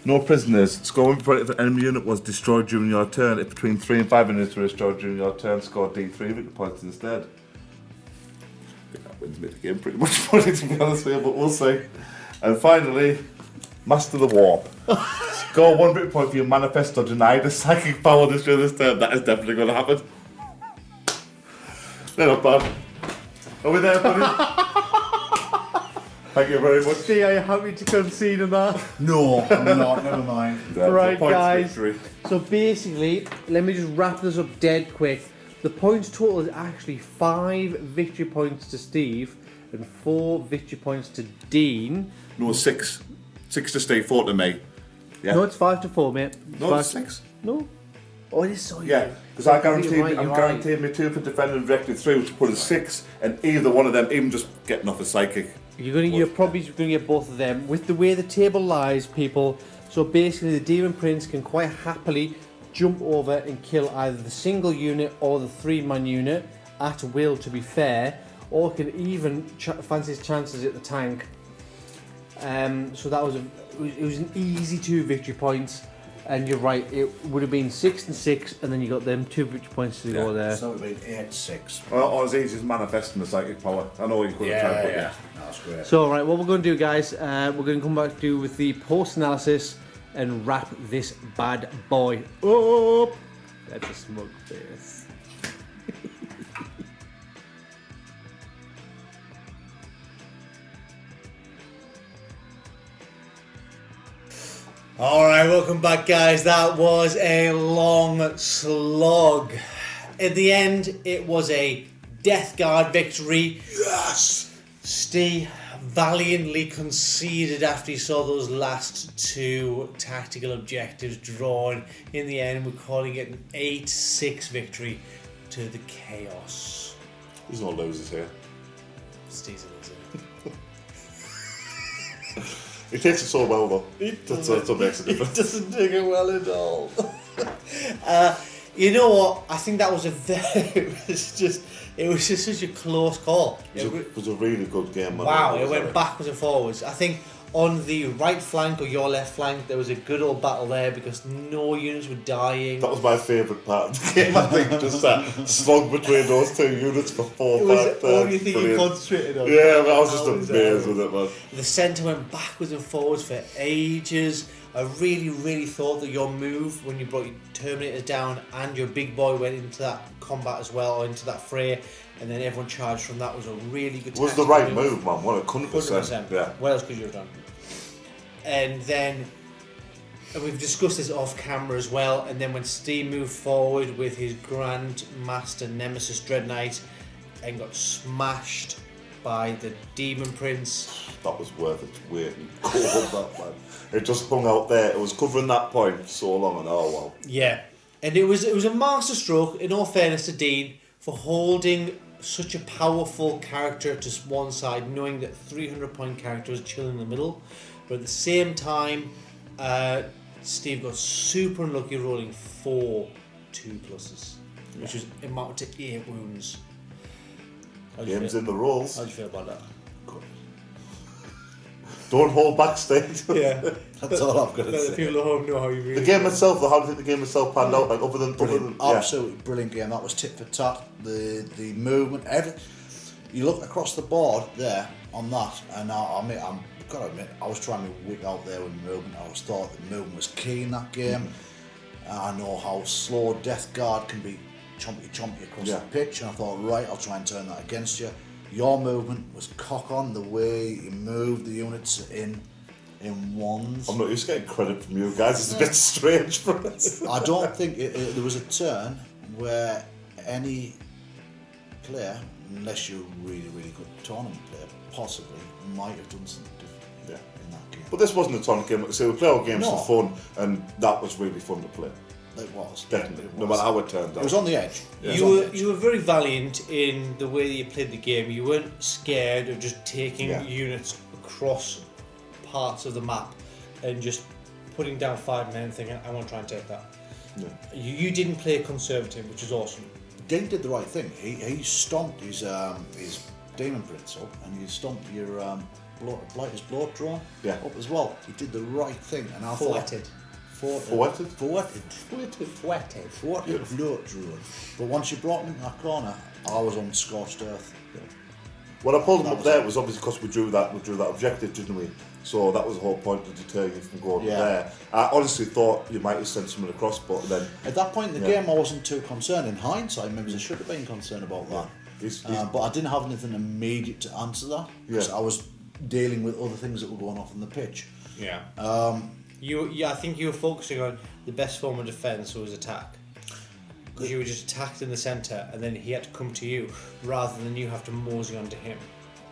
No prisoners. Score 1 victory point if an enemy unit was destroyed during your turn. If between 3 and 5 units were destroyed during your turn, score D3 victory points instead. I think that wins me the game pretty much, funny to be honest with you, but we'll see. And finally, Master the Warp. Score 1 victory point for your manifesto denied a psychic power during this turn. That is definitely going to happen. They're not bad. Are we there, buddy? Thank you very much. See, are you happy to concede on that? No, I'm not. Never mind. Right, Points guys. victory. So basically, let me just wrap this up dead quick. The points total is actually 5 victory points to Steve and 4 victory points to Dean. No, 6. 6 to Steve, 4 to me. Yeah. No, it's 5 to 4, mate. No, Five it's 6. No. Oh, it is so. Yeah, because I guaranteed, You're right, I'm you're guaranteeing me 2 for defending objective 3, which put us 6, and either one of them, even just getting off a psychic. You're probably going to get both of them. With the way the table lies, people, so basically the Demon Prince can quite happily jump over and kill either the single unit or the 3-man unit at will, to be fair, or can even fancy his chances at the tank. So that was it was an easy 2 victory points, and you're right, it would have been 6 and 6, and then you got them 2 victory points to go there. So it would be 8-6. Or as easy as manifesting the psychic power. I know you could have tried, but yeah. No, that's great. So, right, what we're going to do, guys, we're going to come back to with the post-analysis and wrap this bad boy up. That's a smug face. Alright, welcome back, guys. That was a long slog. At the end, it was a Death Guard victory. Yes! Steve valiantly conceded after he saw those last 2 tactical objectives drawn. In the end, we're calling it an 8-6 victory to the Chaos. There's no losers here. Steve's a loser. He takes it so well, though. That's what makes a difference. He doesn't take it well at all. You know what? I think that was it was just such a close call. It was a really good game, man. Wow, it went backwards and forwards. I think On the right flank or your left flank, there was a good old battle there because no units were dying. That was my favourite part of the game, I think, just that slog between those two units for 4 It 5 was the only thing you brilliant. concentrated on. Yeah, but I was just amazed with it, man. The centre went backwards and forwards for ages. I really thought that your move, when you brought your Terminators down and your big boy went into that combat as well, or into that fray, and then everyone charged from that, was a really good It was the right move, man. 100%. 100%. Yeah. What else could you have done? And then, and we've discussed this off camera as well, and then when Steve moved forward with his Grandmaster Nemesis Dread Knight and got smashed by the Demon Prince. That was worth its weight in gold, that man. It just hung out there. It was covering that point so long, and oh wow. Yeah, and it was a masterstroke, in all fairness to Dean, for holding such a powerful character to one side, knowing that 300-point character was chilling in the middle, but at the same time, Steve got super unlucky rolling 4 2+, which was amounted to 8 wounds. Games in the rules. How do you feel about that? Don't hold back, Steve. Yeah, That's all I've got to let the say. people at home know how you really The game feel. itself, how do you think the game itself panned out? Like, other than yeah. Absolutely brilliant game. That was tit for tat. The movement, everything. You look across the board there on that, and I'm got to admit, I was trying to wick out there with movement. I was thought the movement was key in that game. I know how slow Death Guard can be chompy across the pitch, and I thought, right, I'll try and turn that against you. Your movement was cock on, the way you moved the units in ones. I'm not used to getting credit from you guys. It's a bit strange for us. I don't think there was a turn where any player, unless you're a really good tournament player, possibly might have done something different in that game. But this wasn't a tournament game. Like I say, we play our games for fun, and that was really fun to play. It was. Definitely. It No was. matter how it turned out. It was on the edge. Yeah. You were very valiant in the way that you played the game. You weren't scared of just taking units across parts of the map and just putting down 5 men and thinking, I want to try and take that. Yeah. You didn't play conservative, which is awesome. Dane did the right thing. He stomped his Demon Prince up, and he stomped your Blighter's Bloat drone up as well. He did the right thing, and I thought... Forwarded bloat drone. But once you brought him into that corner, I was on scorched earth. Yeah. When I pulled him up there, it was obviously because we drew that objective, didn't we? So that was the whole point, to deter you from going there. I honestly thought you might have sent someone across, but then... At that point in the game, I wasn't too concerned. In hindsight, maybe I should have been concerned about that. But I didn't have anything immediate to answer that, because I was dealing with other things that were going off on the pitch. Yeah. I think you were focusing on the best form of defence was attack. Because you were just attacked in the centre, and then he had to come to you, rather than you have to mosey onto him.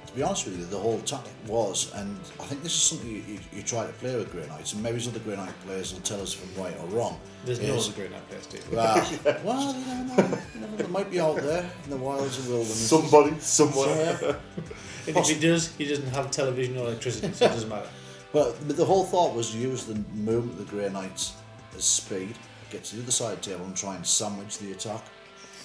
To be honest with you, the whole tactic was, and I think this is something you try to play with Grey Knights, and maybe some other Grey Knight players will tell us if I'm right or wrong. There's no other Grey Knight players, Steve. Well, you never know. They might be out there in the wilds of wilderness. Somebody, somewhere. Yeah. And if he does, he doesn't have television or electricity, so it doesn't matter. But the whole thought was to use the movement of the Grey Knights as speed, get to the other side of the table and try and sandwich the attack.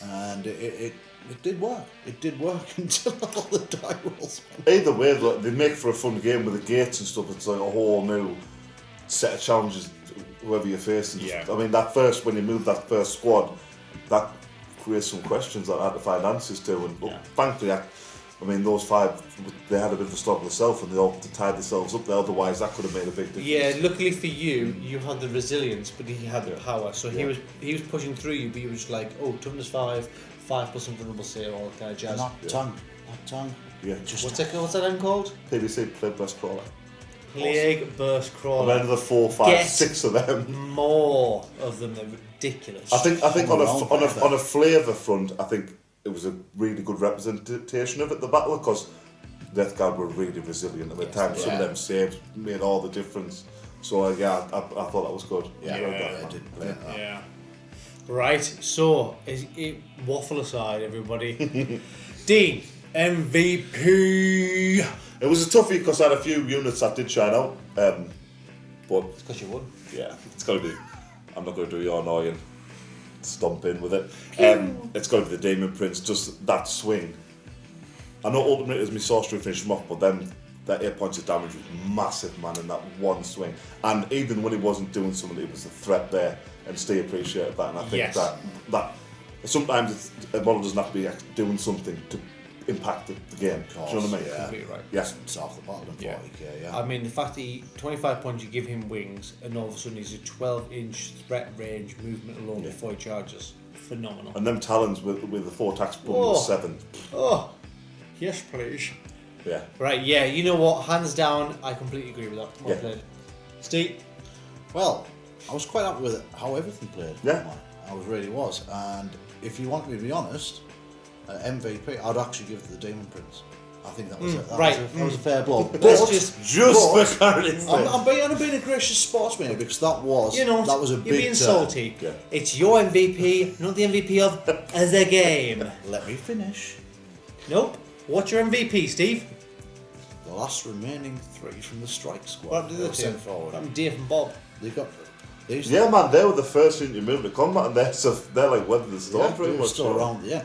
And it did work. It did work until all the die rolls went. Either way, look, they make for a fun game with the gates and stuff. It's like a whole new set of challenges, whoever you're facing. Yeah. I mean, that first, when you move that first squad, that creates some questions that I had to find answers to. And thankfully, I mean, those 5, they had a bit of a struggle themselves, and they all tied themselves up there. Otherwise, that could have made a big difference. Yeah, luckily for you, you had the resilience, but he had the power. So he was pushing through you, but you were just like, oh, toughness 5 plus invulnerable save, all that kind of jazz. And that tongue. Yeah. What's that then called? PBC, Plague Burst Crawler. Plague Burst I've Crawler. ended the 4, 5, Get 6 of them. More of them. They're ridiculous. I think on a flavour front, I think it was a really good representation of it, the battle, because Death Guard were really resilient, and at times some of them saves made all the difference. So I thought that was good. Yeah, I did play that. Yeah. Right, so waffle aside, everybody. Dean, MVP. It was a toughie because I had a few units that did shine out, but It's because you won. yeah, it's got to be. I'm not going to do your annoying stomp in with it. It's got to be the Demon Prince, just that swing. I know ultimately as my sorcery finished him off, but then that 8 points of damage was massive, man, in that one swing. And even when he wasn't doing something, it was a threat there, and Steve appreciated that. And I think that sometimes a model doesn't have to be doing something to impact the game. Course, do you know what I mean? yeah. Completely right. Yes. It's half the battle in 40k, yeah. I mean, the fact that 25 points, you give him wings, and all of a sudden he's a 12-inch threat range movement alone before he charges. Phenomenal. And them talons with the 4 attacks bundle 7. Oh, yes, please. Yeah. Right, yeah, you know what? Hands down, I completely agree with that. Well played. Steve? Well, I was quite happy with it, how everything played. Yeah. I really was. And if you want me to be honest, MVP, I'd actually give it to the Demon Prince. I think that was that was a fair blow. Let's just for clarity. I'm being a gracious sportsman here because that was a big you're being turn. salty. Yeah. It's your MVP, not the MVP of the game. Let me finish. Nope. What's your MVP, Steve? The last remaining 3 from the strike squad. What did They they were do? sent forward. I'm Dave and Bob. They got. They used Yeah, man, they were the first thing you moved to combat, and they're like weathered the storm yeah, pretty they were much. still around. Yeah,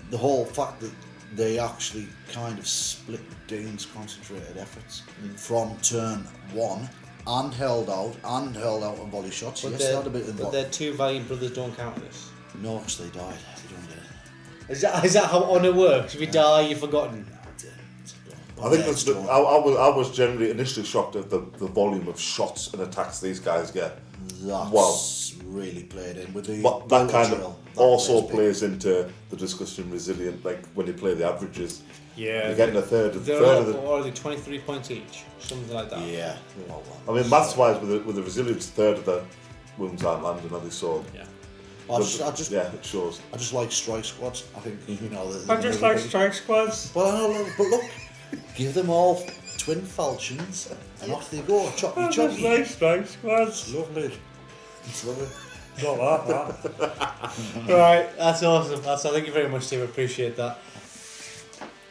the whole fact that they actually kind of split Dean's concentrated efforts from turn 1 and held out on volley shots. Yes, they had a bit of but their 2 valiant brothers don't count this. No, because they died. They don't get it. Is that how honour works? If you die, you're forgotten. I think I was generally initially shocked at the volume of shots and attacks these guys get. That's really played in with the. But that kind drill. of That also plays plays into the discussion resilient, like when you play the averages. Yeah. You're getting a third of the. Or are they 23 points each? Something like that. big. Yeah. I mean, maths wise, with the resilience, third of the wounds aren't landing on this sword. Yeah. It shows. I just like strike squads. I think I just like strike squads. Well, I know, but look, give them all twin falchions and off they go. Choppy choppy. strike squads. Lovely. It's lovely. Not like that. Right, that's awesome. Thank you very much, Steve. I appreciate that.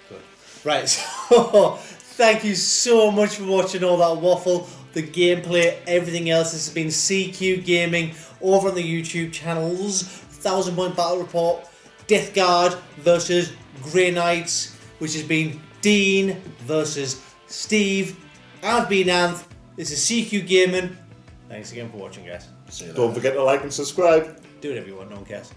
Good. Right, so thank you so much for watching all that waffle, the gameplay, everything else. This has been CQ Gaming over on the YouTube channels. 1000 Point Battle Report, Death Guard versus Grey Knights, which has been Dean versus Steve. I've been Anth. This is CQ Gaming. Thanks again for watching, guys. See you Don't later. forget to like and subscribe. Do whatever you want, no one cares.